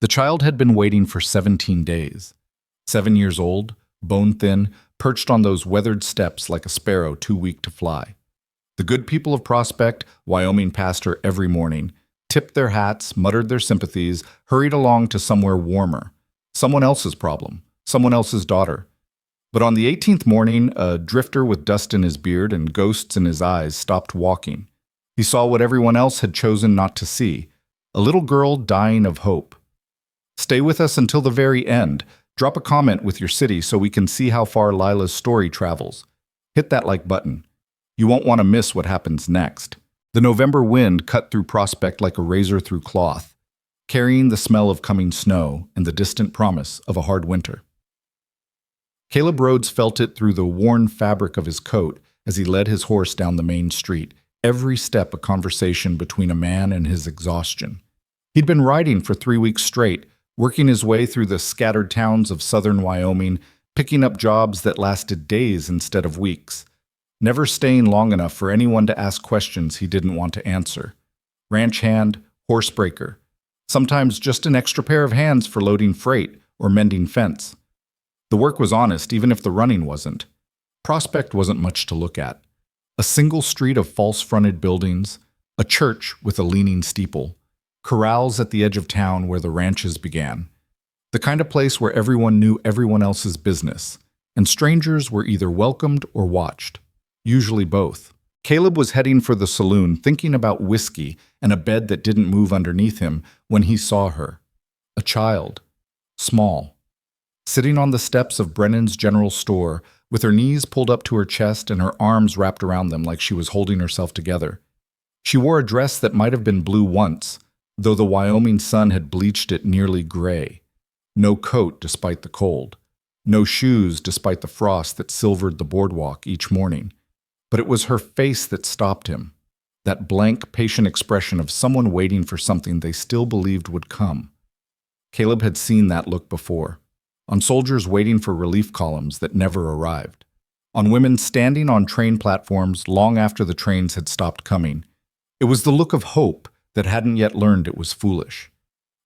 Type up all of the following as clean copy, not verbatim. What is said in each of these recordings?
The child had been waiting for 17 days. 7 years old, bone-thin, perched on those weathered steps like a sparrow too weak to fly. The good people of Prospect, Wyoming, passed her every morning, tipped their hats, muttered their sympathies, hurried along to somewhere warmer. Someone else's problem, someone else's daughter. But on the 18th morning, a drifter with dust in his beard and ghosts in his eyes stopped walking. He saw what everyone else had chosen not to see, a little girl dying of hope. Stay with us until the very end. Drop a comment with your city so we can see how far Lila's story travels. Hit that like button. You won't want to miss what happens next. The November wind cut through Prospect like a razor through cloth, carrying the smell of coming snow and the distant promise of a hard winter. Caleb Rhodes felt it through the worn fabric of his coat as he led his horse down the main street, every step a conversation between a man and his exhaustion. He'd been riding for 3 weeks straight, working his way through the scattered towns of southern Wyoming, picking up jobs that lasted days instead of weeks, never staying long enough for anyone to ask questions he didn't want to answer. Ranch hand, horse breaker, sometimes just an extra pair of hands for loading freight or mending fence. The work was honest, even if the running wasn't. Prospect wasn't much to look at. A single street of false-fronted buildings, a church with a leaning steeple, corrals at the edge of town where the ranches began. The kind of place where everyone knew everyone else's business, and strangers were either welcomed or watched, usually both. Caleb was heading for the saloon, thinking about whiskey and a bed that didn't move underneath him when he saw her. A child, small, sitting on the steps of Brennan's General Store, with her knees pulled up to her chest and her arms wrapped around them like she was holding herself together. She wore a dress that might have been blue once, though the Wyoming sun had bleached it nearly gray. No coat despite the cold. No shoes despite the frost that silvered the boardwalk each morning. But it was her face that stopped him, that blank, patient expression of someone waiting for something they still believed would come. Caleb had seen that look before, on soldiers waiting for relief columns that never arrived, on women standing on train platforms long after the trains had stopped coming. It was the look of hope that hadn't yet learned it was foolish.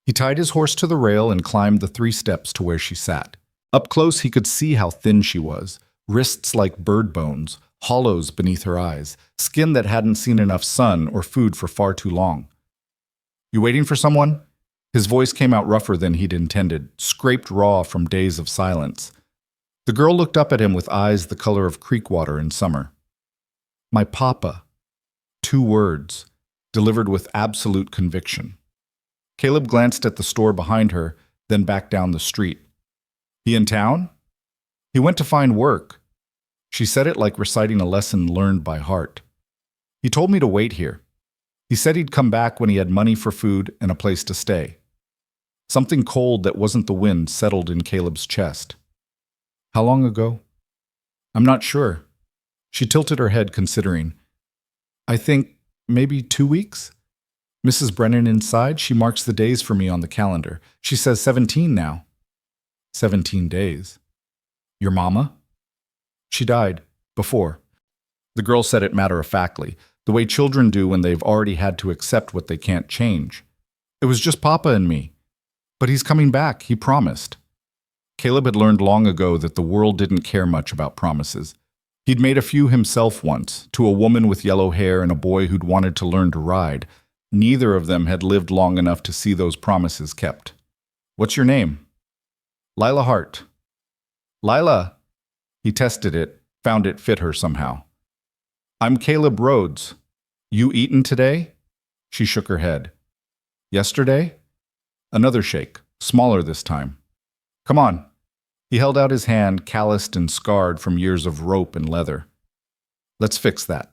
He tied his horse to the rail and climbed the 3 steps to where she sat. Up close he could see how thin she was, wrists like bird bones, hollows beneath her eyes, skin that hadn't seen enough sun or food for far too long. "You waiting for someone?" His voice came out rougher than he'd intended, scraped raw from days of silence. The girl looked up at him with eyes the color of creek water in summer. "My papa." 2 words, delivered with absolute conviction. Caleb glanced at the store behind her, then back down the street. "He in town?" "He went to find work." She said it like reciting a lesson learned by heart. "He told me to wait here. He said he'd come back when he had money for food and a place to stay." Something cold that wasn't the wind settled in Caleb's chest. "How long ago?" "I'm not sure." She tilted her head, considering. "I think maybe 2 weeks?" "Mrs. Brennan inside, she marks the days for me on the calendar. She says 17 now." 17 days. "Your mama?" "She died. Before." The girl said it matter-of-factly, the way children do when they've already had to accept what they can't change. "It was just Papa and me. But he's coming back, he promised." Caleb had learned long ago that the world didn't care much about promises. He'd made a few himself once, to a woman with yellow hair and a boy who'd wanted to learn to ride. Neither of them had lived long enough to see those promises kept. "What's your name?" "Lila Hart." "Lila." He tested it, found it fit her somehow. "I'm Caleb Rhodes. You eaten today?" She shook her head. "Yesterday?" Another shake, smaller this time. "Come on." He held out his hand, calloused and scarred from years of rope and leather. "Let's fix that."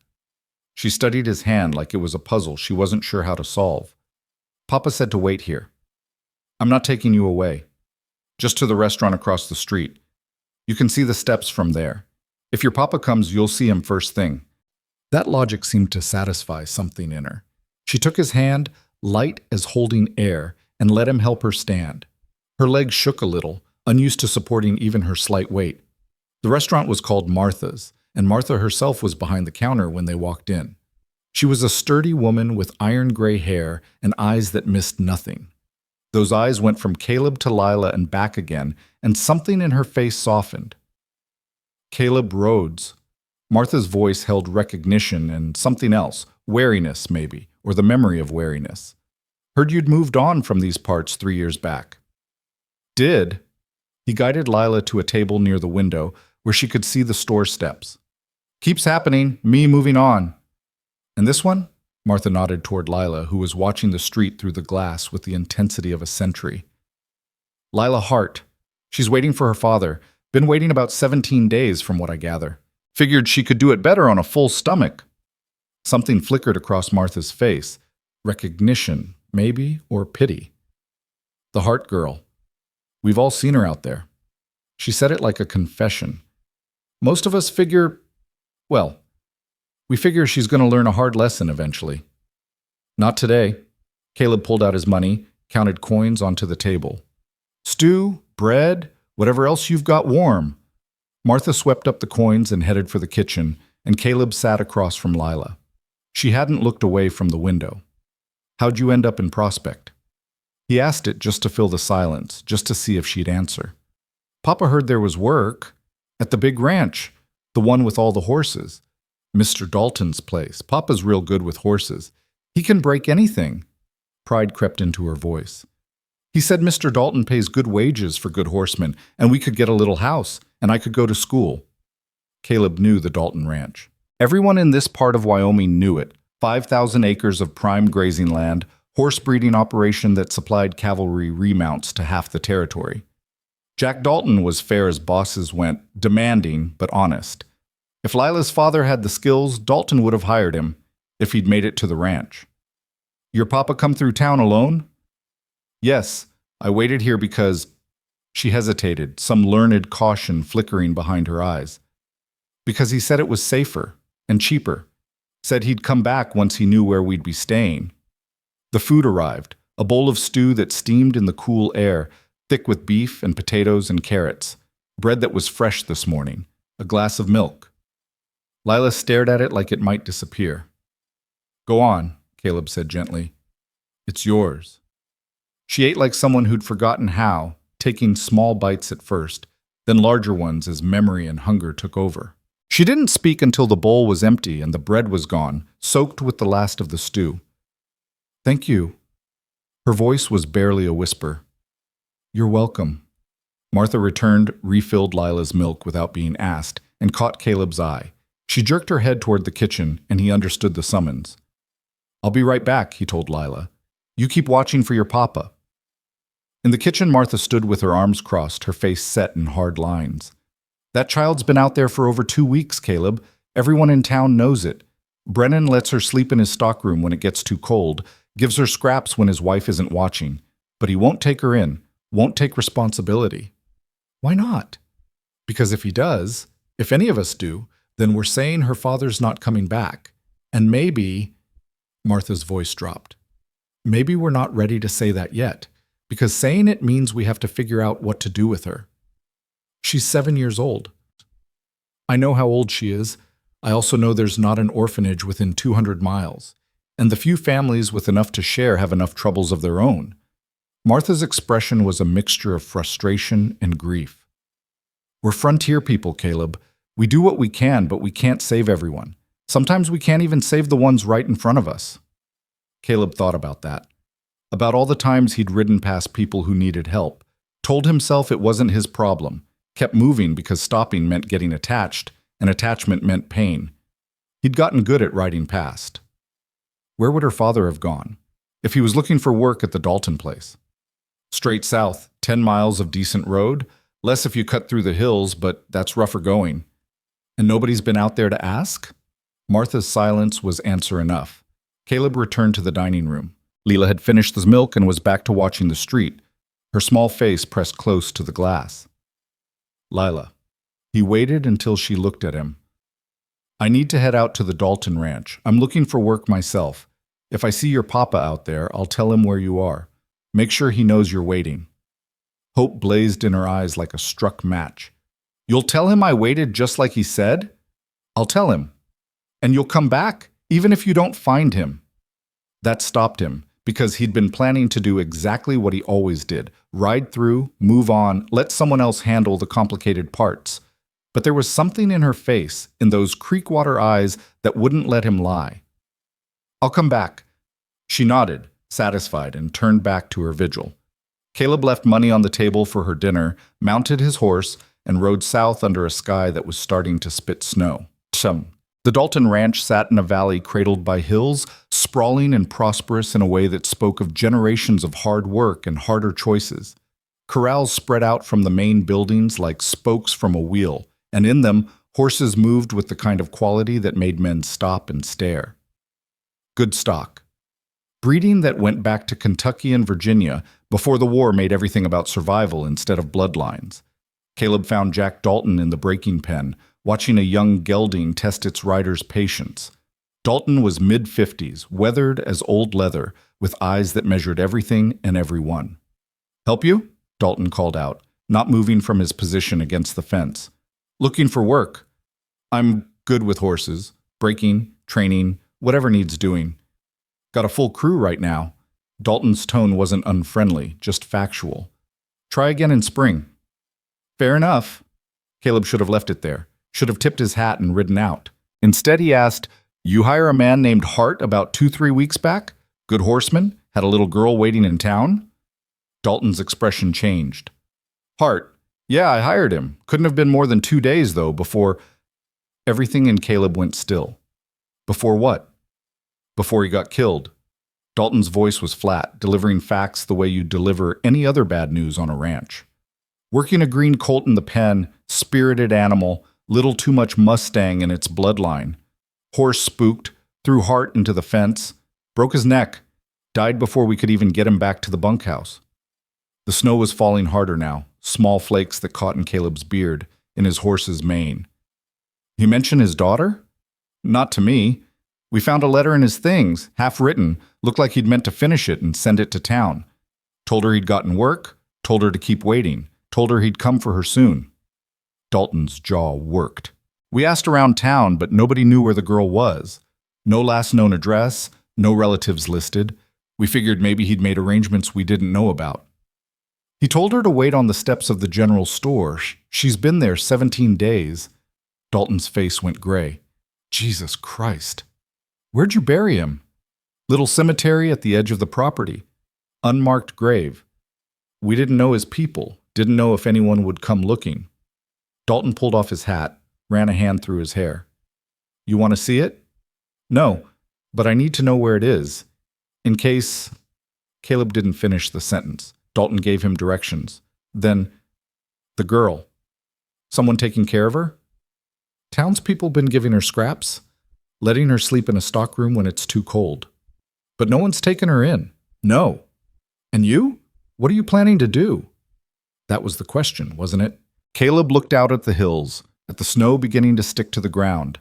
She studied his hand like it was a puzzle she wasn't sure how to solve. "Papa said to wait here." "I'm not taking you away. Just to the restaurant across the street. You can see the steps from there. If your papa comes, you'll see him first thing." That logic seemed to satisfy something in her. She took his hand, light as holding air, and let him help her stand. Her legs shook a little, unused to supporting even her slight weight. The restaurant was called Martha's, and Martha herself was behind the counter when they walked in. She was a sturdy woman with iron-gray hair and eyes that missed nothing. Those eyes went from Caleb to Lila and back again, and something in her face softened. Caleb Rhodes. Martha's voice held recognition and something else, wariness maybe, or the memory of wariness. Heard you'd moved on from these parts 3 years back. Did? He guided Lila to a table near the window where she could see the store steps. Keeps happening, me moving on. And this one? Martha nodded toward Lila, who was watching the street through the glass with the intensity of a sentry. Lila Hart. She's waiting for her father. Been waiting about 17 days from what I gather. Figured she could do it better on a full stomach. Something flickered across Martha's face. Recognition, maybe, or pity. The Hart girl. We've all seen her out there. She said it like a confession. Most of us figure, well, we figure she's going to learn a hard lesson eventually. Not today. Caleb pulled out his money, counted coins onto the table. Stew, bread, whatever else you've got warm. Martha swept up the coins and headed for the kitchen, and Caleb sat across from Lila. She hadn't looked away from the window. How'd you end up in Prospect? He asked it just to fill the silence, just to see if she'd answer. Papa heard there was work. At the big ranch, the one with all the horses. Mr. Dalton's place. Papa's real good with horses. He can break anything. Pride crept into her voice. He said Mr. Dalton pays good wages for good horsemen, and we could get a little house, and I could go to school. Caleb knew the Dalton Ranch. Everyone in this part of Wyoming knew it. 5,000 acres of prime grazing land, horse breeding operation that supplied cavalry remounts to half the territory. Jack Dalton was fair as bosses went, demanding but honest. If Lila's father had the skills, Dalton would have hired him, if he'd made it to the ranch. Your papa come through town alone? Yes, I waited here because... She hesitated, some learned caution flickering behind her eyes. Because he said it was safer and cheaper. Said he'd come back once he knew where we'd be staying. The food arrived, a bowl of stew that steamed in the cool air, thick with beef and potatoes and carrots, bread that was fresh this morning, a glass of milk. Lila stared at it like it might disappear. Go on, Caleb said gently. It's yours. She ate like someone who'd forgotten how, taking small bites at first, then larger ones as memory and hunger took over. She didn't speak until the bowl was empty and the bread was gone, soaked with the last of the stew. Thank you. Her voice was barely a whisper. You're welcome. Martha returned, refilled Lila's milk without being asked, and caught Caleb's eye. She jerked her head toward the kitchen, and he understood the summons. I'll be right back, he told Lila. You keep watching for your papa. In the kitchen, Martha stood with her arms crossed, her face set in hard lines. That child's been out there for over 2 weeks, Caleb. Everyone in town knows it. Brennan lets her sleep in his stockroom when it gets too cold, gives her scraps when his wife isn't watching. But he won't take her in, won't take responsibility. Why not? Because if he does, if any of us do, then we're saying her father's not coming back. And maybe, Martha's voice dropped, maybe we're not ready to say that yet, because saying it means we have to figure out what to do with her. She's 7 years old. I know how old she is. I also know there's not an orphanage within 200 miles, and the few families with enough to share have enough troubles of their own. Martha's expression was a mixture of frustration and grief. We're frontier people, Caleb. We do what we can, but we can't save everyone. Sometimes we can't even save the ones right in front of us. Caleb thought about that. About all the times he'd ridden past people who needed help, told himself it wasn't his problem, kept moving because stopping meant getting attached, and attachment meant pain. He'd gotten good at riding past. Where would her father have gone? If he was looking for work at the Dalton place? Straight south, 10 miles of decent road, less if you cut through the hills, but that's rougher going. And nobody's been out there to ask? Martha's silence was answer enough. Caleb returned to the dining room. Lila had finished the milk and was back to watching the street, her small face pressed close to the glass. Lila. He waited until she looked at him. I need to head out to the Dalton Ranch. I'm looking for work myself. If I see your papa out there, I'll tell him where you are. Make sure he knows you're waiting. Hope blazed in her eyes like a struck match. You'll tell him I waited just like he said? I'll tell him. And you'll come back, even if you don't find him. That stopped him, because he'd been planning to do exactly what he always did: ride through, move on, let someone else handle the complicated parts. But there was something in her face, in those creekwater eyes, that wouldn't let him lie. "I'll come back." She nodded, satisfied, and turned back to her vigil. Caleb left money on the table for her dinner, mounted his horse, and rode south under a sky that was starting to spit snow. The Dalton Ranch sat in a valley cradled by hills, sprawling and prosperous in a way that spoke of generations of hard work and harder choices. Corrals spread out from the main buildings like spokes from a wheel, and in them, horses moved with the kind of quality that made men stop and stare. Good stock. Breeding that went back to Kentucky and Virginia before the war made everything about survival instead of bloodlines. Caleb found Jack Dalton in the breaking pen, watching a young gelding test its rider's patience. Dalton was mid-50s, weathered as old leather, with eyes that measured everything and everyone. "Help you?" Dalton called out, not moving from his position against the fence. "Looking for work. I'm good with horses, breaking, training, whatever needs doing. Got a full crew right now." Dalton's tone wasn't unfriendly, just factual. "Try again in spring." "Fair enough." Caleb should have left it there, should have tipped his hat and ridden out. Instead, he asked, "You hire a man named Hart about 2-3 weeks back? Good horseman? Had a little girl waiting in town?" Dalton's expression changed. "Hart? Yeah, I hired him. Couldn't have been more than 2 days, though, before—" Everything in Caleb went still. Before what? Before he got killed. Dalton's voice was flat, delivering facts the way you'd deliver any other bad news on a ranch. Working a green colt in the pen, spirited animal, little too much Mustang in its bloodline. Horse spooked, threw Hart into the fence, broke his neck, died before we could even get him back to the bunkhouse. The snow was falling harder now, small flakes that caught in Caleb's beard, in his horse's mane. "You mentioned his daughter?" "Not to me. We found a letter in his things, half written, looked like he'd meant to finish it and send it to town. Told her he'd gotten work, told her to keep waiting, told her he'd come for her soon." Dalton's jaw worked. "We asked around town, but nobody knew where the girl was. No last known address, no relatives listed. We figured maybe he'd made arrangements we didn't know about." "He told her to wait on the steps of the general store. She's been there 17 days. Dalton's face went gray. "Jesus Christ. Where'd you bury him?" "Little cemetery at the edge of the property. Unmarked grave. We didn't know his people, didn't know if anyone would come looking." Dalton pulled off his hat, ran a hand through his hair. "You want to see it?" "No, but I need to know where it is. In case—" Caleb didn't finish the sentence. Dalton gave him directions. Then, "The girl. Someone taking care of her?" "Townspeople been giving her scraps, letting her sleep in a stockroom when it's too cold. But no one's taken her in. No." "And you? What are you planning to do?" That was the question, wasn't it? Caleb looked out at the hills, at the snow beginning to stick to the ground,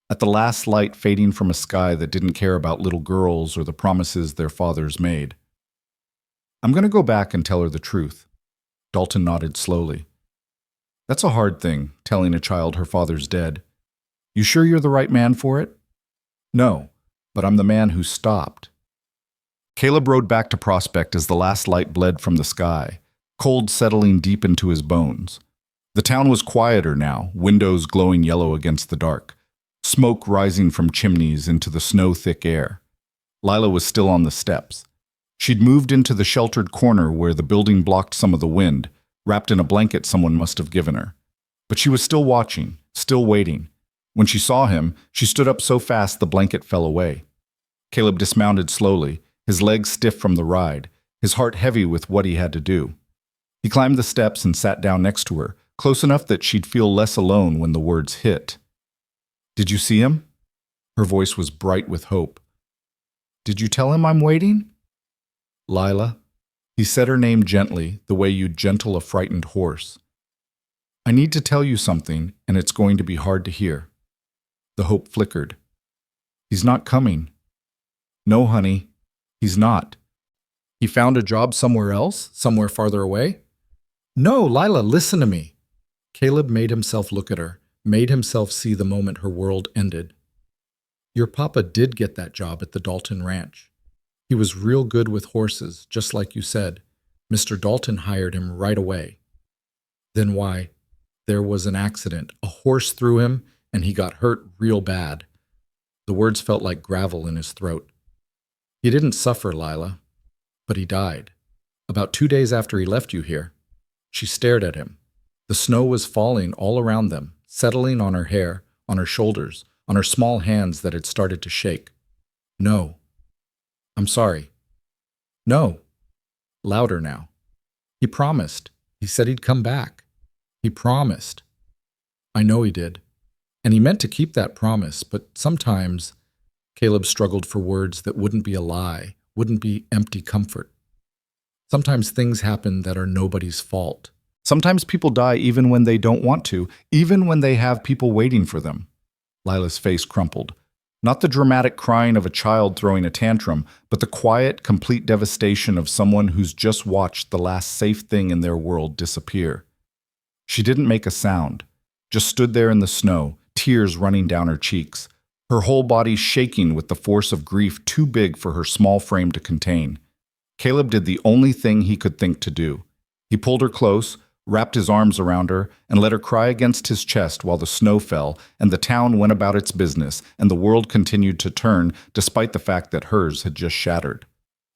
at the last light fading from a sky that didn't care about little girls or the promises their fathers made. "I'm going to go back and tell her the truth." Dalton nodded slowly. "That's a hard thing, telling a child her father's dead. You sure you're the right man for it?" "No, but I'm the man who stopped." Caleb rode back to Prospect as the last light bled from the sky, cold settling deep into his bones. The town was quieter now, windows glowing yellow against the dark, smoke rising from chimneys into the snow-thick air. Lila was still on the steps. She'd moved into the sheltered corner where the building blocked some of the wind, wrapped in a blanket someone must have given her. But she was still watching, still waiting. When she saw him, she stood up so fast the blanket fell away. Caleb dismounted slowly, his legs stiff from the ride, his heart heavy with what he had to do. He climbed the steps and sat down next to her, close enough that she'd feel less alone when the words hit. "Did you see him?" Her voice was bright with hope. "Did you tell him I'm waiting?" "Lila." He said her name gently, the way you'd gentle a frightened horse. "I need to tell you something, and it's going to be hard to hear." The hope flickered. "He's not coming." "No, honey, he's not." "He found a job somewhere else, somewhere farther away?" "No, Lila, listen to me." Caleb made himself look at her, made himself see the moment her world ended. "Your papa did get that job at the Dalton Ranch. He was real good with horses, just like you said. Mr. Dalton hired him right away. Then why? There was an accident. A horse threw him, and he got hurt real bad. The words felt like gravel in his throat. He didn't suffer, Lila, but he died. About 2 days after he left you here. She stared at him. The snow was falling all around them, settling on her hair, on her shoulders, on her small hands that had started to shake. No. I'm sorry. No. Louder now. He promised. He said he'd come back. He promised. I know he did. And he meant to keep that promise, but sometimes Caleb struggled for words that wouldn't be a lie, wouldn't be empty comfort. Sometimes things happen that are nobody's fault. Sometimes people die even when they don't want to, even when they have people waiting for them. Lila's face crumpled. Not the dramatic crying of a child throwing a tantrum, but the quiet, complete devastation of someone who's just watched the last safe thing in their world disappear. She didn't make a sound, just stood there in the snow, tears running down her cheeks, her whole body shaking with the force of grief too big for her small frame to contain. Caleb did the only thing he could think to do. He pulled her close, wrapped his arms around her, and let her cry against his chest while the snow fell and the town went about its business and the world continued to turn despite the fact that hers had just shattered.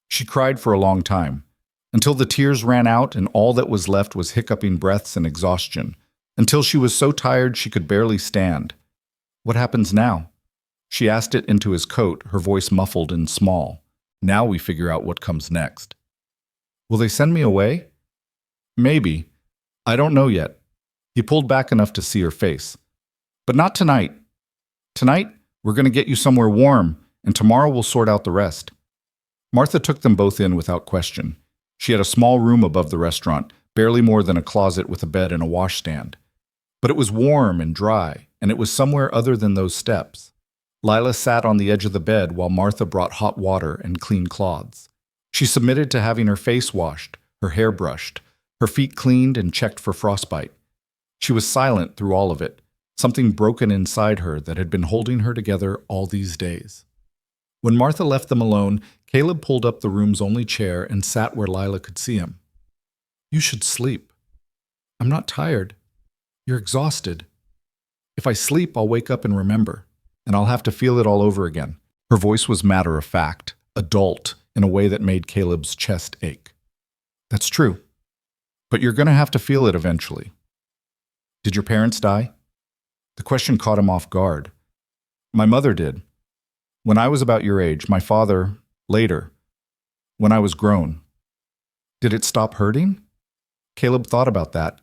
She cried for a long time, until the tears ran out and all that was left was hiccuping breaths and exhaustion, until she was so tired she could barely stand. What happens now? She asked it into his coat, her voice muffled and small. Now we figure out what comes next. Will they send me away? Maybe. I don't know yet. He pulled back enough to see her face. But not tonight. Tonight, we're going to get you somewhere warm, and tomorrow we'll sort out the rest. Martha took them both in without question. She had a small room above the restaurant, barely more than a closet with a bed and a washstand. But it was warm and dry, and it was somewhere other than those steps. Lila sat on the edge of the bed while Martha brought hot water and clean cloths. She submitted to having her face washed, her hair brushed, her feet cleaned and checked for frostbite. She was silent through all of it, something broken inside her that had been holding her together all these days. When Martha left them alone, Caleb pulled up the room's only chair and sat where Lila could see him. You should sleep. I'm not tired. You're exhausted. If I sleep, I'll wake up and remember, and I'll have to feel it all over again. Her voice was matter-of-fact, adult, in a way that made Caleb's chest ache. That's true. But you're going to have to feel it eventually. Did your parents die? The question caught him off guard. My mother did. When I was about your age, my father, later, when I was grown. Did it stop hurting? Caleb thought about that,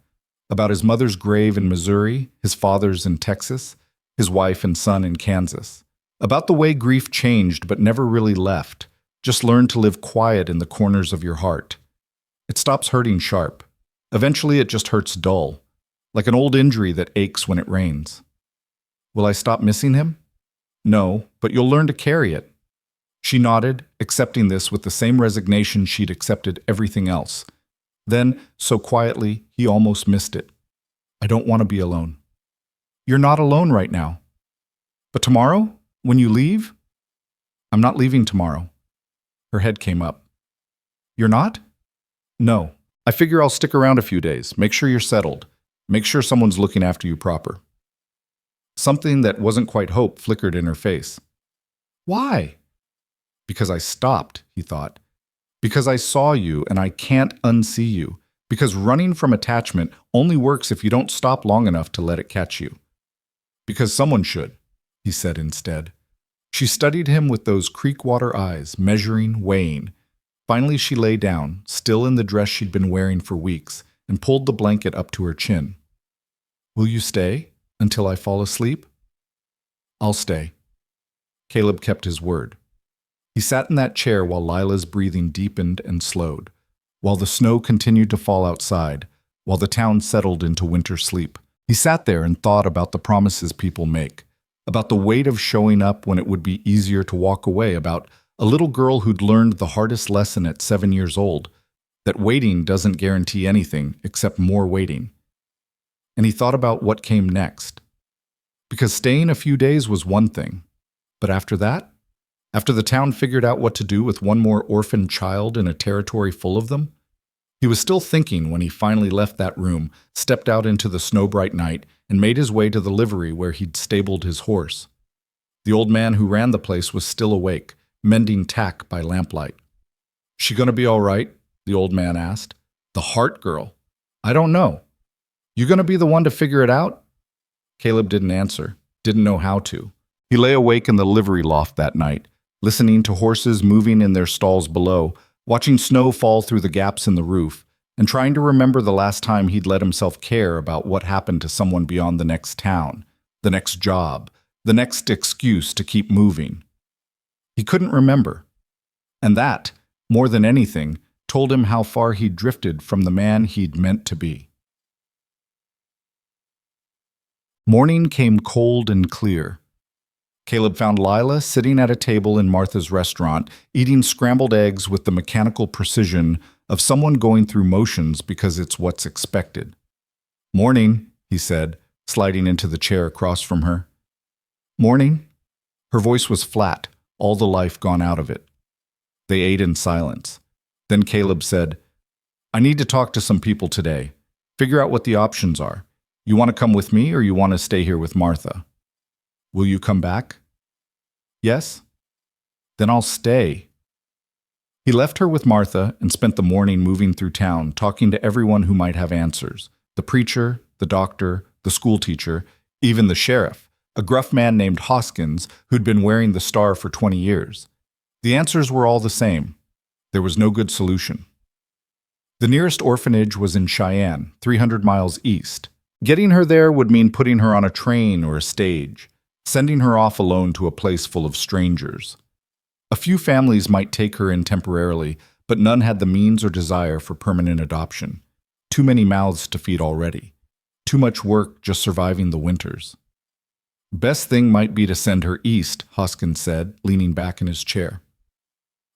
about his mother's grave in Missouri, his father's in Texas, his wife and son in Kansas, about the way grief changed but never really left, just learned to live quiet in the corners of your heart. It stops hurting sharp. Eventually it just hurts dull, like an old injury that aches when it rains. Will I stop missing him? No, but you'll learn to carry it. She nodded, accepting this with the same resignation she'd accepted everything else. Then, so quietly, he almost missed it. I don't want to be alone. You're not alone right now. But tomorrow, when you leave? I'm not leaving tomorrow. Her head came up. You're not? No. I figure I'll stick around a few days, make sure you're settled, make sure someone's looking after you proper. Something that wasn't quite hope flickered in her face. Why? Because I stopped, he thought. Because I saw you and I can't unsee you. Because running from attachment only works if you don't stop long enough to let it catch you. Because someone should, he said instead. She studied him with those creek-water eyes, measuring, weighing. Finally, she lay down, still in the dress she'd been wearing for weeks, and pulled the blanket up to her chin. Will you stay until I fall asleep? I'll stay. Caleb kept his word. He sat in that chair while Lila's breathing deepened and slowed, while the snow continued to fall outside, while the town settled into winter sleep. He sat there and thought about the promises people make, about the weight of showing up when it would be easier to walk away, about a little girl who'd learned the hardest lesson at 7 years old, that waiting doesn't guarantee anything except more waiting. And he thought about what came next. Because staying a few days was one thing, but after that, After the town figured out what to do with one more orphan child in a territory full of them? He was still thinking when he finally left that room, stepped out into the snow-bright night, and made his way to the livery where he'd stabled his horse. The old man who ran the place was still awake, mending tack by lamplight. "She gonna be all right?" the old man asked. "The Hart girl? I don't know. You gonna be the one to figure it out?" Caleb didn't answer, didn't know how to. He lay awake in the livery loft that night, listening to horses moving in their stalls below, watching snow fall through the gaps in the roof, and trying to remember the last time he'd let himself care about what happened to someone beyond the next town, the next job, the next excuse to keep moving. He couldn't remember. And that, more than anything, told him how far he'd drifted from the man he'd meant to be. Morning came cold and clear. Caleb found Lila sitting at a table in Martha's restaurant, eating scrambled eggs with the mechanical precision of someone going through motions because it's what's expected. "Morning," he said, sliding into the chair across from her. "Morning." Her voice was flat, all the life gone out of it. They ate in silence. Then Caleb said, "I need to talk to some people today. Figure out what the options are. You want to come with me or you want to stay here with Martha?" "Will you come back?" "Yes." "Then I'll stay." He left her with Martha and spent the morning moving through town, talking to everyone who might have answers. The preacher, the doctor, the school teacher, even the sheriff, a gruff man named Hoskins who'd been wearing the star for 20 years. The answers were all the same. There was no good solution. The nearest orphanage was in Cheyenne, 300 miles east. Getting her there would mean putting her on a train or a stage, sending her off alone to a place full of strangers. A few families might take her in temporarily, but none had the means or desire for permanent adoption. Too many mouths to feed already. Too much work just surviving the winters. "Best thing might be to send her east," Hoskins said, leaning back in his chair.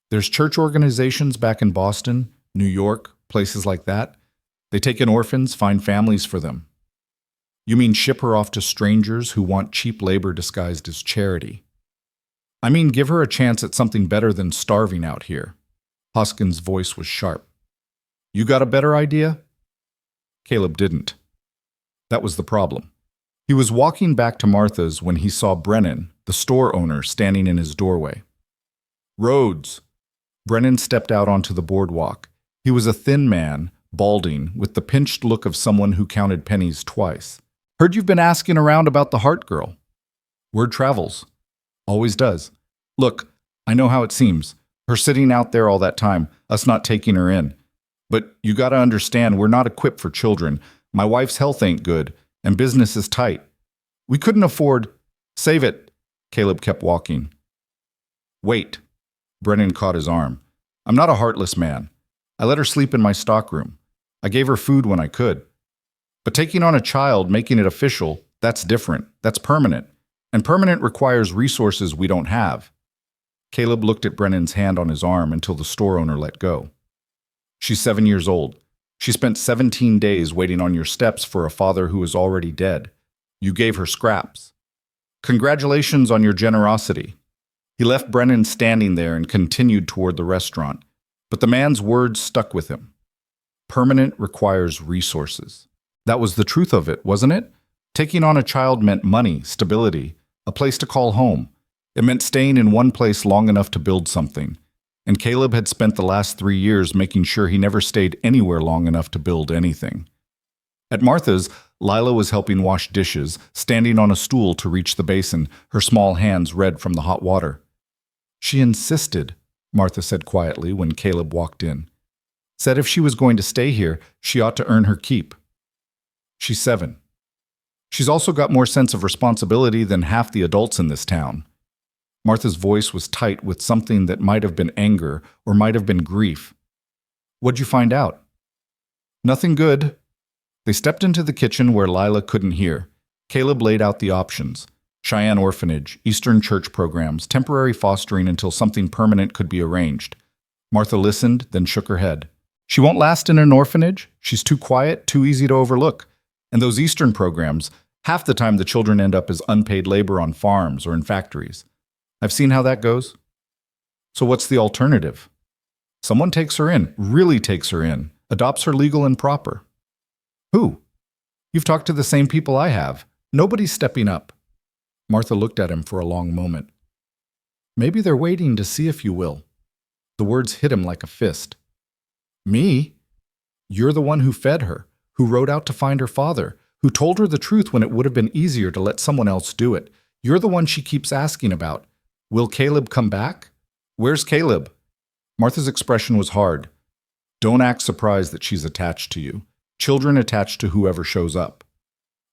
"There's church organizations back in Boston, New York, places like that. They take in orphans, find families for them." "You mean ship her off to strangers who want cheap labor disguised as charity?" "I mean give her a chance at something better than starving out here." Hoskins' voice was sharp. "You got a better idea?" Caleb didn't. That was the problem. He was walking back to Martha's when he saw Brennan, the store owner, standing in his doorway. "Rhodes." Brennan stepped out onto the boardwalk. He was a thin man, balding, with the pinched look of someone who counted pennies twice. "Heard you've been asking around about the Hart girl." "Word travels. Always does. Look, I know how it seems. Her sitting out there all that time, us not taking her in. But you gotta understand, we're not equipped for children. My wife's health ain't good, and business is tight. We couldn't afford—" "Save it." Caleb kept walking. "Wait." Brennan caught his arm. "I'm not a heartless man. I let her sleep in my stockroom. I gave her food when I could. But taking on a child, making it official, that's different. That's permanent. And permanent requires resources we don't have." Caleb looked at Brennan's hand on his arm until the store owner let go. "She's 7 years old. She spent 17 days waiting on your steps for a father who is already dead. You gave her scraps. Congratulations on your generosity." He left Brennan standing there and continued toward the restaurant. But the man's words stuck with him. Permanent requires resources. That was the truth of it, wasn't it? Taking on a child meant money, stability, a place to call home. It meant staying in one place long enough to build something. And Caleb had spent the last 3 years making sure he never stayed anywhere long enough to build anything. At Martha's, Lila was helping wash dishes, standing on a stool to reach the basin, her small hands red from the hot water. "She insisted," Martha said quietly when Caleb walked in. "Said if she was going to stay here, she ought to earn her keep. She's 7. She's also got more sense of responsibility than half the adults in this town." Martha's voice was tight with something that might have been anger or might have been grief. "What'd you find out?" "Nothing good." They stepped into the kitchen where Lila couldn't hear. Caleb laid out the options. Cheyenne Orphanage, Eastern Church programs, temporary fostering until something permanent could be arranged. Martha listened, then shook her head. "She won't last in an orphanage. She's too quiet, too easy to overlook. And those Eastern programs, half the time the children end up as unpaid labor on farms or in factories. I've seen how that goes." So what's the alternative? Someone takes her in, really takes her in, adopts her legal and proper. Who? You've talked to the same people I have. Nobody's stepping up. Martha looked at him for a long moment. Maybe they're waiting to see if you will. The words hit him like a fist. Me? You're the one who fed her, who rode out to find her father, who told her the truth when it would have been easier to let someone else do it. You're the one she keeps asking about. Will Caleb come back? Where's Caleb? Martha's expression was hard. Don't act surprised that she's attached to you. Children attach to whoever shows up.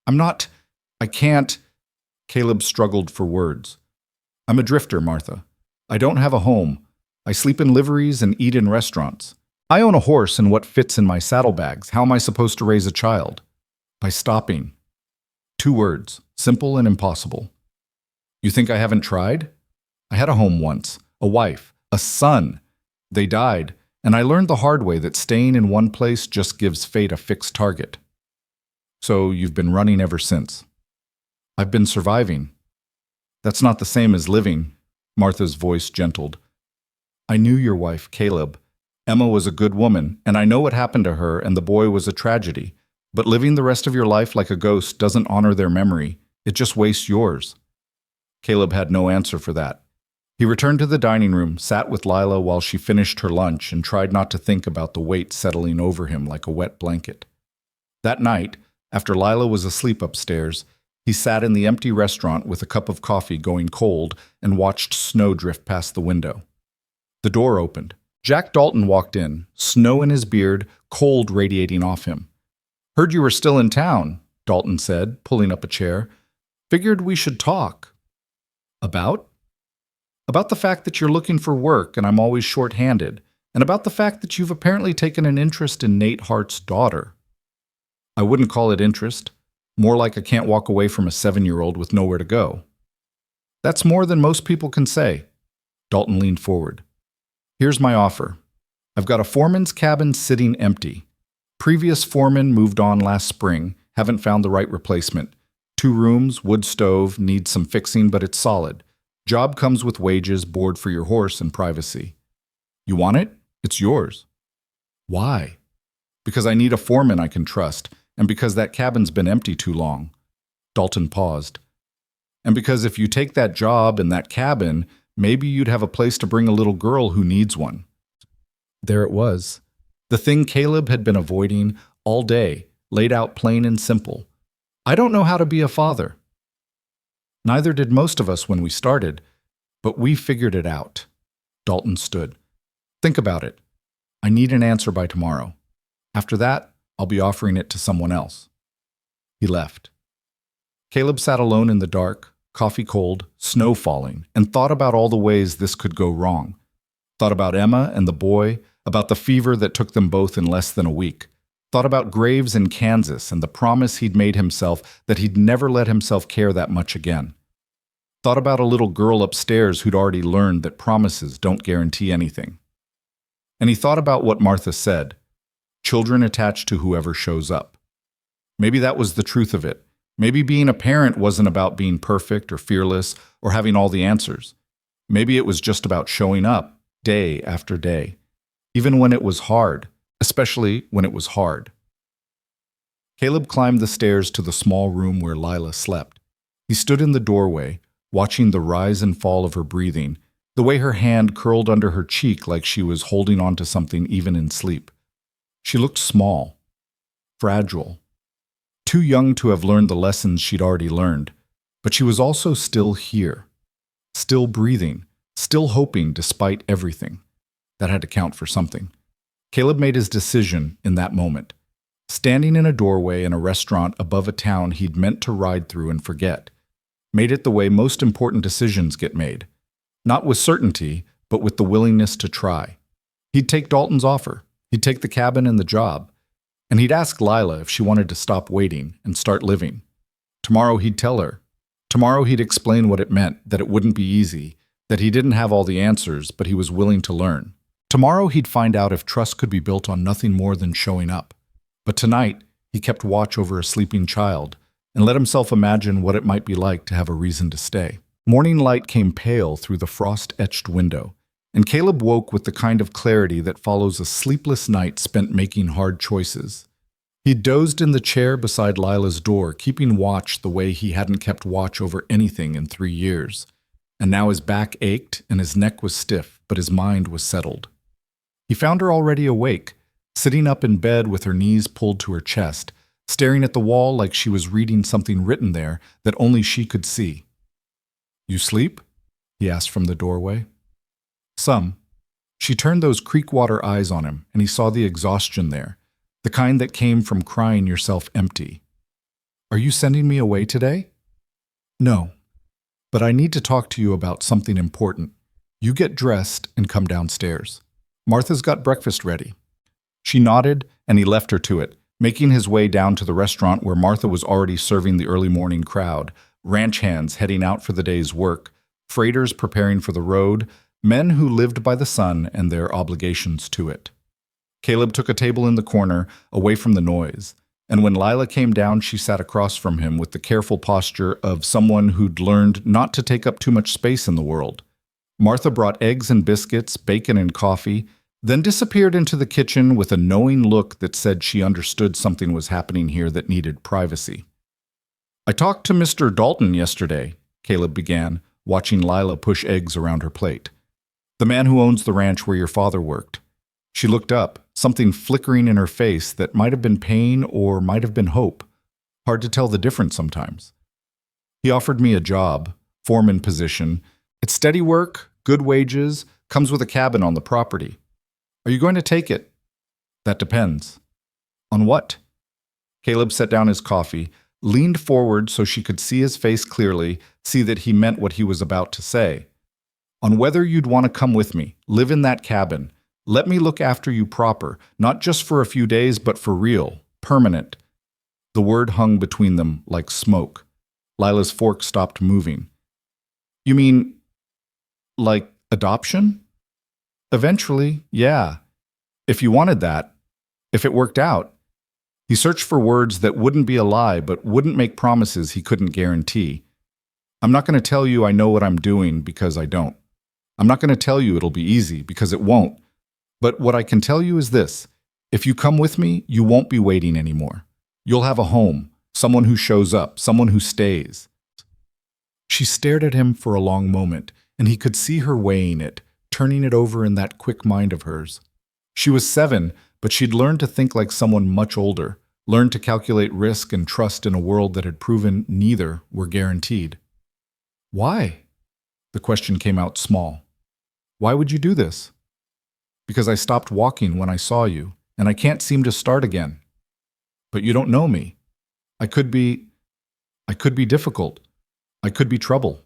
I can't. Caleb struggled for words. I'm a drifter, Martha. I don't have a home. I sleep in liveries and eat in restaurants. I own a horse and what fits in my saddlebags. How am I supposed to raise a child? By stopping. 2 words, simple and impossible. You think I haven't tried? I had a home once, a wife, a son. They died, and I learned the hard way that staying in one place just gives fate a fixed target. So you've been running ever since. I've been surviving. That's not the same as living, Martha's voice gentled. I knew your wife, Caleb. Emma was a good woman, and I know what happened to her, and the boy was a tragedy. But living the rest of your life like a ghost doesn't honor their memory. It just wastes yours. Caleb had no answer for that. He returned to the dining room, sat with Lila while she finished her lunch, and tried not to think about the weight settling over him like a wet blanket. That night, after Lila was asleep upstairs, he sat in the empty restaurant with a cup of coffee going cold and watched snow drift past the window. The door opened. Jack Dalton walked in, snow in his beard, cold radiating off him. Heard you were still in town, Dalton said, pulling up a chair. Figured we should talk. About? About the fact that you're looking for work and I'm always short-handed, and about the fact that you've apparently taken an interest in Nate Hart's daughter. I wouldn't call it interest. More like I can't walk away from a 7-year-old with nowhere to go. That's more than most people can say. Dalton leaned forward. Here's my offer. I've got a foreman's cabin sitting empty. Previous foreman moved on last spring, haven't found the right replacement. 2 rooms, wood stove, needs some fixing, but it's solid. Job comes with wages, board for your horse, and privacy. You want it? It's yours. Why? Because I need a foreman I can trust, and because that cabin's been empty too long. Dalton paused. And because if you take that job and that cabin, maybe you'd have a place to bring a little girl who needs one. There it was. The thing Caleb had been avoiding all day, laid out plain and simple. I don't know how to be a father. Neither did most of us when we started, but we figured it out. Dalton stood. Think about it. I need an answer by tomorrow. After that, I'll be offering it to someone else. He left. Caleb sat alone in the dark, coffee cold, snow falling, and thought about all the ways this could go wrong. Thought about Emma and the boy, about the fever that took them both in less than a week. Thought about graves in Kansas and the promise he'd made himself that he'd never let himself care that much again. Thought about a little girl upstairs who'd already learned that promises don't guarantee anything. And he thought about what Martha said. Children attached to whoever shows up. Maybe that was the truth of it. Maybe being a parent wasn't about being perfect or fearless or having all the answers. Maybe it was just about showing up day after day, even when it was hard, especially when it was hard. Caleb climbed the stairs to the small room where Lila slept. He stood in the doorway, watching the rise and fall of her breathing, the way her hand curled under her cheek like she was holding onto something even in sleep. She looked small, fragile, too young to have learned the lessons she'd already learned, but she was also still here, still breathing, still hoping despite everything. That had to count for something. Caleb made his decision in that moment, standing in a doorway in a restaurant above a town he'd meant to ride through and forget. Made it the way most important decisions get made. Not with certainty, but with the willingness to try. He'd take Dalton's offer. He'd take the cabin and the job. And he'd ask Lila if she wanted to stop waiting and start living. Tomorrow he'd tell her. Tomorrow he'd explain what it meant, that it wouldn't be easy, that he didn't have all the answers, but he was willing to learn. Tomorrow he'd find out if trust could be built on nothing more than showing up. But tonight, he kept watch over a sleeping child and let himself imagine what it might be like to have a reason to stay. Morning light came pale through the frost-etched window. and Caleb woke with the kind of clarity that follows a sleepless night spent making hard choices. He dozed in the chair beside Lila's door, keeping watch the way he hadn't kept watch over anything in 3 years. And now his back ached and his neck was stiff, but his mind was settled. He found her already awake, sitting up in bed with her knees pulled to her chest, staring at the wall like she was reading something written there that only she could see. "You sleep?" he asked from the doorway. "Some." She turned those creek-water eyes on him, and he saw the exhaustion there, the kind that came from crying yourself empty. "Are you sending me away today?" "No, but I need to talk to you about something important. You get dressed and come downstairs. Martha's got breakfast ready." She nodded, and he left her to it, making his way down to the restaurant where Martha was already serving the early morning crowd, ranch hands heading out for the day's work, freighters preparing for the road, men who lived by the sun and their obligations to it. Caleb took a table in the corner, away from the noise, and when Lila came down, she sat across from him with the careful posture of someone who'd learned not to take up too much space in the world. Martha brought eggs and biscuits, bacon and coffee, then disappeared into the kitchen with a knowing look that said she understood something was happening here that needed privacy. "I talked to Mr. Dalton yesterday," Caleb began, watching Lila push eggs around her plate. "The man who owns the ranch where your father worked." She looked up, something flickering in her face that might have been pain or might have been hope. Hard to tell the difference sometimes. "He offered me a job, foreman position. It's steady work, good wages, comes with a cabin on the property. Are you going to take it?" "That depends." "On what?" Caleb set down his coffee, leaned forward so she could see his face clearly, see that he meant what he was about to say. "On whether you'd want to come with me, live in that cabin. Let me look after you proper, not just for a few days, but for real, permanent." The word hung between them like smoke. Lila's fork stopped moving. "You mean, like adoption?" "Eventually, yeah. If you wanted that. If it worked out." He searched for words that wouldn't be a lie, but wouldn't make promises he couldn't guarantee. "I'm not going to tell you I know what I'm doing, because I don't. I'm not going to tell you it'll be easy, because it won't. But what I can tell you is this. If you come with me, you won't be waiting anymore. You'll have a home, someone who shows up, someone who stays." She stared at him for a long moment, and he could see her weighing it, turning it over in that quick mind of hers. She was 7, but she'd learned to think like someone much older, learned to calculate risk and trust in a world that had proven neither were guaranteed. "Why?" The question came out small. "Why would you do this?" "Because I stopped walking when I saw you, and I can't seem to start again." "But you don't know me. I could be difficult. I could be trouble."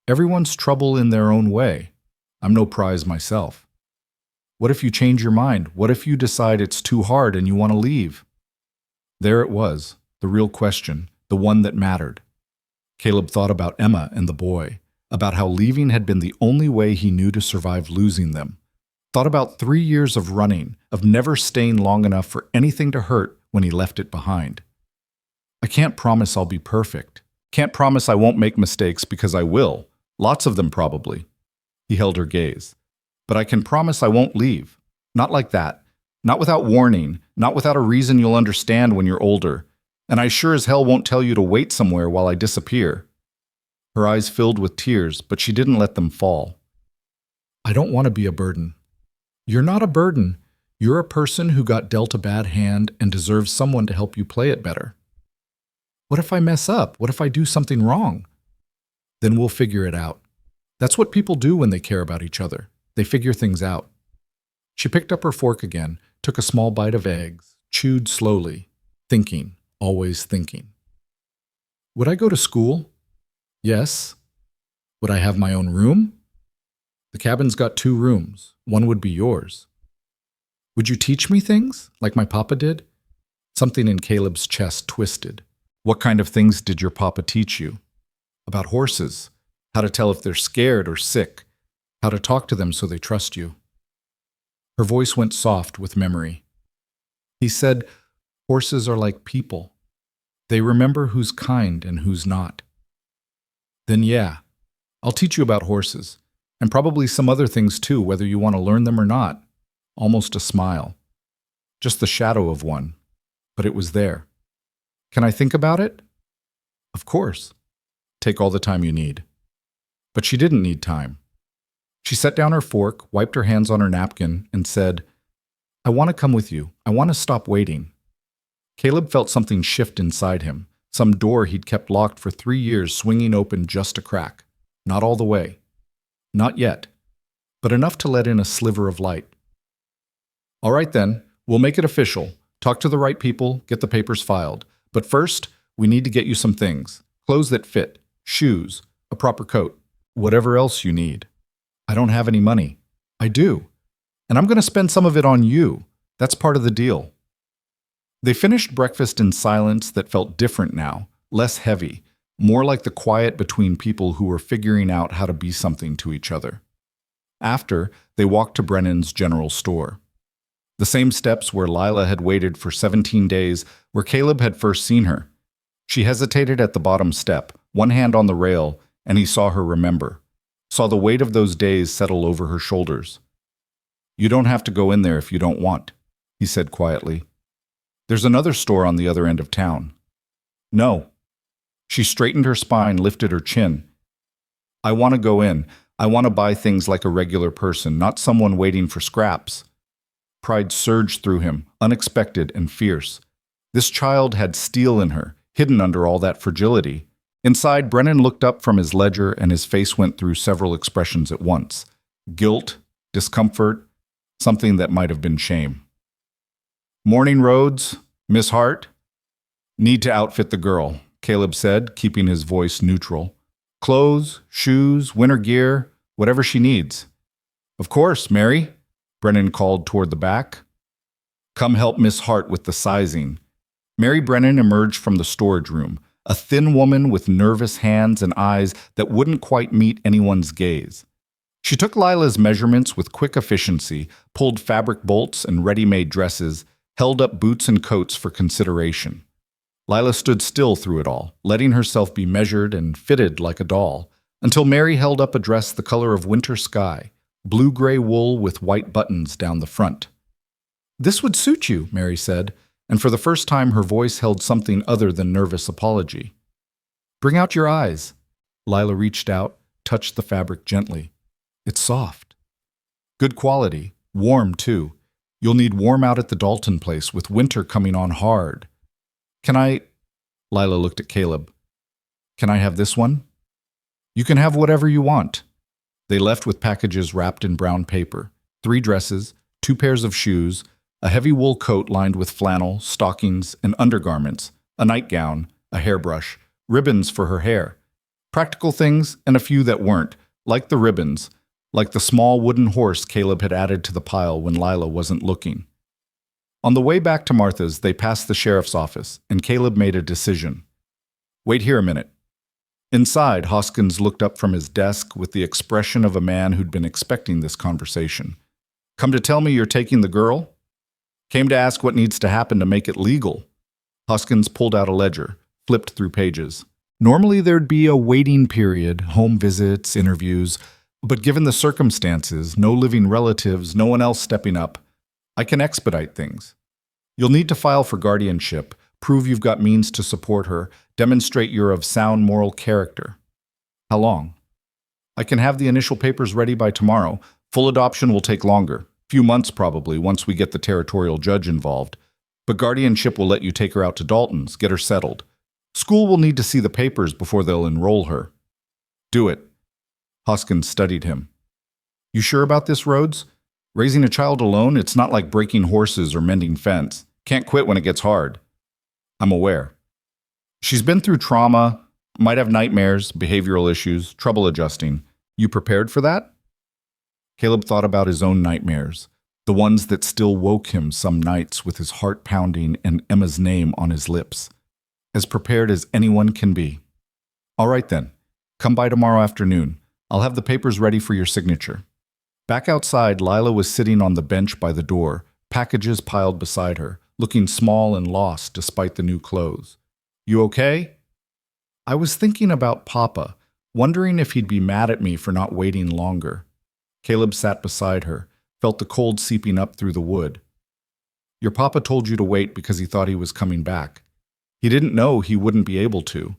"Everyone's trouble in their own way. I'm no prize myself." "What if you change your mind? What if you decide it's too hard and you want to leave?" There it was, the real question, the one that mattered. Caleb thought about Emma and the boy, about how leaving had been the only way he knew to survive losing them. Thought about 3 years of running, of never staying long enough for anything to hurt when he left it behind. "I can't promise I'll be perfect. Can't promise I won't make mistakes, because I will. Lots of them probably." He held her gaze. "But I can promise I won't leave. Not like that. Not without warning. Not without a reason you'll understand when you're older. And I sure as hell won't tell you to wait somewhere while I disappear." Her eyes filled with tears, but she didn't let them fall. "I don't want to be a burden." "You're not a burden. You're a person who got dealt a bad hand and deserves someone to help you play it better." "What if I mess up? What if I do something wrong?" "Then we'll figure it out. That's what people do when they care about each other. They figure things out." She picked up her fork again, took a small bite of eggs, chewed slowly, thinking, always thinking. "Would I go to school?" "Yes." "Would I have my own room?" "The cabin's got 2 rooms. One would be yours." "Would you teach me things, like my papa did?" Something in Caleb's chest twisted. "What kind of things did your papa teach you?" "About horses. How to tell if they're scared or sick. How to talk to them so they trust you." Her voice went soft with memory. "He said, horses are like people. They remember who's kind and who's not." "Then yeah, I'll teach you about horses. And probably some other things too, whether you want to learn them or not. Almost a smile. Just the shadow of one. But it was there. Can I think about it? Of course. Take all the time you need. But she didn't need time. She set down her fork, wiped her hands on her napkin, and said, I want to come with you. I want to stop waiting. Caleb felt something shift inside him, some door he'd kept locked for 3 years swinging open just a crack. Not all the way. Not yet. But enough to let in a sliver of light. All right then, we'll make it official. Talk to the right people, get the papers filed. But first, we need to get you some things. Clothes that fit, shoes, a proper coat, whatever else you need. I don't have any money. I do. And I'm going to spend some of it on you. That's part of the deal. They finished breakfast in silence that felt different now, less heavy, more like the quiet between people who were figuring out how to be something to each other. After, they walked to Brennan's general store. The same steps where Lila had waited for 17 days, where Caleb had first seen her. She hesitated at the bottom step, one hand on the rail, and he saw her remember. Saw the weight of those days settle over her shoulders. You don't have to go in there if you don't want, he said quietly. There's another store on the other end of town. No. She straightened her spine, lifted her chin. I want to go in. I want to buy things like a regular person, not someone waiting for scraps. Pride surged through him, unexpected and fierce. This child had steel in her, hidden under all that fragility. Inside, Brennan looked up from his ledger and his face went through several expressions at once. Guilt, discomfort, something that might have been shame. Morning roads, Miss Hart? Need to outfit the girl, Caleb said, keeping his voice neutral. Clothes, shoes, winter gear, whatever she needs. Of course, Mary, Brennan called toward the back. Come help Miss Hart with the sizing. Mary Brennan emerged from the storage room, a thin woman with nervous hands and eyes that wouldn't quite meet anyone's gaze. She took Lila's measurements with quick efficiency, pulled fabric bolts and ready-made dresses, held up boots and coats for consideration. Lila stood still through it all, letting herself be measured and fitted like a doll, until Mary held up a dress the color of winter sky, blue-gray wool with white buttons down the front. This would suit you, Mary said, and for the first time her voice held something other than nervous apology. Bring out your eyes. Lila reached out, touched the fabric gently. It's soft. Good quality, warm too. You'll need warm out at the Dalton place with winter coming on hard. Can I? Lila looked at Caleb. Can I have this one? You can have whatever you want. They left with packages wrapped in brown paper, 3 dresses, 2 pairs of shoes, a heavy wool coat lined with flannel, stockings, and undergarments, a nightgown, a hairbrush, ribbons for her hair. Practical things and a few that weren't, like the ribbons, like the small wooden horse Caleb had added to the pile when Lila wasn't looking. On the way back to Martha's, they passed the sheriff's office, and Caleb made a decision. Wait here a minute. Inside, Hoskins looked up from his desk with the expression of a man who'd been expecting this conversation. Come to tell me you're taking the girl? Came to ask what needs to happen to make it legal. Hoskins pulled out a ledger, flipped through pages. Normally there'd be a waiting period, home visits, interviews, but given the circumstances, no living relatives, no one else stepping up, I can expedite things. You'll need to file for guardianship, prove you've got means to support her, demonstrate you're of sound moral character. How long? I can have the initial papers ready by tomorrow. Full adoption will take longer. Few months probably, once we get the territorial judge involved. But guardianship will let you take her out to Dalton's, get her settled. School will need to see the papers before they'll enroll her. Do it. Hoskins studied him. You sure about this, Rhodes? Raising a child alone, it's not like breaking horses or mending fence. Can't quit when it gets hard. I'm aware. She's been through trauma, might have nightmares, behavioral issues, trouble adjusting. You prepared for that? Caleb thought about his own nightmares, the ones that still woke him some nights with his heart pounding and Emma's name on his lips. As prepared as anyone can be. All right then, come by tomorrow afternoon. I'll have the papers ready for your signature. Back outside, Lila was sitting on the bench by the door, packages piled beside her, looking small and lost despite the new clothes. You okay? I was thinking about Papa, wondering if he'd be mad at me for not waiting longer. Caleb sat beside her, felt the cold seeping up through the wood. Your papa told you to wait because he thought he was coming back. He didn't know he wouldn't be able to.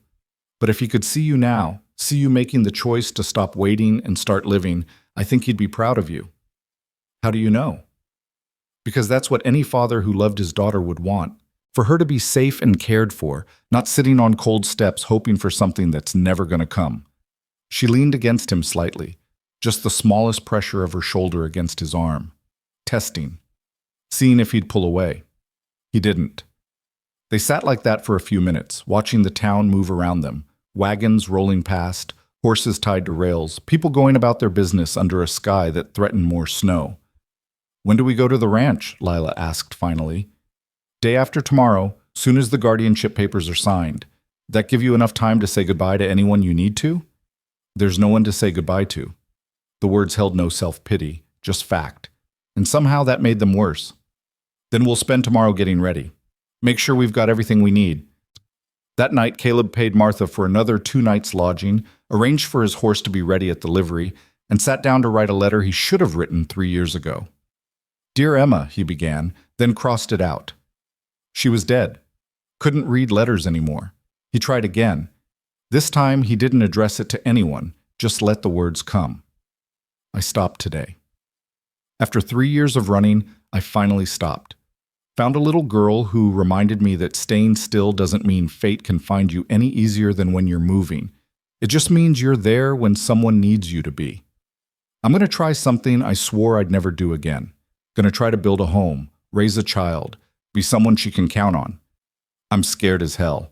But if he could see you now, see you making the choice to stop waiting and start living, I think he'd be proud of you. How do you know? Because that's what any father who loved his daughter would want. For her to be safe and cared for, not sitting on cold steps hoping for something that's never going to come. She leaned against him slightly, just the smallest pressure of her shoulder against his arm. Testing. Seeing if he'd pull away. He didn't. They sat like that for a few minutes, watching the town move around them, wagons rolling past, horses tied to rails, people going about their business under a sky that threatened more snow. When do we go to the ranch? Lila asked finally. Day after tomorrow, soon as the guardianship papers are signed. That give you enough time to say goodbye to anyone you need to? There's no one to say goodbye to. The words held no self-pity, just fact. And somehow that made them worse. Then we'll spend tomorrow getting ready. Make sure we've got everything we need. That night, Caleb paid Martha for another 2 nights' lodging, arranged for his horse to be ready at the livery, and sat down to write a letter he should have written 3 years ago. Dear Emma, he began, then crossed it out. She was dead. Couldn't read letters anymore. He tried again. This time, he didn't address it to anyone, just let the words come. I stopped today. After 3 years of running, I finally stopped. Found a little girl who reminded me that staying still doesn't mean fate can find you any easier than when you're moving. It just means you're there when someone needs you to be. I'm going to try something I swore I'd never do again. Going to try to build a home, raise a child, be someone she can count on. I'm scared as hell.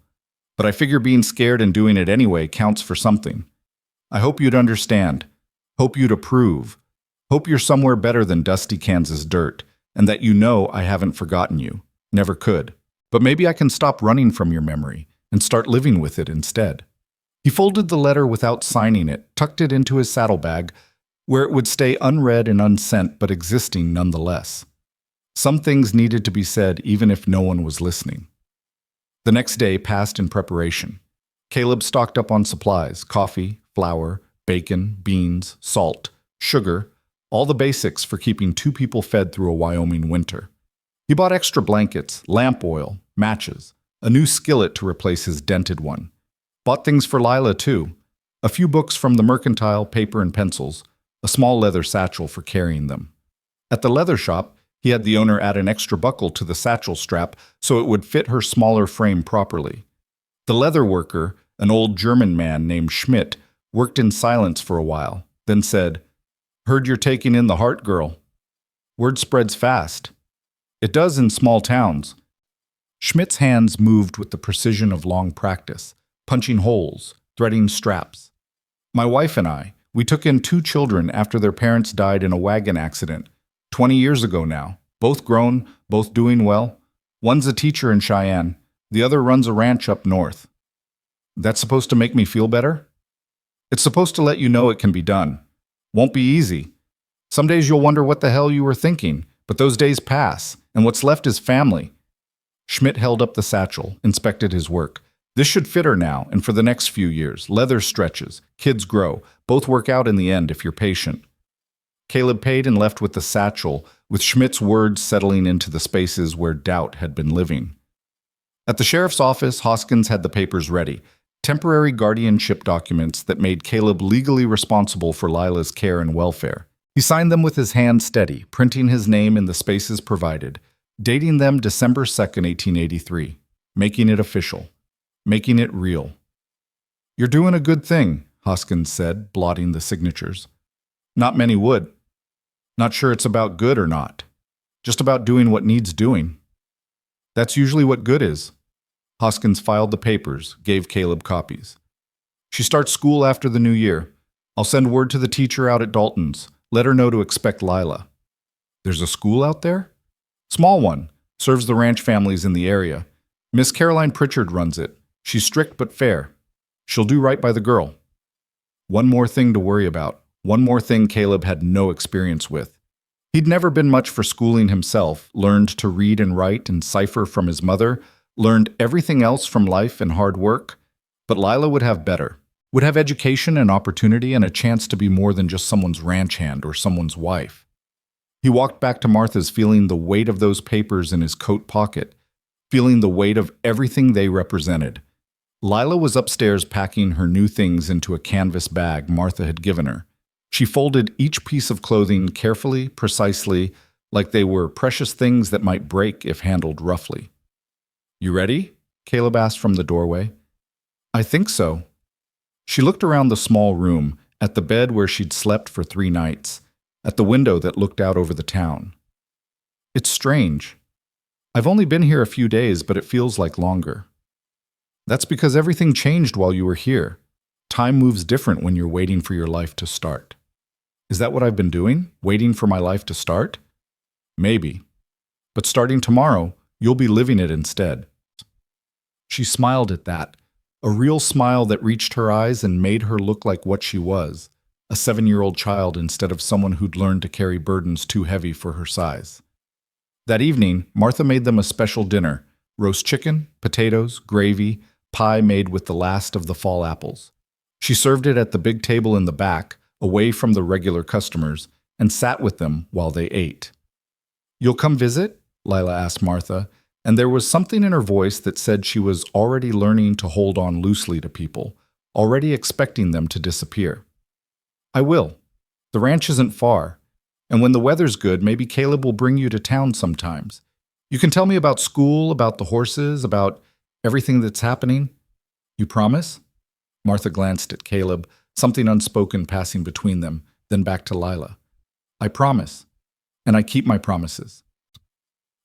But I figure being scared and doing it anyway counts for something. I hope you'd understand. Hope you'd approve. Hope you're somewhere better than dusty Kansas dirt, and that you know I haven't forgotten you. Never could. But maybe I can stop running from your memory and start living with it instead. He folded the letter without signing it, tucked it into his saddlebag, where it would stay unread and unsent but existing nonetheless. Some things needed to be said even if no one was listening. The next day passed in preparation. Caleb stocked up on supplies, coffee, flour, bacon, beans, salt, sugar, all the basics for keeping 2 people fed through a Wyoming winter. He bought extra blankets, lamp oil, matches, a new skillet to replace his dented one. Bought things for Lila, too. A few books from the mercantile, paper and pencils, a small leather satchel for carrying them. At the leather shop, he had the owner add an extra buckle to the satchel strap so it would fit her smaller frame properly. The leather worker, an old German man named Schmidt, worked in silence for a while, then said, Heard you're taking in the heart girl. Word spreads fast. It does in small towns. Schmidt's hands moved with the precision of long practice, punching holes, threading straps. My wife and I, we took in 2 children after their parents died in a wagon accident, 20 years ago now, both grown, both doing well. One's a teacher in Cheyenne, the other runs a ranch up north. That's supposed to make me feel better? It's supposed to let you know it can be done. Won't be easy. Some days you'll wonder what the hell you were thinking, but those days pass, and what's left is family. Schmidt held up the satchel, inspected his work. This should fit her now, and for the next few years. Leather stretches, kids grow, both work out in the end if you're patient. Caleb paid and left with the satchel, with Schmidt's words settling into the spaces where doubt had been living. At the sheriff's office, Hoskins had the papers ready. Temporary guardianship documents that made Caleb legally responsible for Lila's care and welfare. He signed them with his hand steady, printing his name in the spaces provided, dating them December 2nd, 1883, making it official, making it real. You're doing a good thing, Hoskins said, blotting the signatures. Not many would. Not sure it's about good or not. Just about doing what needs doing. That's usually what good is. Hoskins filed the papers, gave Caleb copies. She starts school after the new year. I'll send word to the teacher out at Dalton's. Let her know to expect Lila. There's a school out there? Small one. Serves the ranch families in the area. Miss Caroline Pritchard runs it. She's strict but fair. She'll do right by the girl. One more thing to worry about. One more thing Caleb had no experience with. He'd never been much for schooling himself, learned to read and write and cipher from his mother, learned everything else from life and hard work, but Lila would have better. would have education and opportunity and a chance to be more than just someone's ranch hand or someone's wife. He walked back to Martha's feeling the weight of those papers in his coat pocket, feeling the weight of everything they represented. Lila was upstairs packing her new things into a canvas bag Martha had given her. She folded each piece of clothing carefully, precisely, like they were precious things that might break if handled roughly. "You ready?" Caleb asked from the doorway. "I think so." She looked around the small room, at the bed where she'd slept for 3 nights, at the window that looked out over the town. "It's strange. I've only been here a few days, but it feels like longer." "That's because everything changed while you were here. Time moves different when you're waiting for your life to start." "Is that what I've been doing? Waiting for my life to start?" "Maybe. But starting tomorrow, you'll be living it instead." She smiled at that, a real smile that reached her eyes and made her look like what she was, a 7-year-old child instead of someone who'd learned to carry burdens too heavy for her size. That evening, Martha made them a special dinner: roast chicken, potatoes, gravy, pie made with the last of the fall apples. She served it at the big table in the back, away from the regular customers, and sat with them while they ate. "You'll come visit?" Lila asked Martha, and there was something in her voice that said she was already learning to hold on loosely to people, already expecting them to disappear. "I will. The ranch isn't far, and when the weather's good, maybe Caleb will bring you to town sometimes. You can tell me about school, about the horses, about everything that's happening. You promise?" Martha glanced at Caleb, something unspoken passing between them, then back to Lila. "I promise, and I keep my promises."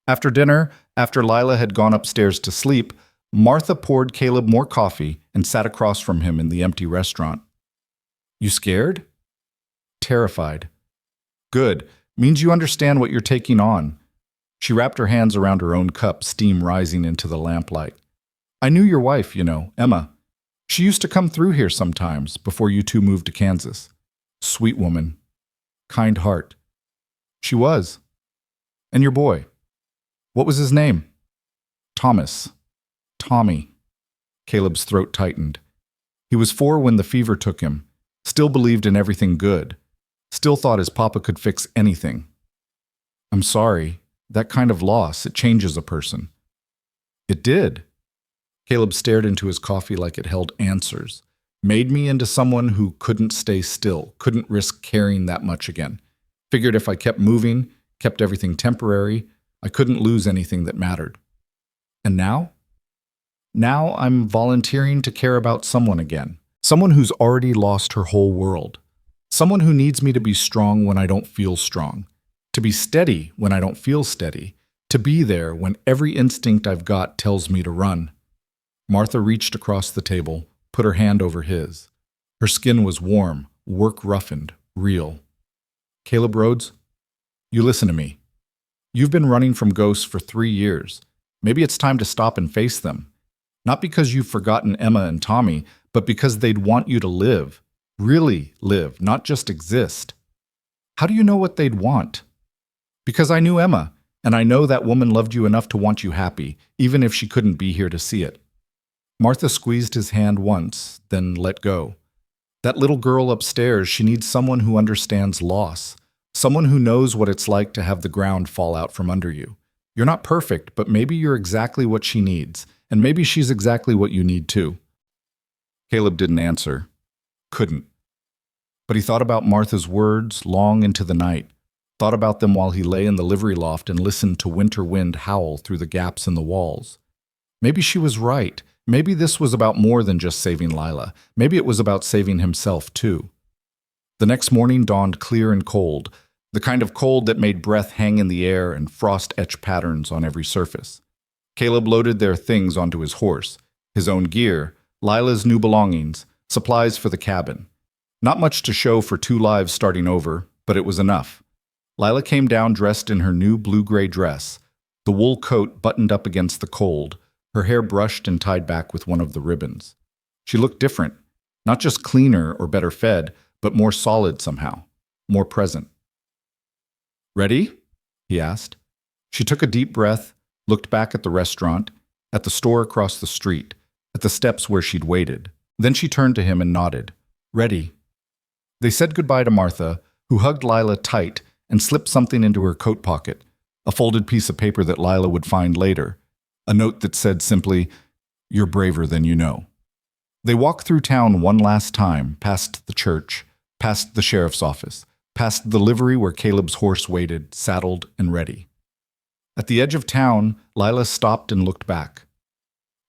After dinner, after Lila had gone upstairs to sleep, Martha poured Caleb more coffee and sat across from him in the empty restaurant. "You scared?" "Terrified." "Good. Means you understand what you're taking on." She wrapped her hands around her own cup, steam rising into the lamplight. "I knew your wife, you know, Emma. She used to come through here sometimes, before you two moved to Kansas. Sweet woman. Kind heart." "She was." "And your boy? What was his name?" "Thomas." "Tommy." Caleb's throat tightened. He was 4 when the fever took him, still believed in everything good, still thought his papa could fix anything. "I'm sorry. That kind of loss, it changes a person." "It did." Caleb stared into his coffee like it held answers. "Made me into someone who couldn't stay still, couldn't risk caring that much again. Figured if I kept moving, kept everything temporary, I couldn't lose anything that mattered. And now? Now I'm volunteering to care about someone again. Someone who's already lost her whole world. Someone who needs me to be strong when I don't feel strong. To be steady when I don't feel steady. To be there when every instinct I've got tells me to run." Martha reached across the table, put her hand over his. Her skin was warm, work-roughened, real. "Caleb Rhodes, you listen to me. You've been running from ghosts for 3 years. Maybe it's time to stop and face them. Not because you've forgotten Emma and Tommy, but because they'd want you to live. Really live, not just exist. How do you know what they'd want?" "Because I knew Emma, and I know that woman loved you enough to want you happy, even if she couldn't be here to see it." Martha squeezed his hand once, then let go. "That little girl upstairs, she needs someone who understands loss. Someone who knows what it's like to have the ground fall out from under you. You're not perfect, but maybe you're exactly what she needs, and maybe she's exactly what you need too." Caleb didn't answer. Couldn't. But he thought about Martha's words long into the night, thought about them while he lay in the livery loft and listened to winter wind howl through the gaps in the walls. Maybe she was right. Maybe this was about more than just saving Lila. Maybe it was about saving himself too. The next morning dawned clear and cold, the kind of cold that made breath hang in the air and frost-etched patterns on every surface. Caleb loaded their things onto his horse, his own gear, Lila's new belongings, supplies for the cabin. Not much to show for 2 lives starting over, but it was enough. Lila came down dressed in her new blue-gray dress, the wool coat buttoned up against the cold, her hair brushed and tied back with one of the ribbons. She looked different, not just cleaner or better fed, but more solid somehow, more present. "Ready?" he asked. She took a deep breath, looked back at the restaurant, at the store across the street, at the steps where she'd waited. Then she turned to him and nodded. Ready. They said goodbye to Martha, who hugged Lila tight and slipped something into her coat pocket, a folded piece of paper that Lila would find later, a note that said simply, "You're braver than you know." They walked through town one last time, past the church, past the sheriff's office, past the livery where Caleb's horse waited, saddled and ready. At the edge of town, Lila stopped and looked back.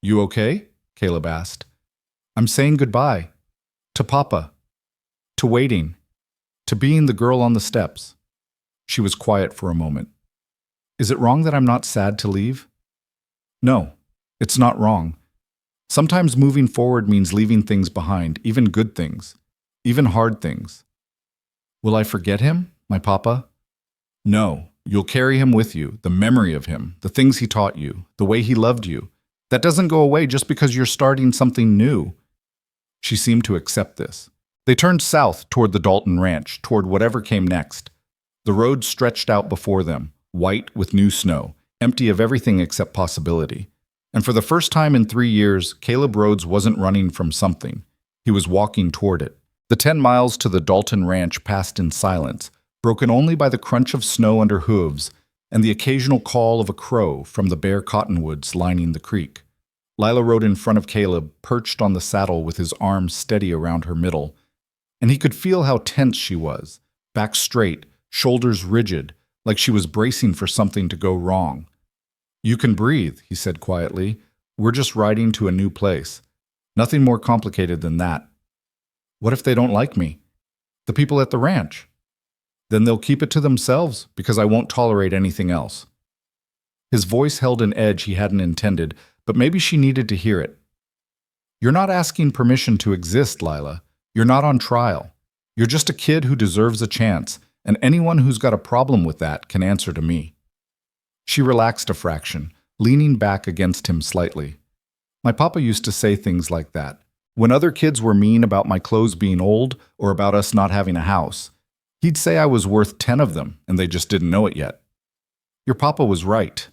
"You okay?" Caleb asked. "I'm saying goodbye. To Papa. To waiting. To being the girl on the steps." She was quiet for a moment. "Is it wrong that I'm not sad to leave?" "No, it's not wrong. Sometimes moving forward means leaving things behind, even good things, even hard things." "Will I forget him, my papa?" "No, you'll carry him with you, the memory of him, the things he taught you, the way he loved you. That doesn't go away just because you're starting something new." She seemed to accept this. They turned south toward the Dalton Ranch, toward whatever came next. The road stretched out before them, white with new snow, empty of everything except possibility. And for the first time in 3 years, Caleb Rhodes wasn't running from something. He was walking toward it. The 10 miles to the Dalton Ranch passed in silence, broken only by the crunch of snow under hooves and the occasional call of a crow from the bare cottonwoods lining the creek. Lila rode in front of Caleb, perched on the saddle with his arms steady around her middle, and he could feel how tense she was, back straight, shoulders rigid, like she was bracing for something to go wrong. "You can breathe," he said quietly. "We're just riding to a new place. Nothing more complicated than that." "What if they don't like me? The people at the ranch?" "Then they'll keep it to themselves, because I won't tolerate anything else." His voice held an edge he hadn't intended, but maybe she needed to hear it. "You're not asking permission to exist, Lila. You're not on trial. You're just a kid who deserves a chance, and anyone who's got a problem with that can answer to me." She relaxed a fraction, leaning back against him slightly. "My papa used to say things like that. When other kids were mean about my clothes being old or about us not having a house, he'd say I was worth 10 of them, and they just didn't know it yet. Your papa was right."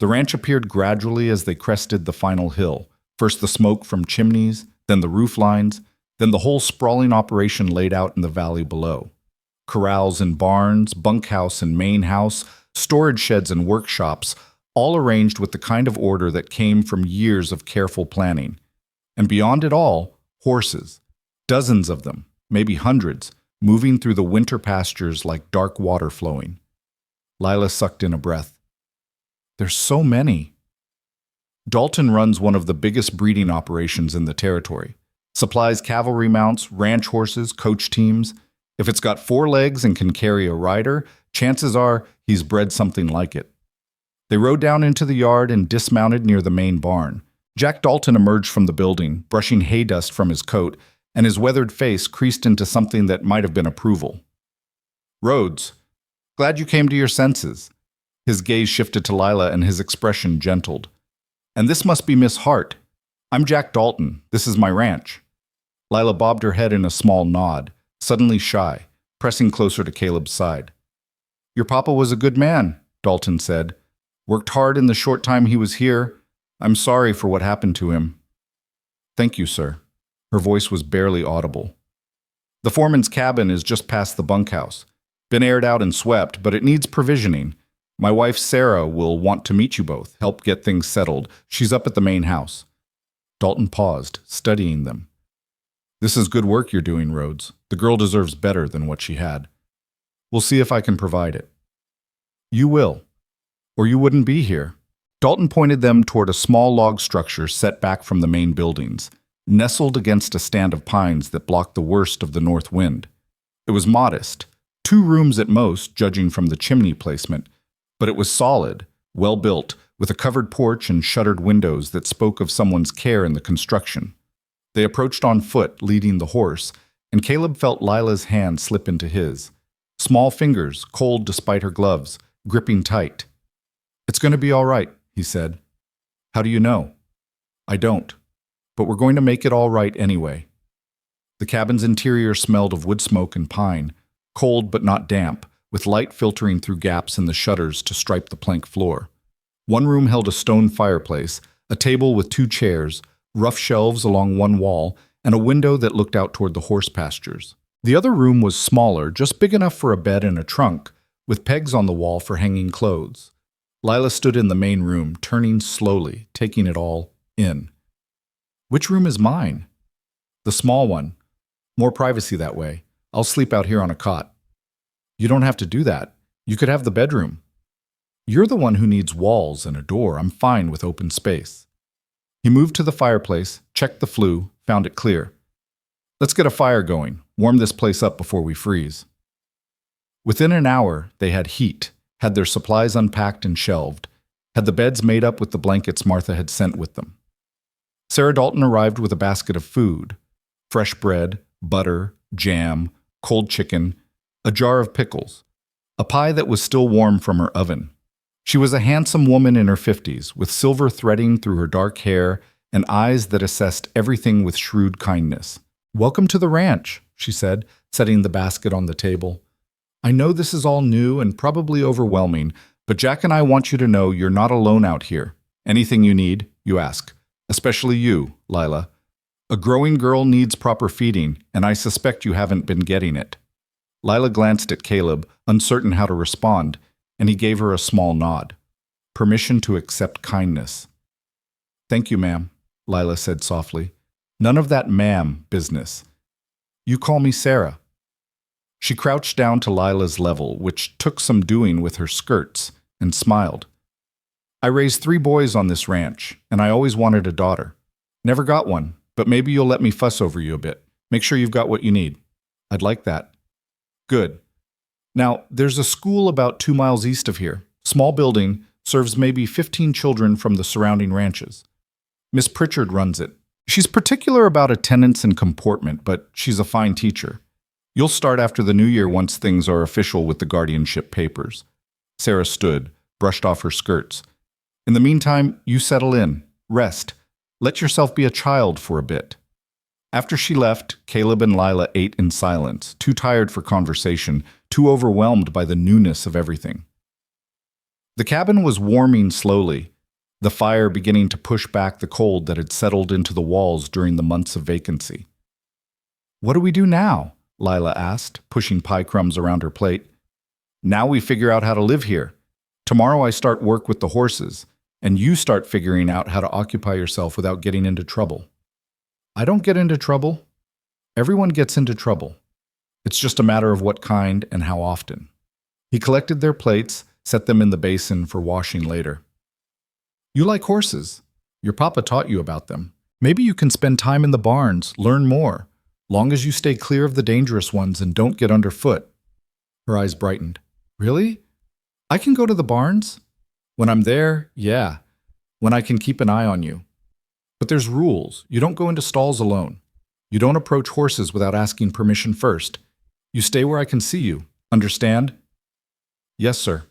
The ranch appeared gradually as they crested the final hill, first the smoke from chimneys, then the roof lines, then the whole sprawling operation laid out in the valley below. Corrals and barns, bunkhouse and main house, storage sheds and workshops, all arranged with the kind of order that came from years of careful planning. And beyond it all, horses, dozens of them, maybe hundreds, moving through the winter pastures like dark water flowing. Lila sucked in a breath. "There's so many." Dalton runs one of the biggest breeding operations in the territory. Supplies cavalry mounts, ranch horses, coach teams. If it's got 4 legs and can carry a rider, chances are he's bred something like it. They rode down into the yard and dismounted near the main barn. Jack Dalton emerged from the building, brushing hay dust from his coat, and his weathered face creased into something that might have been approval. "Rhodes, glad you came to your senses." His gaze shifted to Lila and his expression gentled. "And this must be Miss Hart. I'm Jack Dalton. This is my ranch." Lila bobbed her head in a small nod, suddenly shy, pressing closer to Caleb's side. "Your papa was a good man," Dalton said. "Worked hard in the short time he was here. I'm sorry for what happened to him." "Thank you, sir." Her voice was barely audible. "The foreman's cabin is just past the bunkhouse. Been aired out and swept, but it needs provisioning. My wife, Sarah, will want to meet you both, help get things settled. She's up at the main house." Dalton paused, studying them. "This is good work you're doing, Rhodes. The girl deserves better than what she had. We'll see if I can provide it." "You will, or you wouldn't be here." Dalton pointed them toward a small log structure set back from the main buildings, nestled against a stand of pines that blocked the worst of the north wind. It was modest, 2 rooms at most, judging from the chimney placement, but it was solid, well-built, with a covered porch and shuttered windows that spoke of someone's care in the construction. They approached on foot, leading the horse, and Caleb felt Lila's hand slip into his. Small fingers, cold despite her gloves, gripping tight. "It's going to be all right," he said. "How do you know?" "I don't. But we're going to make it all right anyway." The cabin's interior smelled of wood smoke and pine, cold but not damp, with light filtering through gaps in the shutters to stripe the plank floor. One room held a stone fireplace, a table with 2 chairs, rough shelves along one wall, and a window that looked out toward the horse pastures. The other room was smaller, just big enough for a bed and a trunk, with pegs on the wall for hanging clothes. Lila stood in the main room, turning slowly, taking it all in. Which room is mine? The small one. More privacy that way. I'll sleep out here on a cot. You don't have to do that. You could have the bedroom. You're the one who needs walls and a door. I'm fine with open space. He moved to the fireplace, checked the flue, found it clear. Let's get a fire going. Warm this place up before we freeze. Within an hour, they had heat, had their supplies unpacked and shelved, had the beds made up with the blankets Martha had sent with them. Sarah Dalton arrived with a basket of food: fresh bread, butter, jam, cold chicken, a jar of pickles, a pie that was still warm from her oven. She was a handsome woman in her 50s, with silver threading through her dark hair and eyes that assessed everything with shrewd kindness. "Welcome to the ranch," she said, setting the basket on the table. "I know this is all new and probably overwhelming, but Jack and I want you to know you're not alone out here. Anything you need, you ask. Especially you, Lila. A growing girl needs proper feeding, and I suspect you haven't been getting it." Lila glanced at Caleb, uncertain how to respond, and he gave her a small nod. Permission to accept kindness. "Thank you, ma'am," Lila said softly. "None of that ma'am business. You call me Sarah." She crouched down to Lila's level, which took some doing with her skirts, and smiled. "I raised 3 boys on this ranch, and I always wanted a daughter. Never got one, but maybe you'll let me fuss over you a bit. Make sure you've got what you need." "I'd like that." "Good. Now, there's a school about 2 miles east of here. Small building, serves maybe 15 children from the surrounding ranches. Miss Pritchard runs it. She's particular about attendance and comportment, but she's a fine teacher. You'll start after the new year once things are official with the guardianship papers." Sarah stood, brushed off her skirts. "In the meantime, you settle in, rest, let yourself be a child for a bit." After she left, Caleb and Lila ate in silence, too tired for conversation, too overwhelmed by the newness of everything. The cabin was warming slowly, the fire beginning to push back the cold that had settled into the walls during the months of vacancy. "What do we do now?" Lila asked, pushing pie crumbs around her plate. "Now we figure out how to live here. Tomorrow I start work with the horses, and you start figuring out how to occupy yourself without getting into trouble." "I don't get into trouble. Everyone gets into trouble. It's just a matter of what kind and how often." He collected their plates, set them in the basin for washing later. "You like horses. Your papa taught you about them. Maybe you can spend time in the barns, learn more, long as you stay clear of the dangerous ones and don't get underfoot." Her eyes brightened. "Really? I can go to the barns? When I'm there, yeah. When I can keep an eye on you. But there's rules. You don't go into stalls alone. You don't approach horses without asking permission first. You stay where I can see you. Understand?" "Yes, sir."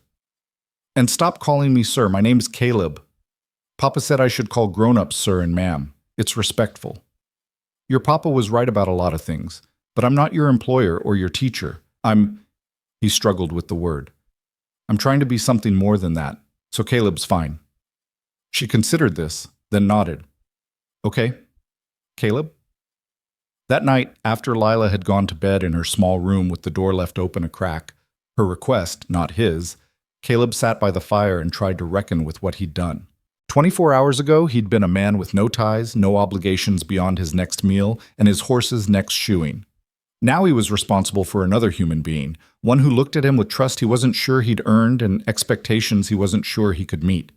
"And stop calling me sir. My name's Caleb. Papa said I should call grown-ups sir and ma'am. It's respectful. Your papa was right about a lot of things, but I'm not your employer or your teacher. He struggled with the word. "I'm trying to be something more than that, so Caleb's fine." She considered this, then nodded. "Okay. Caleb?" That night, after Lila had gone to bed in her small room with the door left open a crack, her request, not his, Caleb sat by the fire and tried to reckon with what he'd done. 24 hours ago, he'd been a man with no ties, no obligations beyond his next meal and his horse's next shoeing. Now he was responsible for another human being, one who looked at him with trust he wasn't sure he'd earned and expectations he wasn't sure he could meet.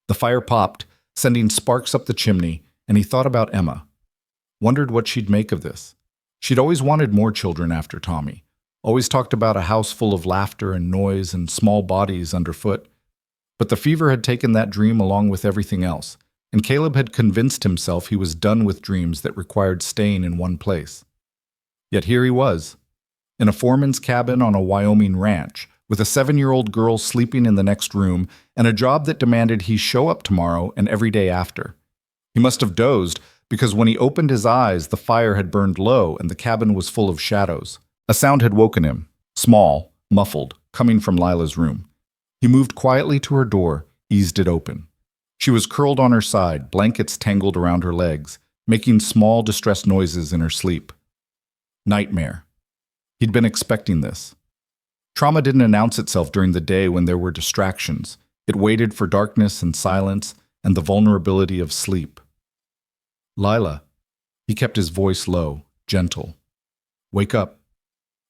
The fire popped, sending sparks up the chimney, and he thought about Emma. Wondered what she'd make of this. She'd always wanted more children after Tommy. Always talked about a house full of laughter and noise and small bodies underfoot. But the fever had taken that dream along with everything else, and Caleb had convinced himself he was done with dreams that required staying in one place. Yet here he was, in a foreman's cabin on a Wyoming ranch, with a 7-year-old girl sleeping in the next room and a job that demanded he show up tomorrow and every day after. He must have dozed, because when he opened his eyes, the fire had burned low and the cabin was full of shadows. A sound had woken him, small, muffled, coming from Lila's room. He moved quietly to her door, eased it open. She was curled on her side, blankets tangled around her legs, making small, distressed noises in her sleep. Nightmare. He'd been expecting this. Trauma didn't announce itself during the day when there were distractions. It waited for darkness and silence and the vulnerability of sleep. Lila. He kept his voice low, gentle. Wake up.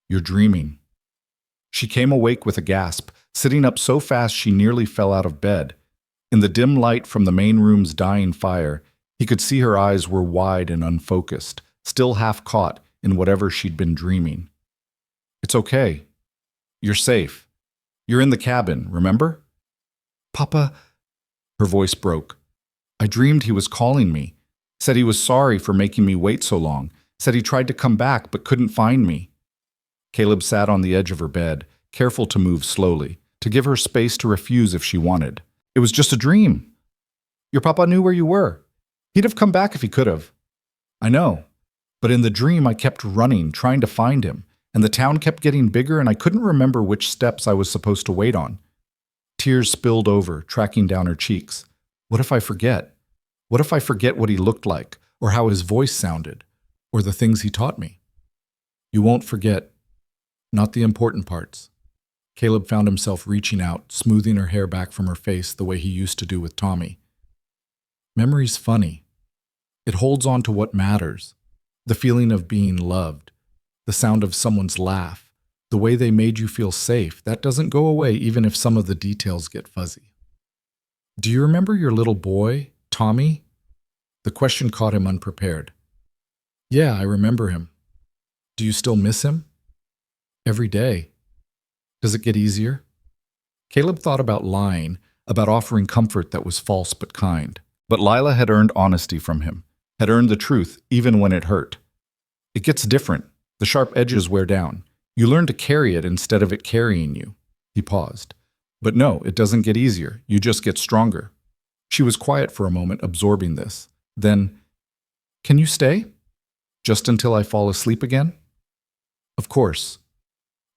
You're dreaming. She came awake with a gasp, sitting up so fast she nearly fell out of bed. In the dim light from the main room's dying fire, he could see her eyes were wide and unfocused, still half caught in whatever she'd been dreaming. It's okay. You're safe. You're in the cabin, remember? Papa, her voice broke. I dreamed he was calling me. Said he was sorry for making me wait so long. Said he tried to come back but couldn't find me. Caleb sat on the edge of her bed, careful to move slowly, to give her space to refuse if she wanted. It was just a dream. Your papa knew where you were. He'd have come back if he could have. I know. But in the dream I kept running, trying to find him, and the town kept getting bigger and I couldn't remember which steps I was supposed to wait on. Tears spilled over, tracking down her cheeks. What if I forget? What if I forget what he looked like, or how his voice sounded, or the things he taught me? You won't forget. Not the important parts. Caleb found himself reaching out, smoothing her hair back from her face the way he used to do with Tommy. Memory's funny. It holds on to what matters. The feeling of being loved, the sound of someone's laugh, the way they made you feel safe, that doesn't go away even if some of the details get fuzzy. Do you remember your little boy, Tommy? The question caught him unprepared. Yeah, I remember him. Do you still miss him? Every day. Does it get easier? Caleb thought about lying, about offering comfort that was false but kind. But Lila had earned honesty from him, had earned the truth even when it hurt. It gets different. The sharp edges wear down. You learn to carry it instead of it carrying you. He paused. But no, it doesn't get easier. You just get stronger. She was quiet for a moment, absorbing this. Then, can you stay? Just until I fall asleep again? Of course.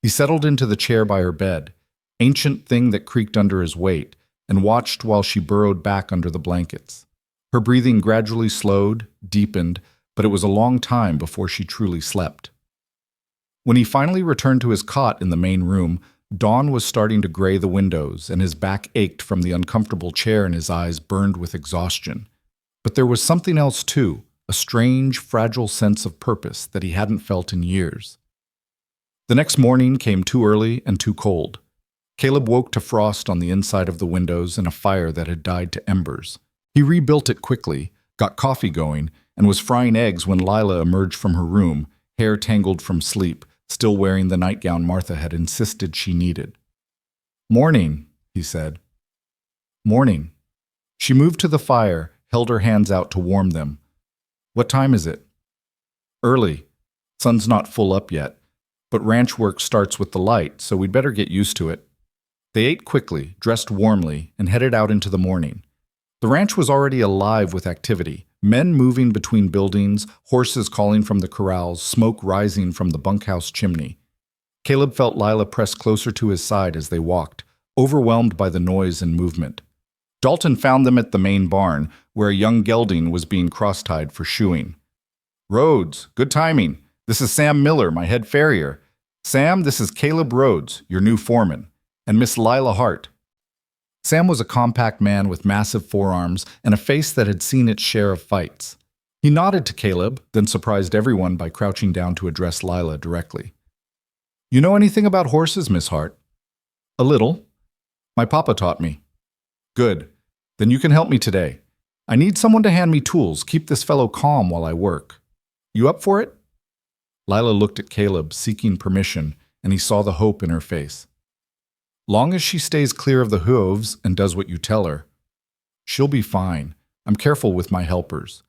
He settled into the chair by her bed, ancient thing that creaked under his weight, and watched while she burrowed back under the blankets. Her breathing gradually slowed, deepened, but it was a long time before she truly slept. When he finally returned to his cot in the main room, dawn was starting to gray the windows, and his back ached from the uncomfortable chair and his eyes burned with exhaustion. But there was something else too, a strange, fragile sense of purpose that he hadn't felt in years. The next morning came too early and too cold. Caleb woke to frost on the inside of the windows and a fire that had died to embers. He rebuilt it quickly, got coffee going, and was frying eggs when Lila emerged from her room, hair tangled from sleep, still wearing the nightgown Martha had insisted she needed. Morning, he said. Morning. She moved to the fire, held her hands out to warm them. What time is it? Early. Sun's not full up yet, but ranch work starts with the light, so we'd better get used to it. They ate quickly, dressed warmly, and headed out into the morning. The ranch was already alive with activity. Men moving between buildings, horses calling from the corrals, smoke rising from the bunkhouse chimney. Caleb felt Lila press closer to his side as they walked, overwhelmed by the noise and movement. Dalton found them at the main barn, where a young gelding was being cross-tied for shoeing. Rhodes, good timing. This is Sam Miller, my head farrier. Sam, this is Caleb Rhodes, your new foreman, and Miss Lila Hart. Sam was a compact man with massive forearms and a face that had seen its share of fights. He nodded to Caleb, then surprised everyone by crouching down to address Lila directly. You know anything about horses, Miss Hart? A little. My papa taught me. Good. Then you can help me today. I need someone to hand me tools, keep this fellow calm while I work. You up for it? Lila looked at Caleb, seeking permission, and he saw the hope in her face. Long as she stays clear of the hooves and does what you tell her, she'll be fine. I'm careful with my helpers.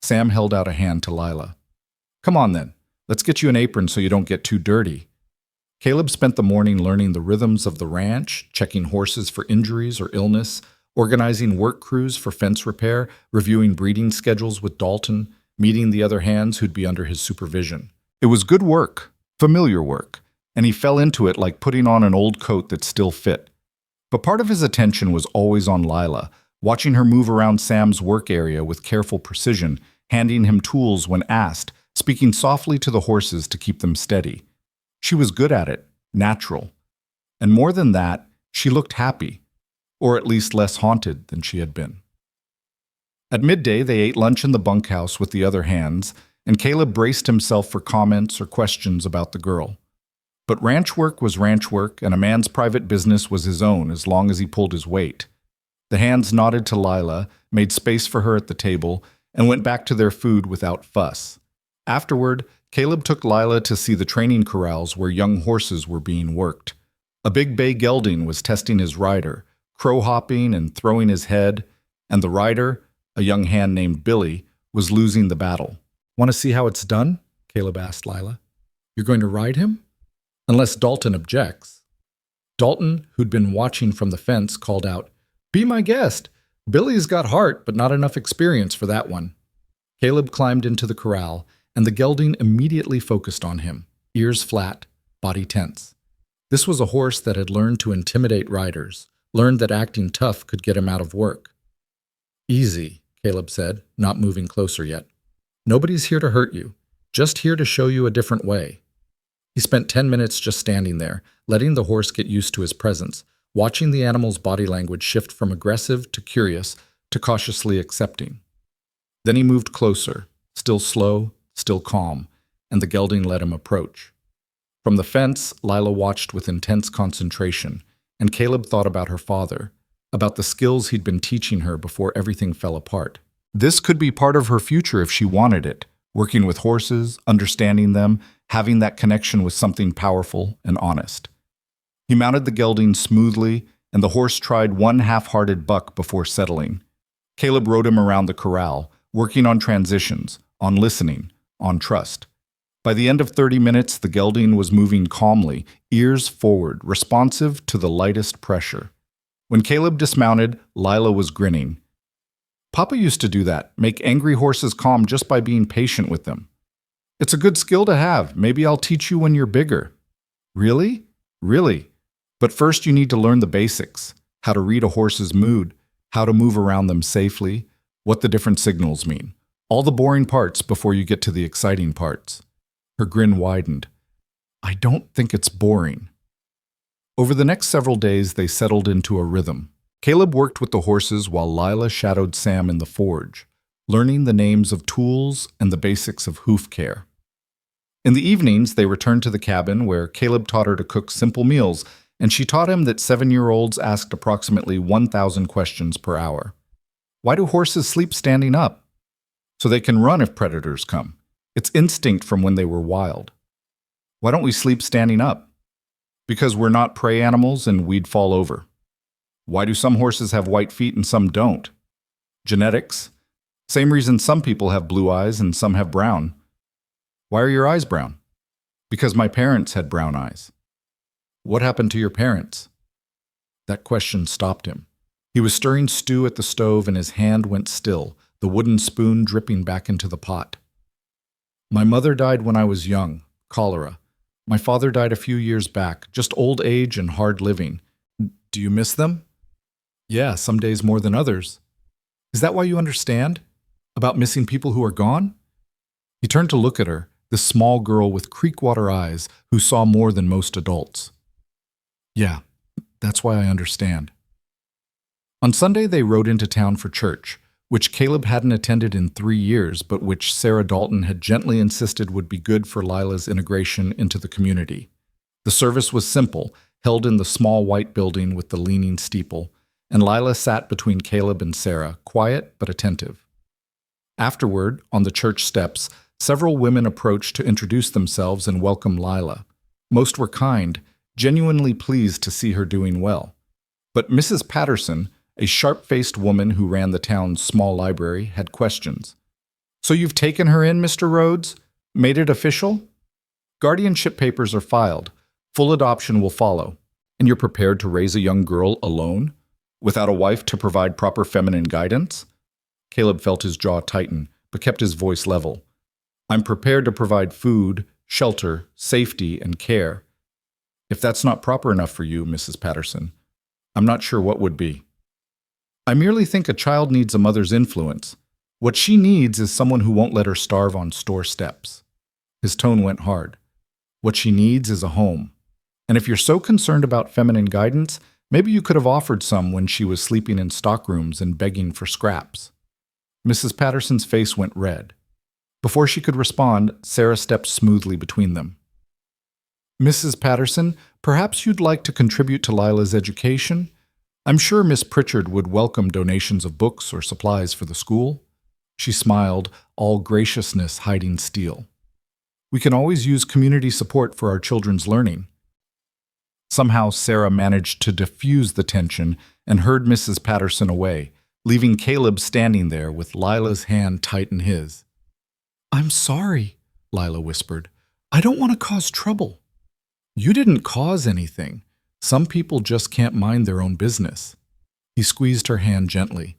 Sam held out a hand to Lila. Come on then, let's get you an apron so you don't get too dirty. Caleb spent the morning learning the rhythms of the ranch, checking horses for injuries or illness, organizing work crews for fence repair, reviewing breeding schedules with Dalton, meeting the other hands who'd be under his supervision. It was good work, familiar work, and he fell into it like putting on an old coat that still fit. But part of his attention was always on Lila, watching her move around Sam's work area with careful precision handing him tools when asked, speaking softly to the horses to keep them steady. She was good at it, natural. And more than that, she looked happy, or at least less haunted than she had been. At midday, they ate lunch in the bunkhouse with the other hands, and Caleb braced himself for comments or questions about the girl. But ranch work was ranch work, and a man's private business was his own as long as he pulled his weight. The hands nodded to Lila, made space for her at the table, and went back to their food without fuss. Afterward, Caleb took Lila to see the training corrals where young horses were being worked. A big bay gelding was testing his rider, crow-hopping and throwing his head, and the rider, a young hand named Billy, was losing the battle. "Want to see how it's done?" Caleb asked Lila. "You're going to ride him?" "Unless Dalton objects." Dalton, who'd been watching from the fence, called out, "Be my guest. Billy's got heart, but not enough experience for that one." Caleb climbed into the corral, and the gelding immediately focused on him, ears flat, body tense. This was a horse that had learned to intimidate riders, learned that acting tough could get him out of work. "Easy," Caleb said, not moving closer yet. "Nobody's here to hurt you, just here to show you a different way." He spent 10 minutes just standing there, letting the horse get used to his presence, watching the animal's body language shift from aggressive to curious to cautiously accepting. Then he moved closer, still slow, still calm, and the gelding let him approach. From the fence, Lila watched with intense concentration, and Caleb thought about her father, about the skills he'd been teaching her before everything fell apart. This could be part of her future if she wanted it, working with horses, understanding them, having that connection with something powerful and honest. He mounted the gelding smoothly, and the horse tried one half-hearted buck before settling. Caleb rode him around the corral, working on transitions, on listening, on trust. By the end of 30 minutes, the gelding was moving calmly, ears forward, responsive to the lightest pressure. When Caleb dismounted, Lila was grinning. "Papa used to do that, make angry horses calm just by being patient with them. It's a good skill to have. Maybe I'll teach you when you're bigger." "Really?" "Really. But first you need to learn the basics, how to read a horse's mood, how to move around them safely, what the different signals mean. All the boring parts before you get to the exciting parts." Her grin widened. "I don't think it's boring." Over the next several days, they settled into a rhythm. Caleb worked with the horses while Lila shadowed Sam in the forge, learning the names of tools and the basics of hoof care. In the evenings, they returned to the cabin where Caleb taught her to cook simple meals, and she taught him that 7-year-olds asked approximately 1,000 questions per hour. Why do horses sleep standing up? So they can run if predators come. It's instinct from when they were wild. Why don't we sleep standing up? Because we're not prey animals and we'd fall over. Why do some horses have white feet and some don't? Genetics. Same reason some people have blue eyes and some have brown. Why are your eyes brown? Because my parents had brown eyes. What happened to your parents? That question stopped him. He was stirring stew at the stove and his hand went still, the wooden spoon dripping back into the pot. My mother died when I was young, cholera. My father died a few years back, just old age and hard living. Do you miss them? Yeah, some days more than others. Is that why you understand? About missing people who are gone? He turned to look at her, this small girl with creekwater eyes who saw more than most adults. Yeah, that's why I understand. On Sunday, they rode into town for church, which Caleb hadn't attended in 3 years, but which Sarah Dalton had gently insisted would be good for Lila's integration into the community. The service was simple, held in the small white building with the leaning steeple, and Lila sat between Caleb and Sarah, quiet but attentive. Afterward, on the church steps, several women approached to introduce themselves and welcome Lila. Most were kind, genuinely pleased to see her doing well. But Mrs. Patterson, a sharp-faced woman who ran the town's small library, had questions. "So you've taken her in, Mr. Rhodes? Made it official? Guardianship papers are filed. Full adoption will follow. And you're prepared to raise a young girl alone? Without a wife to provide proper feminine guidance?" Caleb felt his jaw tighten, but kept his voice level. "I'm prepared to provide food, shelter, safety, and care. If that's not proper enough for you, Mrs. Patterson, I'm not sure what would be. I merely think a child needs a mother's influence. What she needs is someone who won't let her starve on store steps. His tone went hard. What she needs is a home. And if you're so concerned about feminine guidance, maybe you could have offered some when she was sleeping in stockrooms and begging for scraps. Mrs. Patterson's face went red. Before she could respond, Sarah stepped smoothly between them. Mrs. Patterson, perhaps you'd like to contribute to Lila's education? I'm sure Miss Pritchard would welcome donations of books or supplies for the school. She smiled, all graciousness hiding steel. We can always use community support for our children's learning. Somehow Sarah managed to diffuse the tension and herd Mrs. Patterson away, leaving Caleb standing there with Lila's hand tight in his. I'm sorry, Lila whispered. I don't want to cause trouble. You didn't cause anything. Some people just can't mind their own business. He squeezed her hand gently.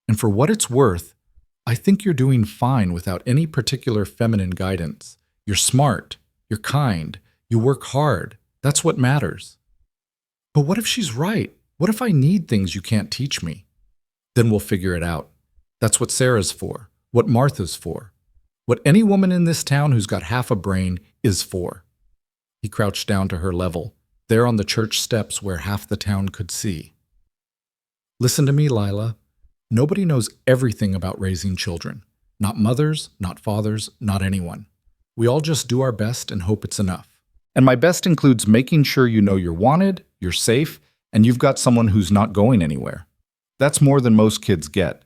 And for what it's worth, I think you're doing fine without any particular feminine guidance. You're smart, you're kind, you work hard. That's what matters. But what if she's right? What if I need things you can't teach me? Then we'll figure it out. That's what Sarah's for, what Martha's for, what any woman in this town who's got half a brain is for. He crouched down to her level, there on the church steps where half the town could see. Listen to me, Lila. Nobody knows everything about raising children. Not mothers, not fathers, not anyone. We all just do our best and hope it's enough. And my best includes making sure you know you're wanted, you're safe, and you've got someone who's not going anywhere. That's more than most kids get.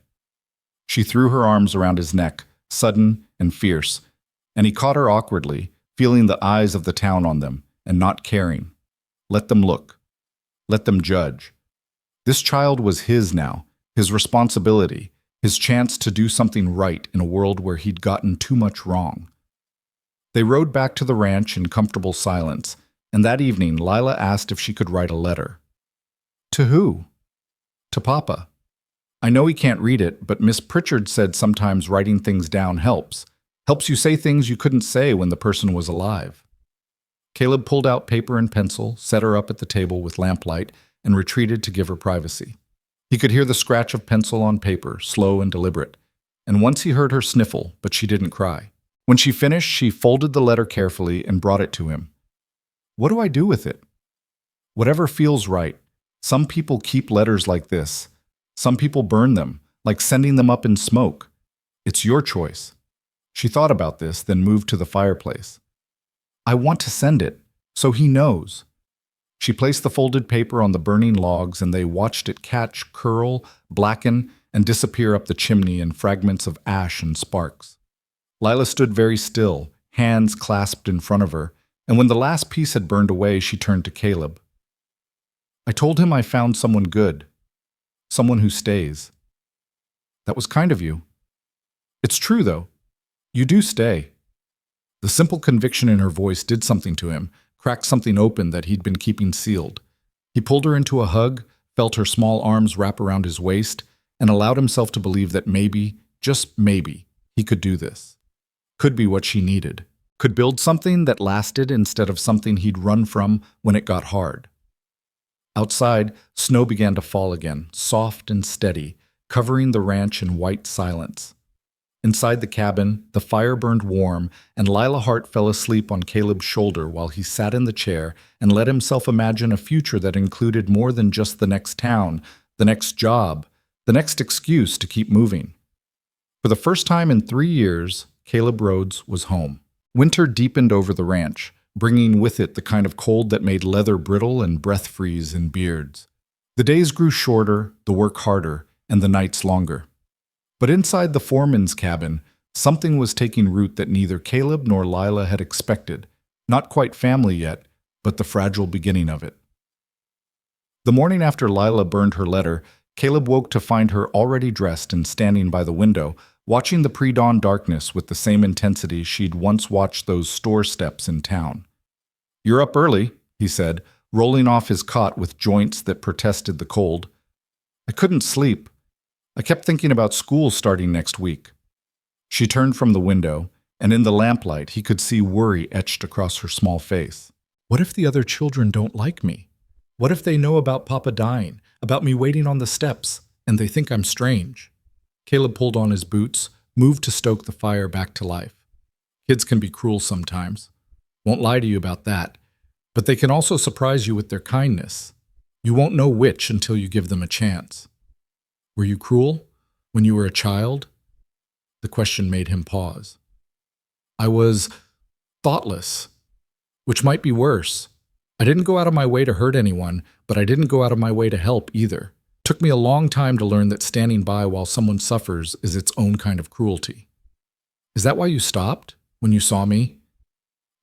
She threw her arms around his neck, sudden and fierce, and he caught her awkwardly, feeling the eyes of the town on them, and not caring. Let them look. Let them judge. This child was his now, his responsibility, his chance to do something right in a world where he'd gotten too much wrong. They rode back to the ranch in comfortable silence, and that evening Lila asked if she could write a letter. To who? To Papa. I know he can't read it, but Miss Pritchard said sometimes writing things down helps. Helps you say things you couldn't say when the person was alive. Caleb pulled out paper and pencil, set her up at the table with lamplight, and retreated to give her privacy. He could hear the scratch of pencil on paper, slow and deliberate, and once he heard her sniffle, but she didn't cry. When she finished, she folded the letter carefully and brought it to him. What do I do with it? Whatever feels right. Some people keep letters like this. Some people burn them, like sending them up in smoke. It's your choice. She thought about this, then moved to the fireplace. I want to send it, so he knows. She placed the folded paper on the burning logs, and they watched it catch, curl, blacken, and disappear up the chimney in fragments of ash and sparks. Lila stood very still, hands clasped in front of her, and when the last piece had burned away, she turned to Caleb. I told him I found someone good, someone who stays. That was kind of you. It's true, though. You do stay. The simple conviction in her voice did something to him, cracked something open that he'd been keeping sealed. He pulled her into a hug, felt her small arms wrap around his waist, and allowed himself to believe that maybe, just maybe, he could do this. Could be what she needed. Could build something that lasted instead of something he'd run from when it got hard. Outside, snow began to fall again, soft and steady, covering the ranch in white silence. Inside the cabin, the fire burned warm, and Lila Hart fell asleep on Caleb's shoulder while he sat in the chair and let himself imagine a future that included more than just the next town, the next job, the next excuse to keep moving. For the first time in 3 years, Caleb Rhodes was home. Winter deepened over the ranch, bringing with it the kind of cold that made leather brittle and breath freeze in beards. The days grew shorter, the work harder, and the nights longer. But inside the foreman's cabin, something was taking root that neither Caleb nor Lila had expected. Not quite family yet, but the fragile beginning of it. The morning after Lila burned her letter, Caleb woke to find her already dressed and standing by the window, watching the pre-dawn darkness with the same intensity she'd once watched those store steps in town. "You're up early," he said, rolling off his cot with joints that protested the cold. "I couldn't sleep. I kept thinking about school starting next week." She turned from the window, and in the lamplight he could see worry etched across her small face. What if the other children don't like me? What if they know about Papa dying, about me waiting on the steps, and they think I'm strange? Caleb pulled on his boots, moved to stoke the fire back to life. Kids can be cruel sometimes. Won't lie to you about that. But they can also surprise you with their kindness. You won't know which until you give them a chance. Were you cruel when you were a child? The question made him pause. I was thoughtless, which might be worse. I didn't go out of my way to hurt anyone, but I didn't go out of my way to help either. It took me a long time to learn that standing by while someone suffers is its own kind of cruelty. Is that why you stopped when you saw me?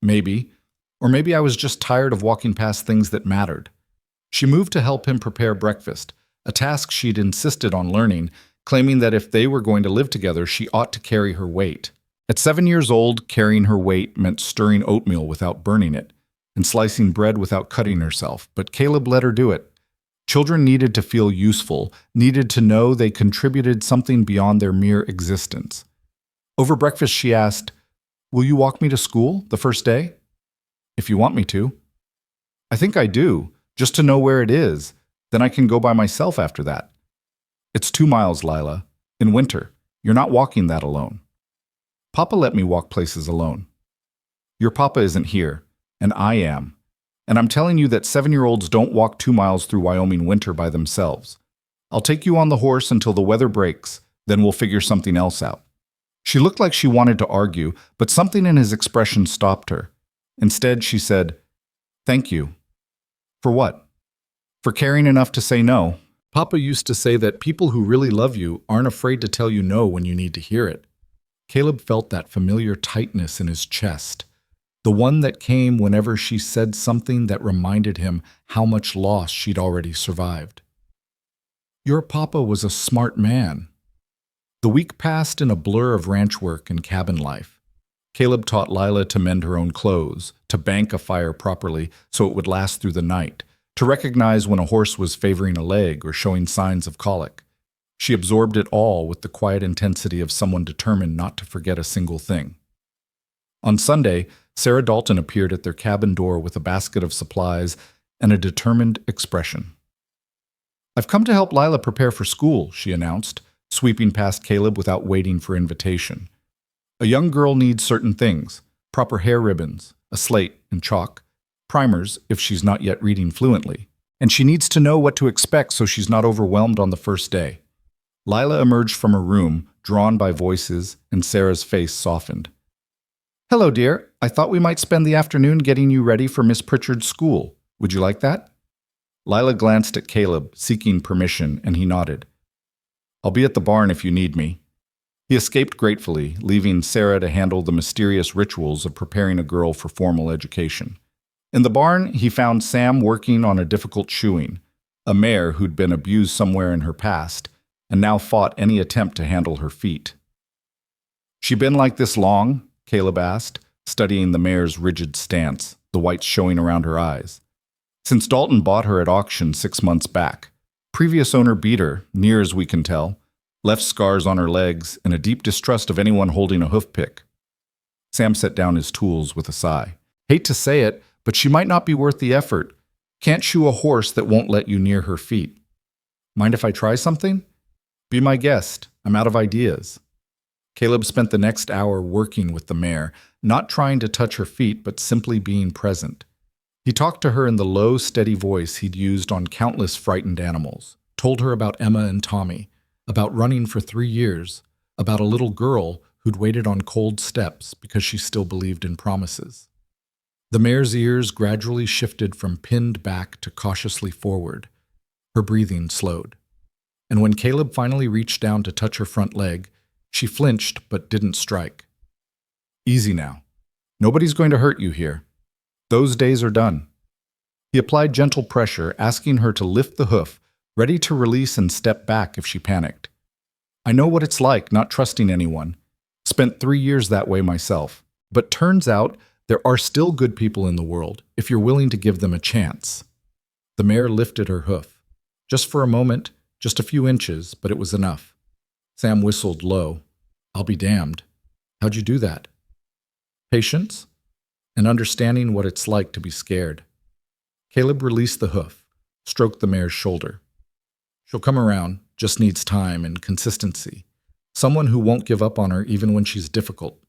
Maybe. Or maybe I was just tired of walking past things that mattered. She moved to help him prepare breakfast, a task she'd insisted on learning, claiming that if they were going to live together, she ought to carry her weight. At 7 years old, carrying her weight meant stirring oatmeal without burning it, and slicing bread without cutting herself, but Caleb let her do it. Children needed to feel useful, needed to know they contributed something beyond their mere existence. Over breakfast, she asked, "Will you walk me to school the first day?" "If you want me to." "I think I do, just to know where it is. Then I can go by myself after that." "It's 2 miles, Lila. In winter. You're not walking that alone." "Papa let me walk places alone." "Your papa isn't here, and I am. And I'm telling you that 7-year-olds don't walk 2 miles through Wyoming winter by themselves. I'll take you on the horse until the weather breaks, then we'll figure something else out." She looked like she wanted to argue, but something in his expression stopped her. Instead, she said, "Thank you." "For what?" "For caring enough to say no. Papa used to say that people who really love you aren't afraid to tell you no when you need to hear it." Caleb felt that familiar tightness in his chest, the one that came whenever she said something that reminded him how much loss she'd already survived. Your papa was a smart man. The week passed in a blur of ranch work and cabin life. Caleb taught Lila to mend her own clothes, to bank a fire properly so it would last through the night, to recognize when a horse was favoring a leg or showing signs of colic. She absorbed it all with the quiet intensity of someone determined not to forget a single thing. On Sunday, Sarah Dalton appeared at their cabin door with a basket of supplies and a determined expression. "I've come to help Lila prepare for school," she announced, sweeping past Caleb without waiting for invitation. "A young girl needs certain things: proper hair ribbons, a slate and chalk, primers if she's not yet reading fluently, and she needs to know what to expect so she's not overwhelmed on the first day." Lila emerged from her room, drawn by voices, and Sarah's face softened. "Hello, dear. I thought we might spend the afternoon getting you ready for Miss Pritchard's school. Would you like that?" Lila glanced at Caleb, seeking permission, and he nodded. "I'll be at the barn if you need me." He escaped gratefully, leaving Sarah to handle the mysterious rituals of preparing a girl for formal education. In the barn, he found Sam working on a difficult shoeing, a mare who'd been abused somewhere in her past, and now fought any attempt to handle her feet. "She been like this long?" Caleb asked, studying the mare's rigid stance, the whites showing around her eyes. "Since Dalton bought her at auction 6 months back. Previous owner beat her, near as we can tell, left scars on her legs and a deep distrust of anyone holding a hoof pick." Sam set down his tools with a sigh. "Hate to say it, but she might not be worth the effort. Can't shoe a horse that won't let you near her feet. Mind if I try something? Be my guest. I'm out of ideas." Caleb spent the next hour working with the mare, not trying to touch her feet, but simply being present. He talked to her in the low, steady voice he'd used on countless frightened animals, told her about Emma and Tommy, about running for 3 years, about a little girl who'd waited on cold steps because she still believed in promises. The mare's ears gradually shifted from pinned back to cautiously forward. Her breathing slowed. And when Caleb finally reached down to touch her front leg, she flinched but didn't strike. "Easy now. Nobody's going to hurt you here. Those days are done." He applied gentle pressure, asking her to lift the hoof, ready to release and step back if she panicked. "I know what it's like not trusting anyone. Spent 3 years that way myself. But turns out there are still good people in the world, if you're willing to give them a chance." The mare lifted her hoof. Just for a moment, just a few inches, but it was enough. Sam whistled low. "I'll be damned. How'd you do that?" "Patience, and understanding what it's like to be scared." Caleb released the hoof, stroked the mare's shoulder. "She'll come around, just needs time and consistency. someone who won't give up on her even when she's difficult.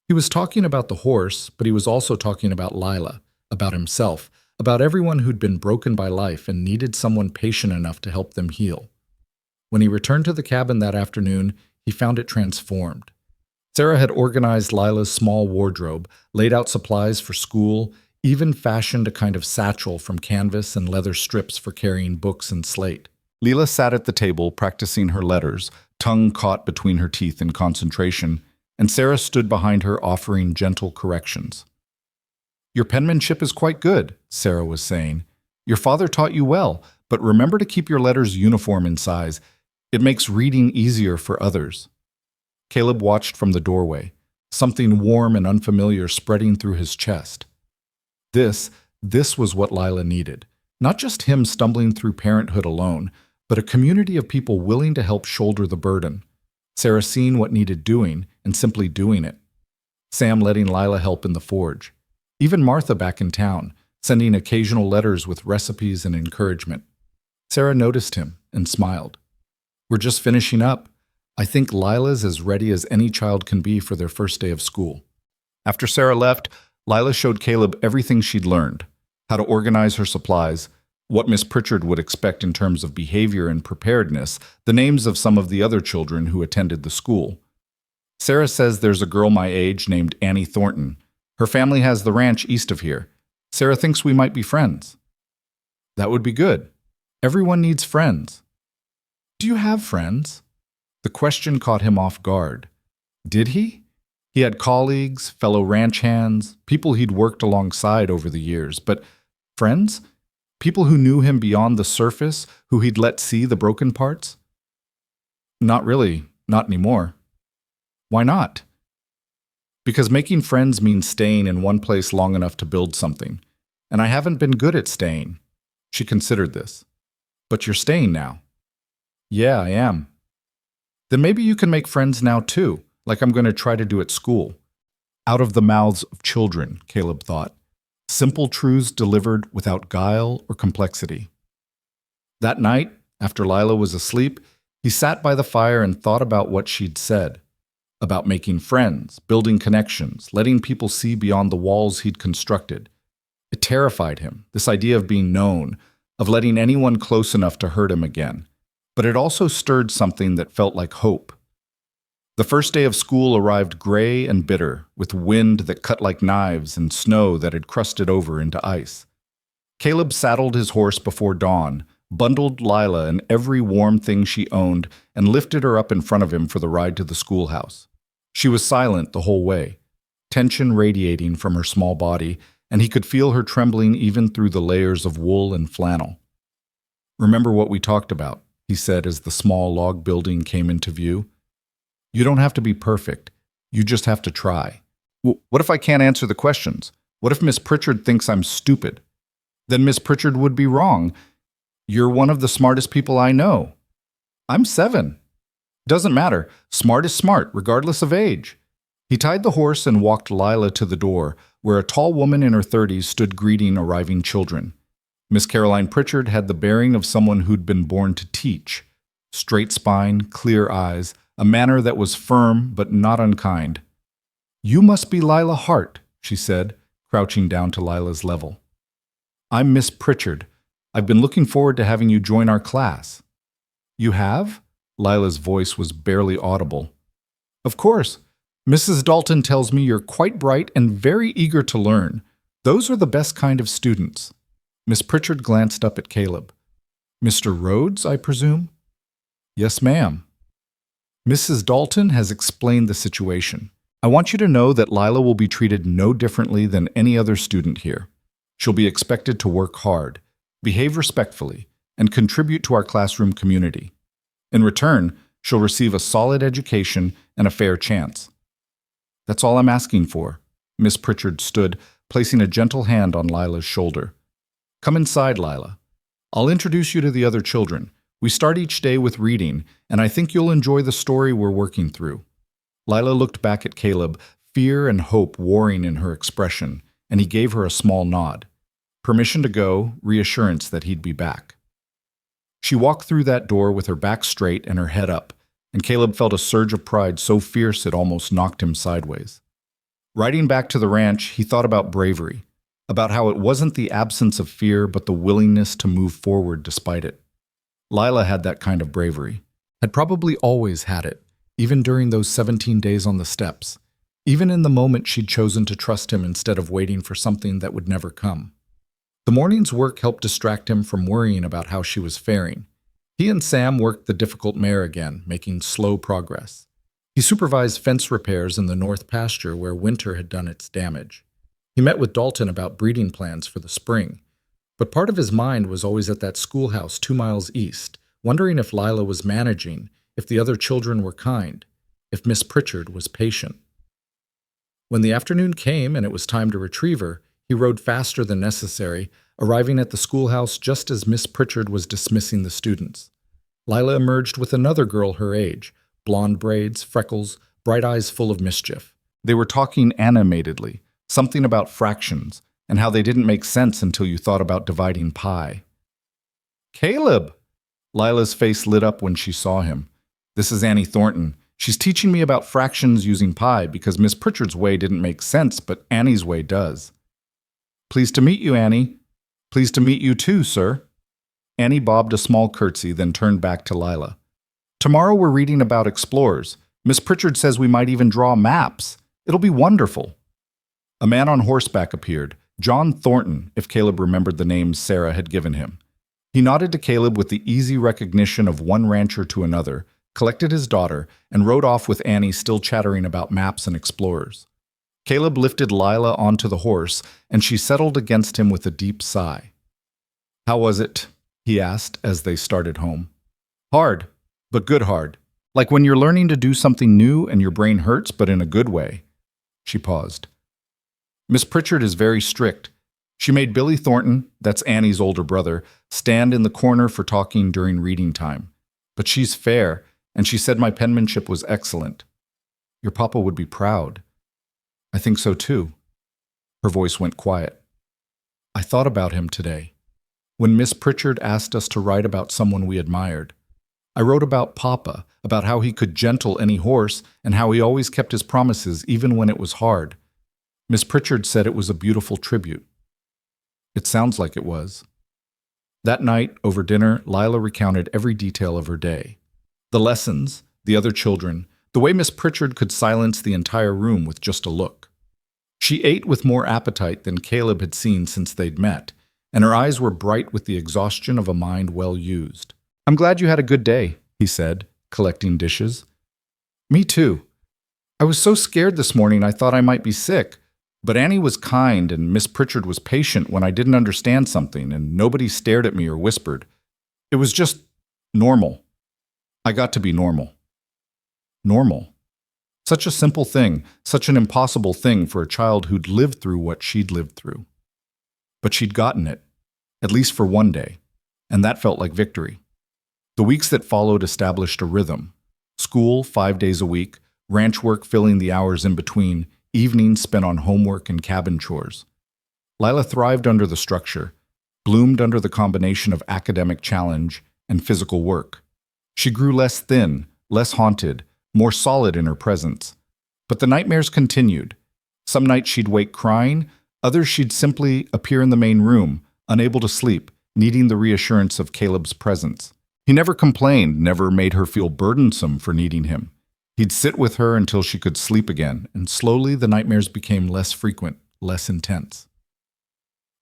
He was talking about the horse, but he was also talking about Lila, about himself, about everyone who'd been broken by life and needed someone patient enough to help them heal. When he returned to the cabin that afternoon, he found it transformed. Sarah had organized Lila's small wardrobe, laid out supplies for school, even fashioned a kind of satchel from canvas and leather strips for carrying books and slate. Lila sat at the table practicing her letters, tongue caught between her teeth in concentration, and Sarah stood behind her offering gentle corrections. "Your penmanship is quite good," Sarah was saying. "Your father taught you well, but remember to keep your letters uniform in size. It makes reading easier for others." Caleb watched from the doorway, something warm and unfamiliar spreading through his chest. This was what Lila needed. Not just him stumbling through parenthood alone, but a community of people willing to help shoulder the burden. Sarah seeing what needed doing and simply doing it. Sam letting Lila help in the forge. Even Martha back in town, sending occasional letters with recipes and encouragement. Sarah noticed him and smiled. "We're just finishing up. I think Lila's as ready as any child can be for their first day of school." After Sarah left, Lila showed Caleb everything she'd learned, how to organize her supplies, what Miss Pritchard would expect in terms of behavior and preparedness, the names of some of the other children who attended the school. "Sarah says there's a girl my age named Annie Thornton. Her family has the ranch east of here. Sarah thinks we might be friends." "That would be good. Everyone needs friends." "Do you have friends?" The question caught him off guard. Did he? He had colleagues, fellow ranch hands, people he'd worked alongside over the years, but friends? People who knew him beyond the surface, who he'd let see the broken parts? Not really, not anymore. Why not? Because making friends means staying in one place long enough to build something, and I haven't been good at staying. She considered this. But you're staying now. Yeah, I am. Then maybe you can make friends now too, like I'm going to try to do at school. Out of the mouths of children, Caleb thought. Simple truths delivered without guile or complexity. That night, after Lila was asleep, he sat by the fire and thought about what she'd said. About making friends, building connections, letting people see beyond the walls he'd constructed. It terrified him, this idea of being known, of letting anyone close enough to hurt him again. But it also stirred something that felt like hope. The first day of school arrived gray and bitter, with wind that cut like knives and snow that had crusted over into ice. Caleb saddled his horse before dawn, bundled Lila in every warm thing she owned, and lifted her up in front of him for the ride to the schoolhouse. She was silent the whole way, tension radiating from her small body, and he could feel her trembling even through the layers of wool and flannel. "Remember what we talked about," he said as the small log building came into view. "You don't have to be perfect. You just have to try. What if I can't answer the questions? What if Miss Pritchard thinks I'm stupid? Then Miss Pritchard would be wrong. You're one of the smartest people I know. I'm 7. Doesn't matter. Smart is smart, regardless of age." He tied the horse and walked Lila to the door, where a tall woman in her 30s stood greeting arriving children. Miss Caroline Pritchard had the bearing of someone who'd been born to teach. Straight spine, clear eyes, a manner that was firm but not unkind. "You must be Lila Hart," she said, crouching down to Lila's level. "I'm Miss Pritchard. I've been looking forward to having you join our class." "You have?" Lila's voice was barely audible. "Of course. Mrs. Dalton tells me you're quite bright and very eager to learn. Those are the best kind of students." Miss Pritchard glanced up at Caleb. "Mr. Rhodes, I presume?" "Yes, ma'am." "Mrs. Dalton has explained the situation. I want you to know that Lila will be treated no differently than any other student here. She'll be expected to work hard, behave respectfully, and contribute to our classroom community. In return, she'll receive a solid education and a fair chance." "That's all I'm asking for." Miss Pritchard stood, placing a gentle hand on Lila's shoulder. "Come inside, Lila. I'll introduce you to the other children. We start each day with reading, and I think you'll enjoy the story we're working through." Lila looked back at Caleb, fear and hope warring in her expression, and he gave her a small nod. Permission to go, reassurance that he'd be back. She walked through that door with her back straight and her head up, and Caleb felt a surge of pride so fierce it almost knocked him sideways. Riding back to the ranch, he thought about bravery, about how it wasn't the absence of fear but the willingness to move forward despite it. Lila had that kind of bravery, had probably always had it, even during those 17 days on the steps, even in the moment she'd chosen to trust him instead of waiting for something that would never come. The morning's work helped distract him from worrying about how she was faring. He and Sam worked the difficult mare again, making slow progress. He supervised fence repairs in the north pasture where winter had done its damage. He met with Dalton about breeding plans for the spring, but part of his mind was always at that schoolhouse 2 miles east, wondering if Lila was managing, if the other children were kind, if Miss Pritchard was patient. When the afternoon came and it was time to retrieve her, he rode faster than necessary, arriving at the schoolhouse just as Miss Pritchard was dismissing the students. Lila emerged with another girl her age, blonde braids, freckles, bright eyes full of mischief. They were talking animatedly, something about fractions, and how they didn't make sense until you thought about dividing pie. "Caleb!" Lila's face lit up when she saw him. "This is Annie Thornton. She's teaching me about fractions using pi because Miss Pritchard's way didn't make sense, but Annie's way does." "Pleased to meet you, Annie." "Pleased to meet you too, sir." Annie bobbed a small curtsy, then turned back to Lila. "Tomorrow we're reading about explorers. Miss Pritchard says we might even draw maps. It'll be wonderful." A man on horseback appeared, John Thornton, if Caleb remembered the names Sarah had given him. He nodded to Caleb with the easy recognition of one rancher to another, collected his daughter, and rode off with Annie still chattering about maps and explorers. Caleb lifted Lila onto the horse, and she settled against him with a deep sigh. "How was it?" he asked as they started home. "Hard, but good hard. Like when you're learning to do something new and your brain hurts, but in a good way." She paused. "Miss Pritchard is very strict. She made Billy Thornton, that's Annie's older brother, stand in the corner for talking during reading time. But she's fair, and she said my penmanship was excellent. Your papa would be proud." "I think so too." Her voice went quiet. "I thought about him today. When Miss Pritchard asked us to write about someone we admired, I wrote about Papa, about how he could gentle any horse and how he always kept his promises even when it was hard. Miss Pritchard said it was a beautiful tribute." "It sounds like it was." That night, over dinner, Lila recounted every detail of her day. The lessons, the other children, the way Miss Pritchard could silence the entire room with just a look. She ate with more appetite than Caleb had seen since they'd met, and her eyes were bright with the exhaustion of a mind well used. "I'm glad you had a good day," he said, collecting dishes. "Me too. I was so scared this morning I thought I might be sick, but Annie was kind and Miss Pritchard was patient when I didn't understand something and nobody stared at me or whispered. It was just normal. I got to be normal." Normal. Such a simple thing, such an impossible thing for a child who'd lived through what she'd lived through. But she'd gotten it, at least for one day, and that felt like victory. The weeks that followed established a rhythm. School 5 days a week, ranch work filling the hours in between, evenings spent on homework and cabin chores. Lila thrived under the structure, bloomed under the combination of academic challenge and physical work. She grew less thin, less haunted, more solid in her presence. But the nightmares continued. Some nights she'd wake crying, others she'd simply appear in the main room, unable to sleep, needing the reassurance of Caleb's presence. He never complained, never made her feel burdensome for needing him. He'd sit with her until she could sleep again, and slowly the nightmares became less frequent, less intense.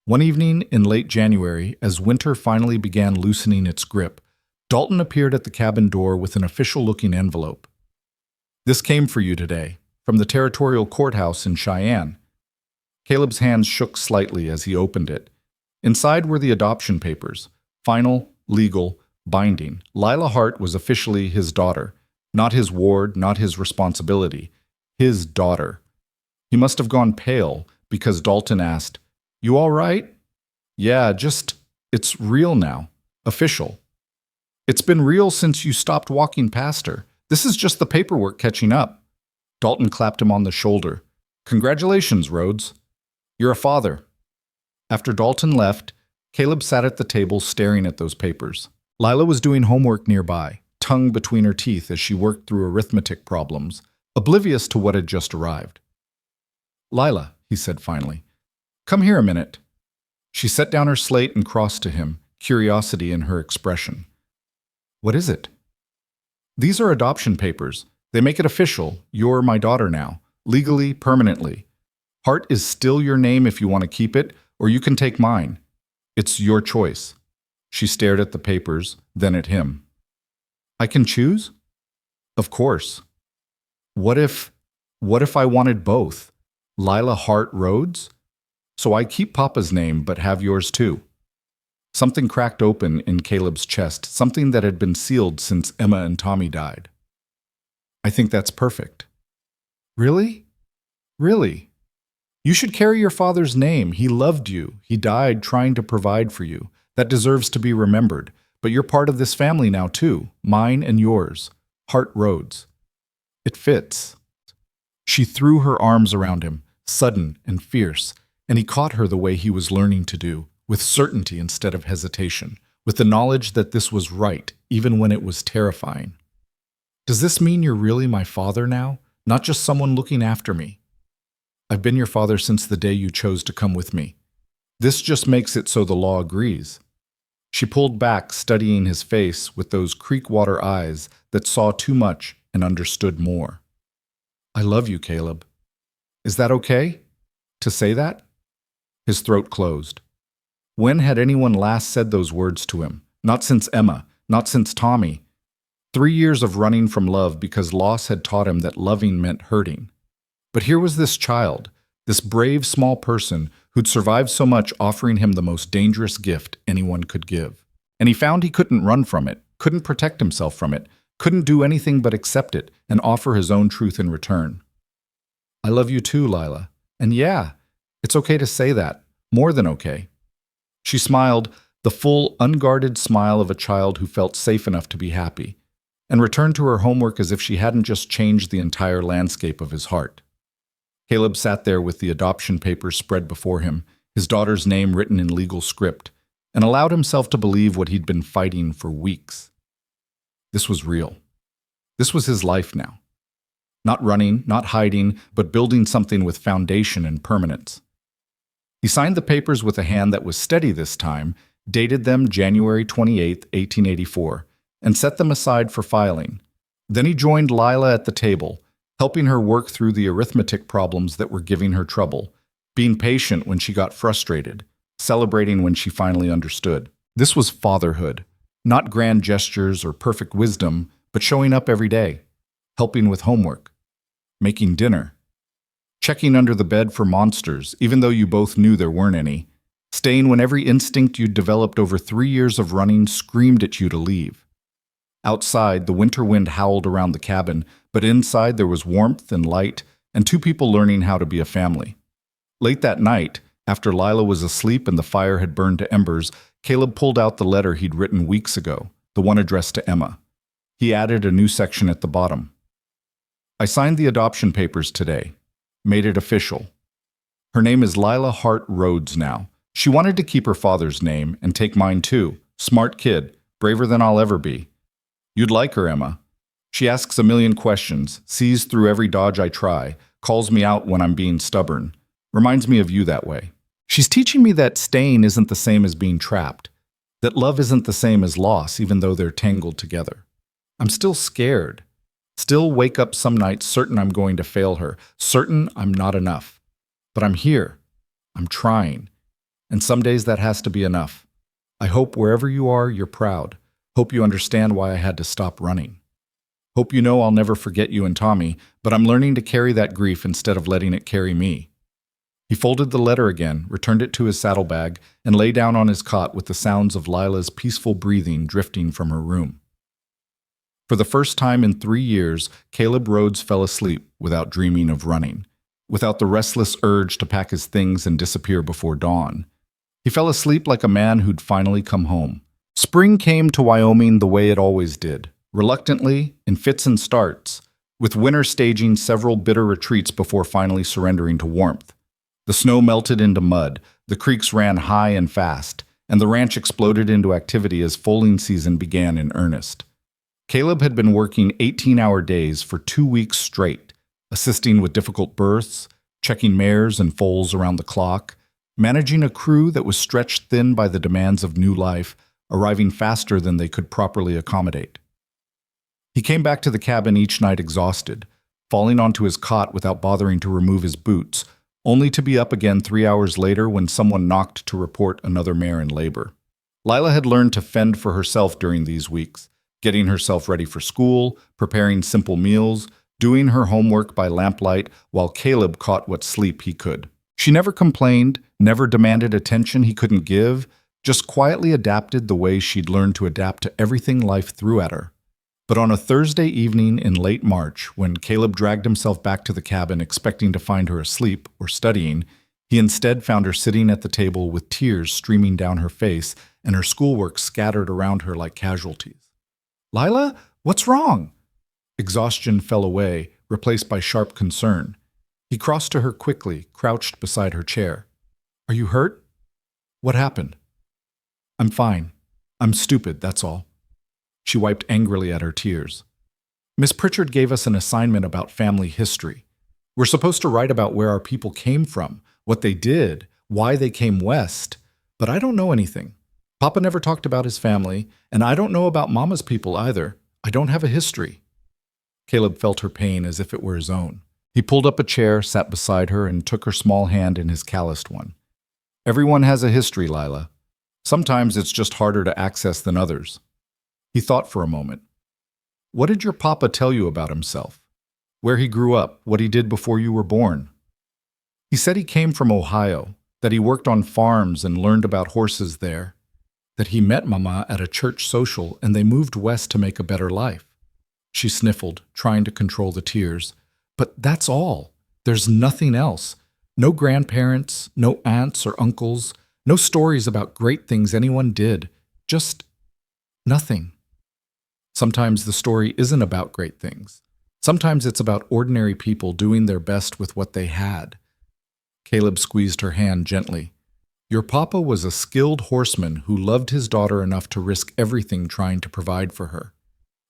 One evening in late January, as winter finally began loosening its grip, Dalton appeared at the cabin door with an official-looking envelope. "This came for you today, from the territorial courthouse in Cheyenne." Caleb's hands shook slightly as he opened it. Inside were the adoption papers, final, legal, binding. Lila Hart was officially his daughter, not his ward, not his responsibility, his daughter. He must have gone pale because Dalton asked, "You all right?" "Yeah, it's real now, official." "It's been real since you stopped walking past her. This is just the paperwork catching up." Dalton clapped him on the shoulder. "Congratulations, Rhodes. You're a father." After Dalton left, Caleb sat at the table staring at those papers. Lila was doing homework nearby, tongue between her teeth as she worked through arithmetic problems, oblivious to what had just arrived. "Lila," he said finally, "come here a minute." She set down her slate and crossed to him, curiosity in her expression. "What is it?" "These are adoption papers. They make it official. You're my daughter now, legally, permanently. Hart is still your name if you want to keep it, or you can take mine. It's your choice." She stared at the papers, then at him. "I can choose?" "Of course." What if I wanted both? Lila Hart Rhodes? So I keep Papa's name, but have yours too." Something cracked open in Caleb's chest, something that had been sealed since Emma and Tommy died. "I think that's perfect." "Really? Really? You should carry your father's name. He loved you. He died trying to provide for you. That deserves to be remembered. But you're part of this family now too, mine and yours. Hart Rhodes. It fits." She threw her arms around him, sudden and fierce, and he caught her the way he was learning to do, with certainty instead of hesitation, with the knowledge that this was right, even when it was terrifying. "Does this mean you're really my father now? Not just someone looking after me?" "I've been your father since the day you chose to come with me. This just makes it so the law agrees." She pulled back, studying his face with those creek-water eyes that saw too much and understood more. "I love you, Caleb. Is that okay? To say that?" His throat closed. When had anyone last said those words to him? Not since Emma, not since Tommy. 3 years of running from love because loss had taught him that loving meant hurting. But here was this child, this brave small person who'd survived so much, offering him the most dangerous gift anyone could give. And he found he couldn't run from it, couldn't protect himself from it, couldn't do anything but accept it and offer his own truth in return. "I love you too, Lila. And yeah, it's okay to say that. More than okay." She smiled, the full, unguarded smile of a child who felt safe enough to be happy, and returned to her homework as if she hadn't just changed the entire landscape of his heart. Caleb sat there with the adoption papers spread before him, his daughter's name written in legal script, and allowed himself to believe what he'd been fighting for weeks. This was real. This was his life now. Not running, not hiding, but building something with foundation and permanence. He signed the papers with a hand that was steady this time, dated them January 28, 1884, and set them aside for filing. Then he joined Lila at the table, helping her work through the arithmetic problems that were giving her trouble, being patient when she got frustrated, celebrating when she finally understood. This was fatherhood, not grand gestures or perfect wisdom, but showing up every day, helping with homework, making dinner, checking under the bed for monsters, even though you both knew there weren't any, staying when every instinct you'd developed over 3 years of running screamed at you to leave. Outside, the winter wind howled around the cabin, but inside there was warmth and light, and 2 people learning how to be a family. Late that night, after Lila was asleep and the fire had burned to embers, Caleb pulled out the letter he'd written weeks ago, the one addressed to Emma. He added a new section at the bottom. "I signed the adoption papers today. Made it official. Her name is Lila Hart Rhodes now. She wanted to keep her father's name and take mine too. Smart kid, braver than I'll ever be. You'd like her, Emma. She asks a million questions, sees through every dodge I try, calls me out when I'm being stubborn. Reminds me of you that way. She's teaching me that staying isn't the same as being trapped, that love isn't the same as loss, even though they're tangled together. I'm still scared. Still wake up some nights certain I'm going to fail her, certain I'm not enough. But I'm here. I'm trying. And some days that has to be enough. I hope wherever you are, you're proud. Hope you understand why I had to stop running. Hope you know I'll never forget you and Tommy, but I'm learning to carry that grief instead of letting it carry me." He folded the letter again, returned it to his saddlebag, and lay down on his cot with the sounds of Lila's peaceful breathing drifting from her room. For the first time in 3 years, Caleb Rhodes fell asleep without dreaming of running, without the restless urge to pack his things and disappear before dawn. He fell asleep like a man who'd finally come home. Spring came to Wyoming the way it always did, reluctantly, in fits and starts, with winter staging several bitter retreats before finally surrendering to warmth. The snow melted into mud, the creeks ran high and fast, and the ranch exploded into activity as foaling season began in earnest. Caleb had been working 18-hour days for 2 weeks straight, assisting with difficult births, checking mares and foals around the clock, managing a crew that was stretched thin by the demands of new life, arriving faster than they could properly accommodate. He came back to the cabin each night exhausted, falling onto his cot without bothering to remove his boots, only to be up again 3 hours later when someone knocked to report another mare in labor. Lila had learned to fend for herself during these weeks, getting herself ready for school, preparing simple meals, doing her homework by lamplight while Caleb caught what sleep he could. She never complained, never demanded attention he couldn't give, just quietly adapted the way she'd learned to adapt to everything life threw at her. But on a Thursday evening in late March, when Caleb dragged himself back to the cabin expecting to find her asleep or studying, he instead found her sitting at the table with tears streaming down her face and her schoolwork scattered around her like casualties. "Lila, what's wrong?" Exhaustion fell away, replaced by sharp concern. He crossed to her quickly, crouched beside her chair. "Are you hurt? What happened?" "I'm fine. I'm stupid, that's all." She wiped angrily at her tears. "Miss Pritchard gave us an assignment about family history. We're supposed to write about where our people came from, what they did, why they came west, but I don't know anything. Papa never talked about his family, and I don't know about Mama's people either. I don't have a history." Caleb felt her pain as if it were his own. He pulled up a chair, sat beside her, and took her small hand in his calloused one. "Everyone has a history, Lila. Sometimes it's just harder to access than others." He thought for a moment. "What did your papa tell you about himself? Where he grew up, what he did before you were born?" "He said he came from Ohio, that he worked on farms and learned about horses there, that he met Mama at a church social and they moved west to make a better life." She sniffled, trying to control the tears. "But that's all. There's nothing else. No grandparents, no aunts or uncles, no stories about great things anyone did. Just nothing." Sometimes the story isn't about great things. Sometimes it's about ordinary people doing their best with what they had. Caleb squeezed her hand gently. "Your papa was a skilled horseman who loved his daughter enough to risk everything trying to provide for her.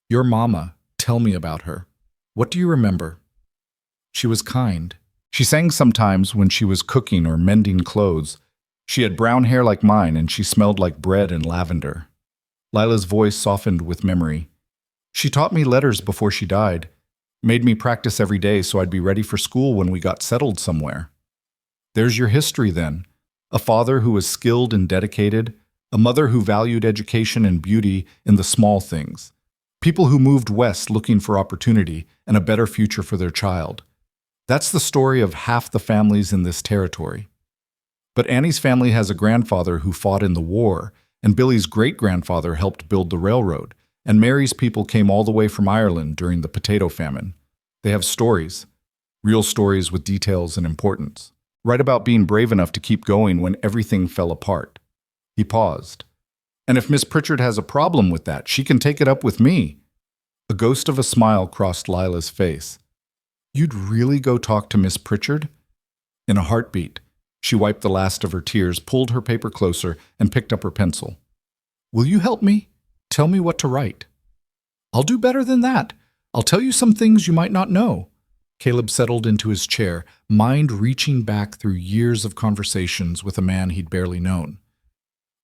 Your mama, tell me about her. What do you remember?" "She was kind. She sang sometimes when she was cooking or mending clothes. She had brown hair like mine and she smelled like bread and lavender." Lila's voice softened with memory. "She taught me letters before she died, made me practice every day so I'd be ready for school when we got settled somewhere." "There's your history then. A father who was skilled and dedicated, a mother who valued education and beauty in the small things, people who moved west looking for opportunity and a better future for their child. That's the story of half the families in this territory. But Annie's family has a grandfather who fought in the war, and Billy's great-grandfather helped build the railroad, and Mary's people came all the way from Ireland during the potato famine. They have stories, real stories with details and importance. Write about being brave enough to keep going when everything fell apart." He paused. "And if Miss Pritchard has a problem with that, she can take it up with me." A ghost of a smile crossed Lila's face. "You'd really go talk to Miss Pritchard?" In a heartbeat, she wiped the last of her tears, pulled her paper closer, and picked up her pencil. "Will you help me? Tell me what to write." "I'll do better than that. I'll tell you some things you might not know." Caleb settled into his chair, mind reaching back through years of conversations with a man he'd barely known.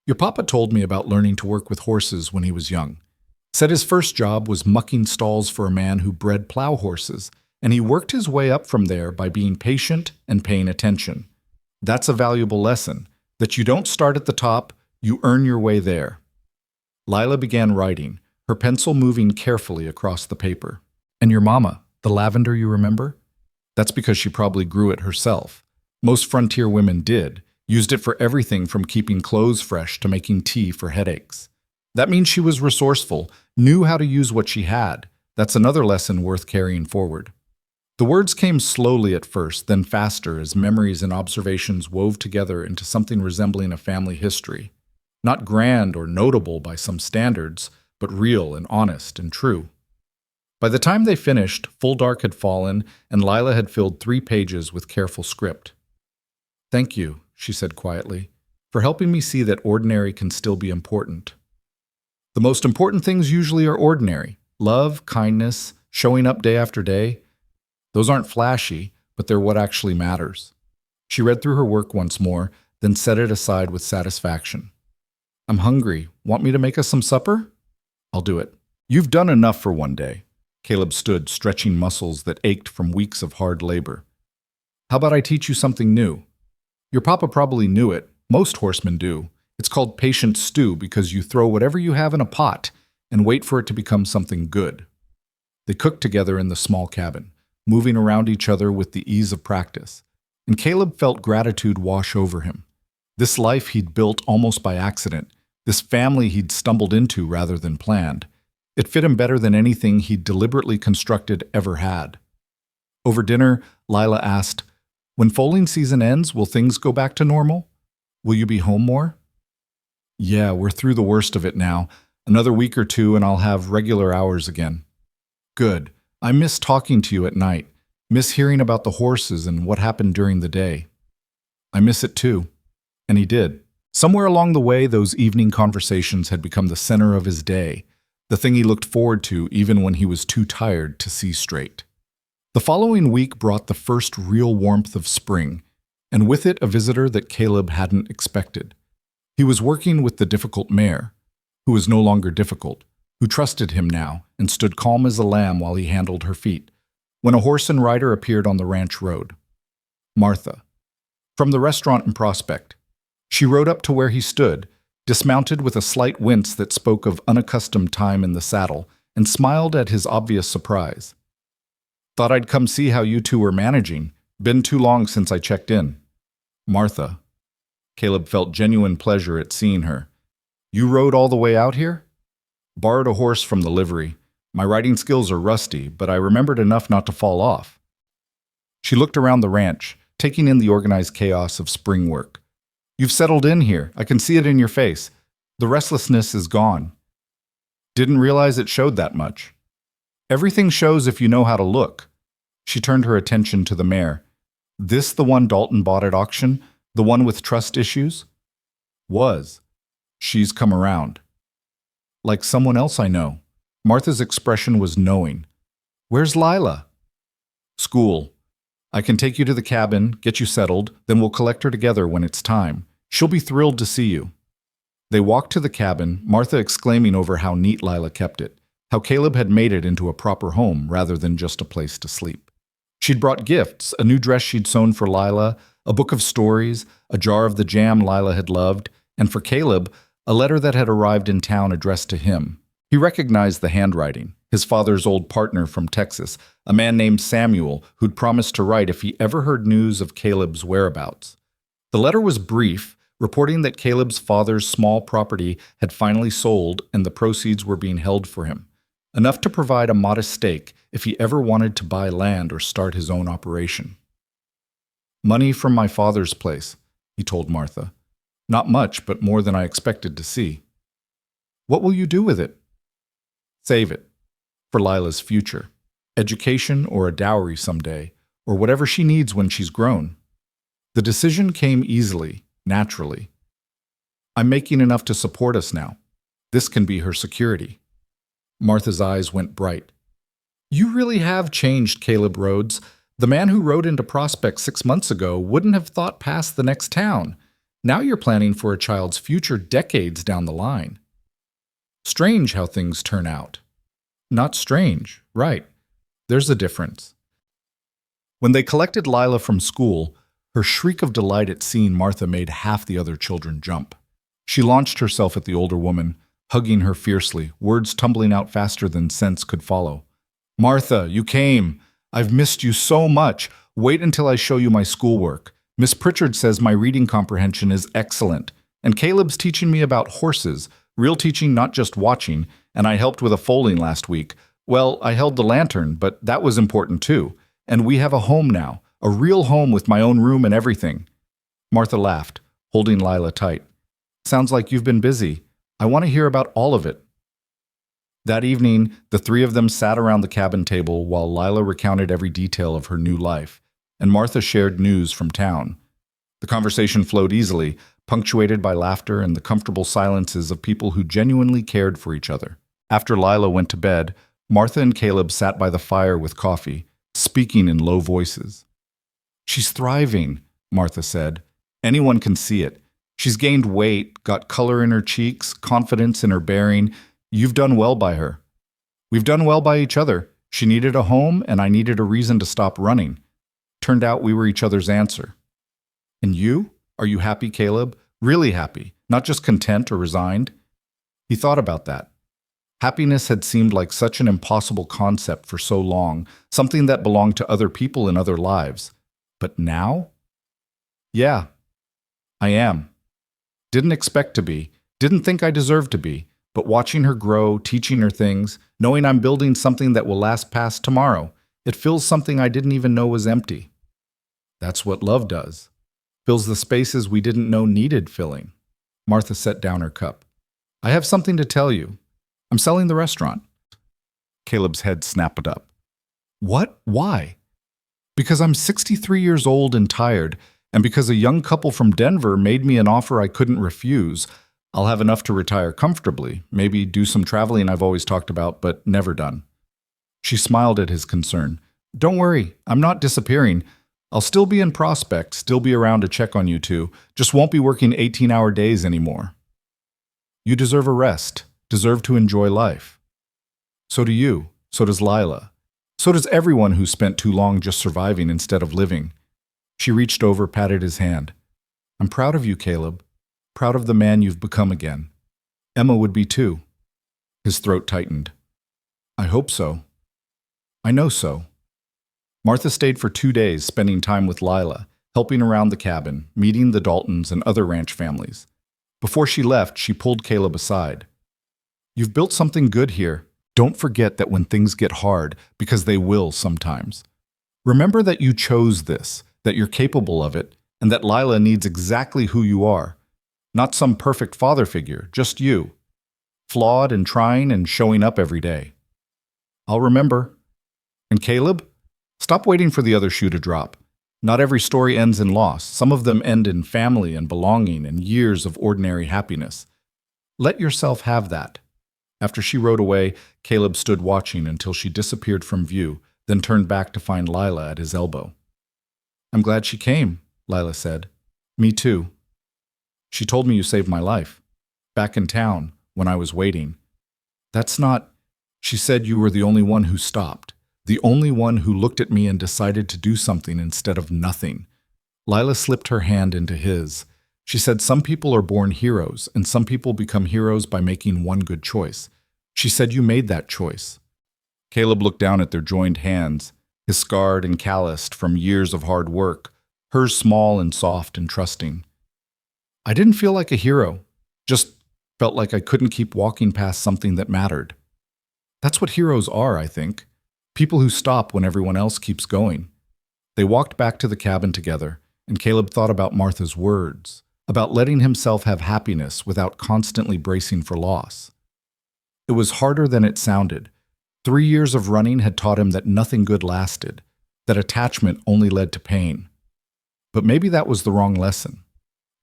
"Your papa told me about learning to work with horses when he was young. Said his first job was mucking stalls for a man who bred plow horses, and he worked his way up from there by being patient and paying attention. That's a valuable lesson, that you don't start at the top, you earn your way there." Lila began writing, her pencil moving carefully across the paper. "And your mama, the lavender you remember? That's because she probably grew it herself. Most frontier women did, used it for everything from keeping clothes fresh to making tea for headaches. That means she was resourceful, knew how to use what she had. That's another lesson worth carrying forward." The words came slowly at first, then faster as memories and observations wove together into something resembling a family history. Not grand or notable by some standards, but real and honest and true. By the time they finished, full dark had fallen, and Lila had filled 3 pages with careful script. "Thank you," she said quietly, "for helping me see that ordinary can still be important. The most important things usually are ordinary, Love, kindness, showing up day after day, those aren't flashy, but they're what actually matters. She read through her work once more, then set it aside with satisfaction. I'm hungry. Want me to make us some supper? I'll do it. You've done enough for one day. Caleb stood, stretching muscles that ached from weeks of hard labor. How about I teach you something new? Your papa probably knew it. Most horsemen do. It's called patient stew because you throw whatever you have in a pot and wait for it to become something good. They cooked together in the small cabin, moving around each other with the ease of practice, and Caleb felt gratitude wash over him. This life he'd built almost by accident, this family he'd stumbled into rather than planned, it fit him better than anything he'd deliberately constructed ever had. Over dinner, Lila asked, "When foaling season ends, will things go back to normal? Will you be home more?" "Yeah, we're through the worst of it now. Another week or two and I'll have regular hours again." "Good. I miss talking to you at night. Miss hearing about the horses and what happened during the day." "I miss it too." And he did. Somewhere along the way, those evening conversations had become the center of his day, the thing he looked forward to even when he was too tired to see straight. The following week brought the first real warmth of spring, and with it a visitor that Caleb hadn't expected. He was working with the difficult mare, who was no longer difficult, who trusted him now and stood calm as a lamb while he handled her feet, when a horse and rider appeared on the ranch road. Martha. From the restaurant in Prospect. She rode up to where he stood, dismounted with a slight wince that spoke of unaccustomed time in the saddle, and smiled at his obvious surprise. "Thought I'd come see how you two were managing. Been too long since I checked in." Martha. Caleb felt genuine pleasure at seeing her. "You rode all the way out here?" "Borrowed a horse from the livery. My riding skills are rusty, but I remembered enough not to fall off." She looked around the ranch, taking in the organized chaos of spring work. "You've settled in here. I can see it in your face. The restlessness is gone." "Didn't realize it showed that much." "Everything shows if you know how to look." She turned her attention to the mare. "This the one Dalton bought at auction? The one with trust issues?" "Was. She's come around." "Like someone else I know." Martha's expression was knowing. "Where's Lila?" "School. I can take you to the cabin, get you settled, then we'll collect her together when it's time. She'll be thrilled to see you." They walked to the cabin, Martha exclaiming over how neat Lila kept it, how Caleb had made it into a proper home rather than just a place to sleep. She'd brought gifts, a new dress she'd sewn for Lila, a book of stories, a jar of the jam Lila had loved, and for Caleb, a letter that had arrived in town addressed to him. He recognized the handwriting, his father's old partner from Texas, a man named Samuel who'd promised to write if he ever heard news of Caleb's whereabouts. The letter was brief, reporting that Caleb's father's small property had finally sold and the proceeds were being held for him, enough to provide a modest stake if he ever wanted to buy land or start his own operation. "Money from my father's place," he told Martha. "Not much, but more than I expected to see." "What will you do with it?" "Save it. For Lila's future. Education or a dowry someday, or whatever she needs when she's grown." The decision came easily, naturally. "I'm making enough to support us now. This can be her security." Martha's eyes went bright. "You really have changed, Caleb Rhodes. The man who rode into Prospect 6 months ago wouldn't have thought past the next town. Now you're planning for a child's future decades down the line." Strange how things turn out. Not strange, right. There's a difference. When they collected Lila from school, her shriek of delight at seeing Martha made half the other children jump. She launched herself at the older woman, hugging her fiercely, words tumbling out faster than sense could follow. "Martha, you came. I've missed you so much. Wait until I show you my schoolwork. Miss Pritchard says my reading comprehension is excellent. And Caleb's teaching me about horses, real teaching, not just watching, and I helped with a foaling last week. Well, I held the lantern, but that was important too. And we have a home now, a real home with my own room and everything." Martha laughed, holding Lila tight. "Sounds like you've been busy. I want to hear about all of it." That evening, the three of them sat around the cabin table while Lila recounted every detail of her new life, and Martha shared news from town. The conversation flowed easily, punctuated by laughter and the comfortable silences of people who genuinely cared for each other. After Lila went to bed, Martha and Caleb sat by the fire with coffee, speaking in low voices. "She's thriving," Martha said. "Anyone can see it. She's gained weight, got color in her cheeks, confidence in her bearing. You've done well by her. We've done well by each other. She needed a home, and I needed a reason to stop running. Turned out we were each other's answer." "And you? Are you happy, Caleb? Really happy, not just content or resigned?" He thought about that. Happiness had seemed like such an impossible concept for so long, something that belonged to other people in other lives. But now? "Yeah, I am. Didn't expect to be, didn't think I deserved to be, but watching her grow, teaching her things, knowing I'm building something that will last past tomorrow, it fills something I didn't even know was empty." That's what love does. Fills the spaces we didn't know needed filling. Martha set down her cup. "I have something to tell you. I'm selling the restaurant." Caleb's head snapped up. "What? Why?" "Because I'm 63 years old and tired, and because a young couple from Denver made me an offer I couldn't refuse. I'll have enough to retire comfortably, maybe do some traveling I've always talked about but never done." She smiled at his concern. "Don't worry, I'm not disappearing. I'll still be in Prospect, still be around to check on you two, just won't be working 18-hour days anymore. You deserve a rest, deserve to enjoy life. So do you, so does Lila. So does everyone who spent too long just surviving instead of living." She reached over, patted his hand. "I'm proud of you, Caleb. Proud of the man you've become again. Emma would be too." His throat tightened. "I hope so. I know so." Martha stayed for 2 days, spending time with Lila, helping around the cabin, meeting the Daltons and other ranch families. Before she left, she pulled Caleb aside. "You've built something good here. Don't forget that when things get hard, because they will sometimes. Remember that you chose this, that you're capable of it, and that Lila needs exactly who you are. Not some perfect father figure, just you. Flawed and trying and showing up every day." "I'll remember." "And Caleb? Stop waiting for the other shoe to drop. Not every story ends in loss. Some of them end in family and belonging and years of ordinary happiness. Let yourself have that." After she rode away, Caleb stood watching until she disappeared from view, then turned back to find Lila at his elbow. "I'm glad she came," Lila said. "Me too. She told me you saved my life. Back in town, when I was waiting. That's not... She said you were the only one who stopped. The only one who looked at me and decided to do something instead of nothing." Lila slipped her hand into his. She said some people are born heroes, and some people become heroes by making one good choice. She said you made that choice. Caleb looked down at their joined hands, his scarred and calloused from years of hard work, hers small and soft and trusting. "I didn't feel like a hero, just felt like I couldn't keep walking past something that mattered. That's what heroes are, I think. People who stop when everyone else keeps going." They walked back to the cabin together, and Caleb thought about Martha's words, about letting himself have happiness without constantly bracing for loss. It was harder than it sounded. 3 years of running had taught him that nothing good lasted, that attachment only led to pain. But maybe that was the wrong lesson.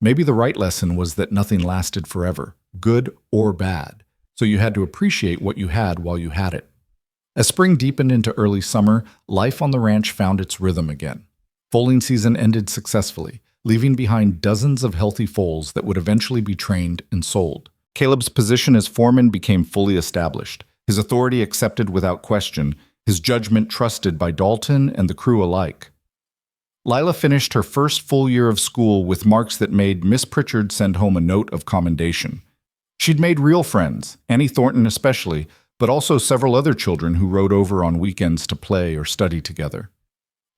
Maybe the right lesson was that nothing lasted forever, good or bad, so you had to appreciate what you had while you had it. As spring deepened into early summer, life on the ranch found its rhythm again. Foaling season ended successfully, leaving behind dozens of healthy foals that would eventually be trained and sold. Caleb's position as foreman became fully established, his authority accepted without question, his judgment trusted by Dalton and the crew alike. Lila finished her first full year of school with marks that made Miss Pritchard send home a note of commendation. She'd made real friends, Annie Thornton especially, but also several other children who rode over on weekends to play or study together.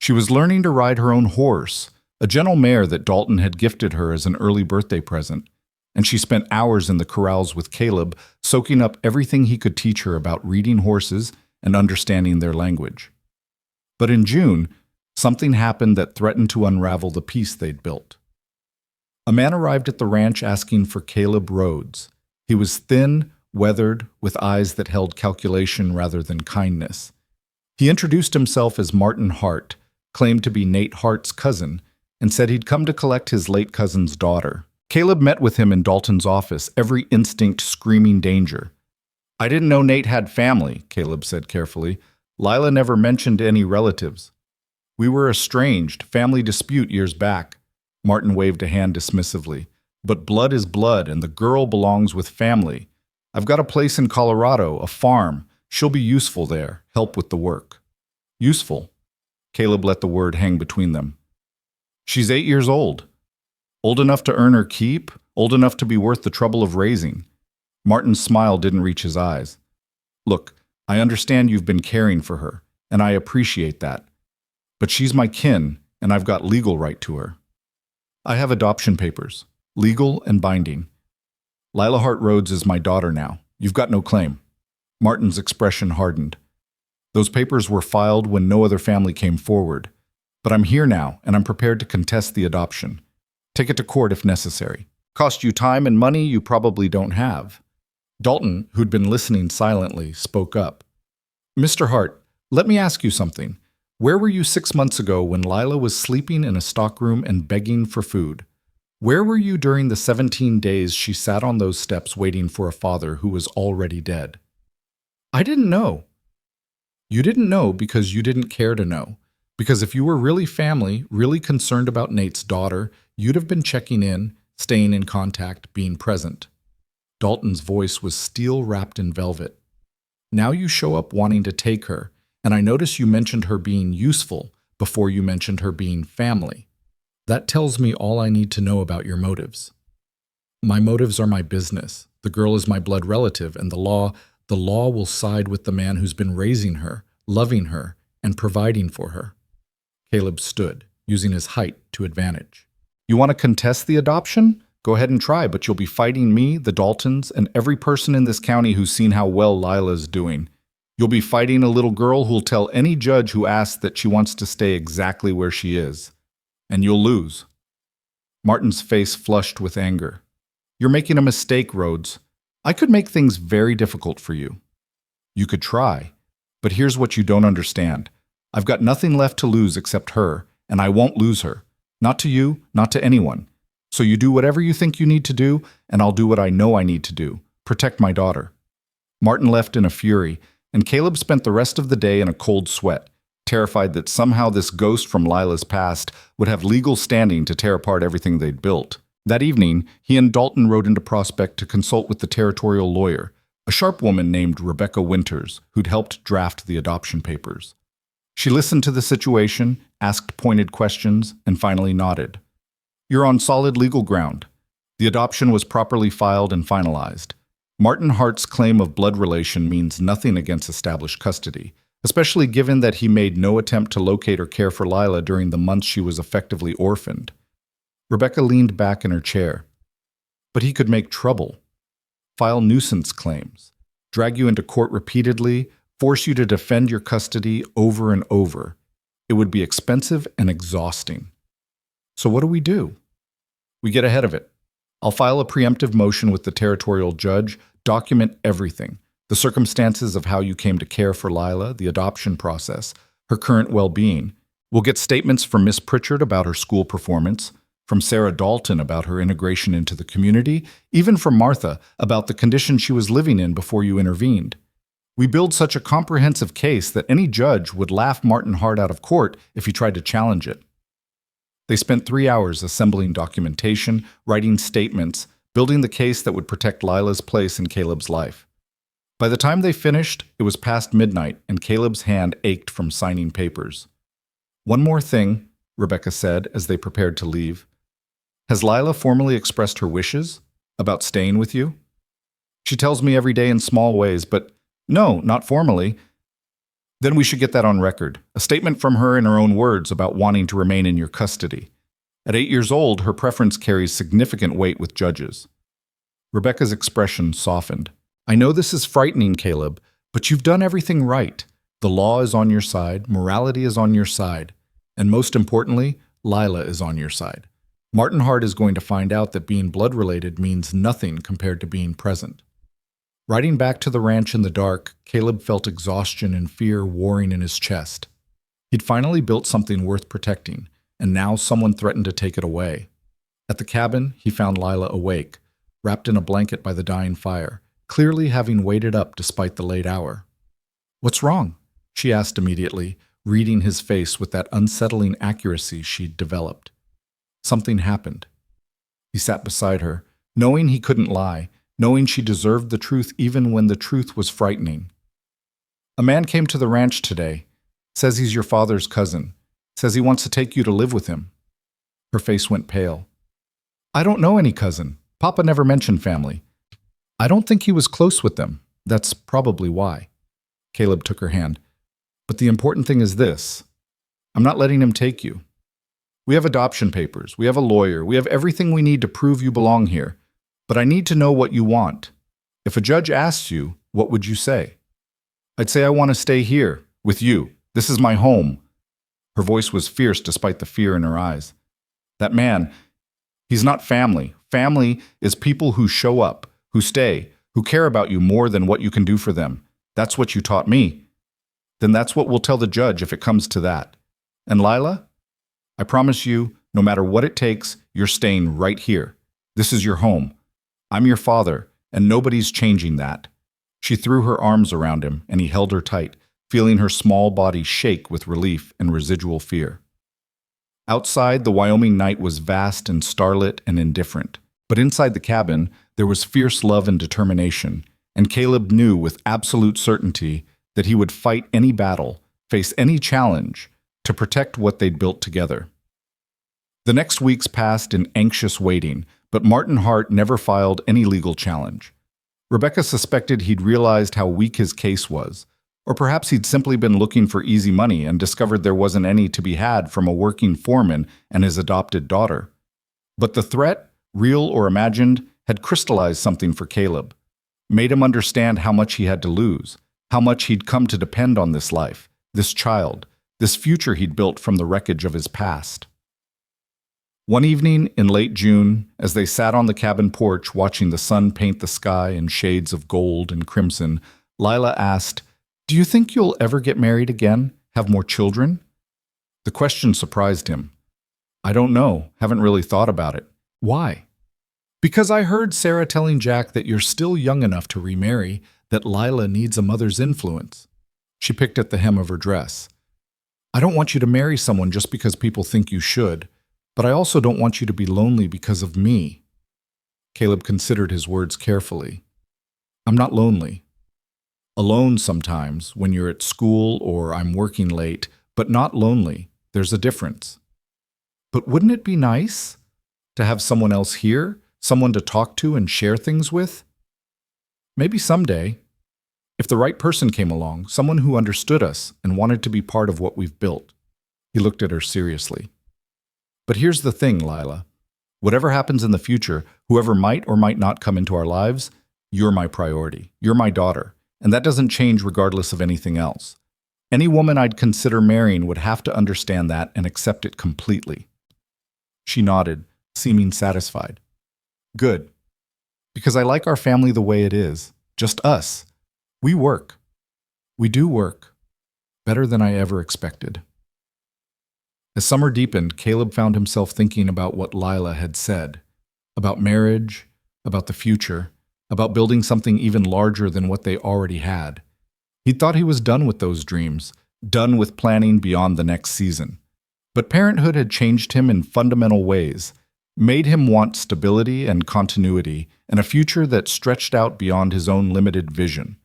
She was learning to ride her own horse, a gentle mare that Dalton had gifted her as an early birthday present, and she spent hours in the corrals with Caleb, soaking up everything he could teach her about reading horses and understanding their language. But in June, something happened that threatened to unravel the peace they'd built. A man arrived at the ranch asking for Caleb Rhodes. He was thin, weathered, with eyes that held calculation rather than kindness. He introduced himself as Martin Hart, claimed to be Nate Hart's cousin, and said he'd come to collect his late cousin's daughter. Caleb met with him in Dalton's office, every instinct screaming danger. I didn't know Nate had family, Caleb said carefully. Lila never mentioned any relatives. We were estranged, family dispute years back. Martin waved a hand dismissively. But blood is blood, and the girl belongs with family. I've got a place in Colorado, a farm. She'll be useful there, help with the work. Useful? Caleb let the word hang between them. She's 8 years old. Old enough to earn her keep, old enough to be worth the trouble of raising. Martin's smile didn't reach his eyes. Look, I understand you've been caring for her, and I appreciate that. But she's my kin, and I've got legal right to her. I have adoption papers, legal and binding. Lila Hart Rhodes is my daughter now. You've got no claim. Martin's expression hardened. Those papers were filed when no other family came forward. But I'm here now, and I'm prepared to contest the adoption. Take it to court if necessary. Cost you time and money you probably don't have. Dalton, who'd been listening silently, spoke up. Mr. Hart, let me ask you something. Where were you 6 months ago when Lila was sleeping in a stockroom and begging for food? Where were you during the 17 days she sat on those steps waiting for a father who was already dead? I didn't know. You didn't know because you didn't care to know. Because if you were really family, really concerned about Nate's daughter, you'd have been checking in, staying in contact, being present. Dalton's voice was steel wrapped in velvet. Now you show up wanting to take her, and I notice you mentioned her being useful before you mentioned her being family. That tells me all I need to know about your motives. My motives are my business. The girl is my blood relative, and the law will side with the man who's been raising her, loving her, and providing for her. Caleb stood, using his height to advantage. You want to contest the adoption? Go ahead and try, but you'll be fighting me, the Daltons, and every person in this county who's seen how well Lila's doing. You'll be fighting a little girl who'll tell any judge who asks that she wants to stay exactly where she is. And you'll lose. Martin's face flushed with anger. You're making a mistake, Rhodes. I could make things very difficult for you. You could try, but here's what you don't understand. I've got nothing left to lose except her, and I won't lose her. Not to you, not to anyone. So you do whatever you think you need to do, and I'll do what I know I need to do. Protect my daughter. Martin left in a fury, and Caleb spent the rest of the day in a cold sweat, terrified that somehow this ghost from Lila's past would have legal standing to tear apart everything they'd built. That evening, he and Dalton rode into Prospect to consult with the territorial lawyer, a sharp woman named Rebecca Winters, who'd helped draft the adoption papers. She listened to the situation, asked pointed questions, and finally nodded. You're on solid legal ground. The adoption was properly filed and finalized. Martin Hart's claim of blood relation means nothing against established custody, especially given that he made no attempt to locate or care for Lila during the months she was effectively orphaned. Rebecca leaned back in her chair. But he could make trouble, file nuisance claims, drag you into court repeatedly, force you to defend your custody over and over. It would be expensive and exhausting. So what do? We get ahead of it. I'll file a preemptive motion with the territorial judge, document everything. The circumstances of how you came to care for Lila, the adoption process, her current well-being. We'll get statements from Miss Pritchard about her school performance, from Sarah Dalton about her integration into the community, even from Martha about the condition she was living in before you intervened. We build such a comprehensive case that any judge would laugh Martin Hart out of court if he tried to challenge it. They spent 3 hours assembling documentation, writing statements, building the case that would protect Lila's place in Caleb's life. By the time they finished, it was past midnight, and Caleb's hand ached from signing papers. One more thing, Rebecca said as they prepared to leave. Has Lila formally expressed her wishes about staying with you? She tells me every day in small ways, but no, not formally. Then we should get that on record, a statement from her in her own words about wanting to remain in your custody. At 8 years old, her preference carries significant weight with judges. Rebecca's expression softened. I know this is frightening, Caleb, but you've done everything right. The law is on your side, morality is on your side, and most importantly, Lila is on your side. Martin Hart is going to find out that being blood-related means nothing compared to being present. Riding back to the ranch in the dark, Caleb felt exhaustion and fear warring in his chest. He'd finally built something worth protecting, and now someone threatened to take it away. At the cabin, he found Lila awake, wrapped in a blanket by the dying fire, clearly having waited up despite the late hour. "What's wrong?" she asked immediately, reading his face with that unsettling accuracy she'd developed. Something happened. He sat beside her, knowing he couldn't lie, knowing she deserved the truth even when the truth was frightening. "A man came to the ranch today. Says he's your father's cousin. Says he wants to take you to live with him." Her face went pale. "I don't know any cousin. Papa never mentioned family. I don't think he was close with them. That's probably why." Caleb took her hand. "But the important thing is this. I'm not letting him take you. We have adoption papers. We have a lawyer. We have everything we need to prove you belong here. But I need to know what you want. If a judge asks you, what would you say?" "I'd say I want to stay here, with you. This is my home." Her voice was fierce despite the fear in her eyes. "That man, he's not family. Family is people who show up, who stay, who care about you more than what you can do for them. That's what you taught me. Then that's what we'll tell the judge if it comes to that. And Lila, I promise you, no matter what it takes, you're staying right here. This is your home. I'm your father, and nobody's changing that." She threw her arms around him, and he held her tight, feeling her small body shake with relief and residual fear. Outside, the Wyoming night was vast and starlit and indifferent. But inside the cabin, there was fierce love and determination, and Caleb knew with absolute certainty that he would fight any battle, face any challenge, to protect what they'd built together. The next weeks passed in anxious waiting, but Martin Hart never filed any legal challenge. Rebecca suspected he'd realized how weak his case was, or perhaps he'd simply been looking for easy money and discovered there wasn't any to be had from a working foreman and his adopted daughter. But the threat, real or imagined, had crystallized something for Caleb, made him understand how much he had to lose, how much he'd come to depend on this life, this child, this future he'd built from the wreckage of his past. One evening in late June, as they sat on the cabin porch watching the sun paint the sky in shades of gold and crimson, Lila asked, "Do you think you'll ever get married again? Have more children?" The question surprised him. "I don't know. Haven't really thought about it." "Why?" "Because I heard Sarah telling Jack that you're still young enough to remarry, that Lila needs a mother's influence." She picked at the hem of her dress. "I don't want you to marry someone just because people think you should. But I also don't want you to be lonely because of me." Caleb considered his words carefully. "I'm not lonely. Alone sometimes, when you're at school or I'm working late, but not lonely. There's a difference." "But wouldn't it be nice to have someone else here, someone to talk to and share things with?" "Maybe someday. If the right person came along, someone who understood us and wanted to be part of what we've built." He looked at her seriously. "But here's the thing, Lila. Whatever happens in the future, whoever might or might not come into our lives, you're my priority. You're my daughter, and that doesn't change regardless of anything else. Any woman I'd consider marrying would have to understand that and accept it completely." She nodded, seeming satisfied. "Good. Because I like our family the way it is. Just us. We work. We do work. Better than I ever expected." As summer deepened, Caleb found himself thinking about what Lila had said, about marriage, about the future, about building something even larger than what they already had. He thought he was done with those dreams, done with planning beyond the next season. But parenthood had changed him in fundamental ways, made him want stability and continuity, and a future that stretched out beyond his own limited vision.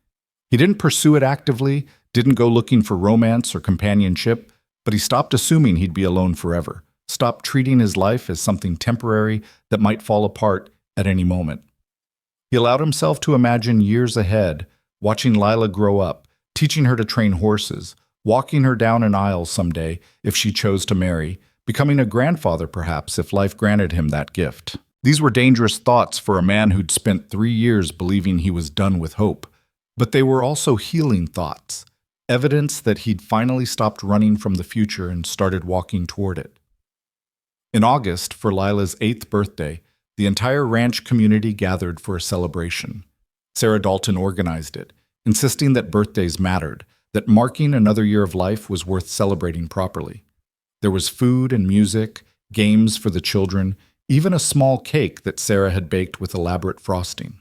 He didn't pursue it actively, didn't go looking for romance or companionship, but he stopped assuming he'd be alone forever, stopped treating his life as something temporary that might fall apart at any moment. He allowed himself to imagine years ahead, watching Lila grow up, teaching her to train horses, walking her down an aisle someday if she chose to marry, becoming a grandfather perhaps if life granted him that gift. These were dangerous thoughts for a man who'd spent 3 years believing he was done with hope, but they were also healing thoughts. Evidence that he'd finally stopped running from the future and started walking toward it. In August, for Lila's 8th birthday, the entire ranch community gathered for a celebration. Sarah Dalton organized it, insisting that birthdays mattered, that marking another year of life was worth celebrating properly. There was food and music, games for the children, even a small cake that Sarah had baked with elaborate frosting.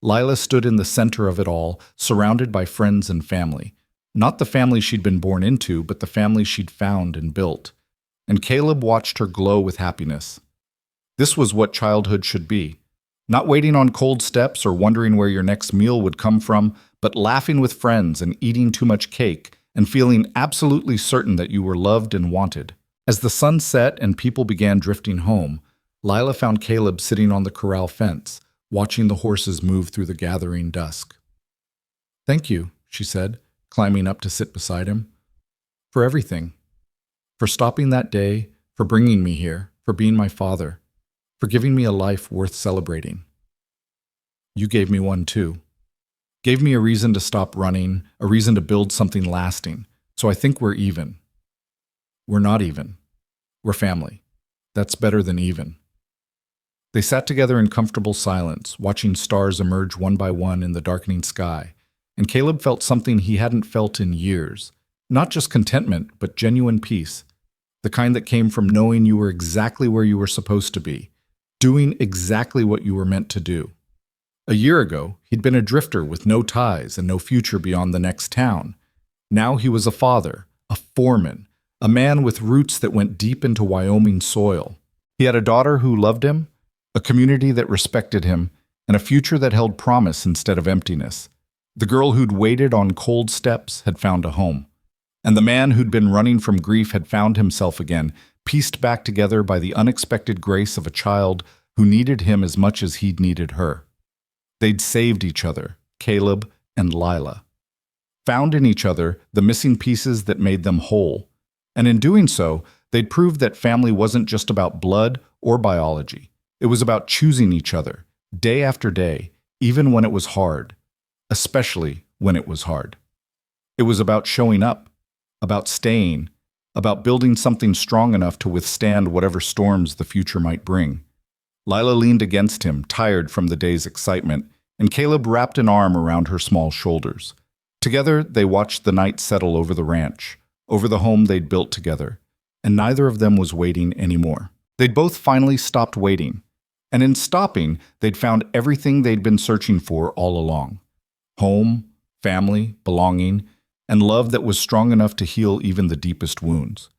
Lila stood in the center of it all, surrounded by friends and family. Not the family she'd been born into, but the family she'd found and built. And Caleb watched her glow with happiness. This was what childhood should be. Not waiting on cold steps or wondering where your next meal would come from, but laughing with friends and eating too much cake and feeling absolutely certain that you were loved and wanted. As the sun set and people began drifting home, Lila found Caleb sitting on the corral fence, watching the horses move through the gathering dusk. "Thank you," she said, climbing up to sit beside him. "For everything. For stopping that day, for bringing me here, for being my father, for giving me a life worth celebrating. You gave me one too. Gave me a reason to stop running, a reason to build something lasting. So I think we're even. We're not even. We're family. That's better than even." They sat together in comfortable silence, watching stars emerge one by one in the darkening sky, and Caleb felt something he hadn't felt in years. Not just contentment, but genuine peace. The kind that came from knowing you were exactly where you were supposed to be, doing exactly what you were meant to do. A year ago, he'd been a drifter with no ties and no future beyond the next town. Now he was a father, a foreman, a man with roots that went deep into Wyoming soil. He had a daughter who loved him, a community that respected him, and a future that held promise instead of emptiness. The girl who'd waited on cold steps had found a home. And the man who'd been running from grief had found himself again, pieced back together by the unexpected grace of a child who needed him as much as he'd needed her. They'd saved each other, Caleb and Lila. Found in each other the missing pieces that made them whole. And in doing so, they'd proved that family wasn't just about blood or biology. It was about choosing each other, day after day, even when it was hard, especially when it was hard. It was about showing up, about staying, about building something strong enough to withstand whatever storms the future might bring. Lila leaned against him, tired from the day's excitement, and Caleb wrapped an arm around her small shoulders. Together, they watched the night settle over the ranch, over the home they'd built together, and neither of them was waiting anymore. They'd both finally stopped waiting, and in stopping, they'd found everything they'd been searching for all along. Home, family, belonging, and love that was strong enough to heal even the deepest wounds.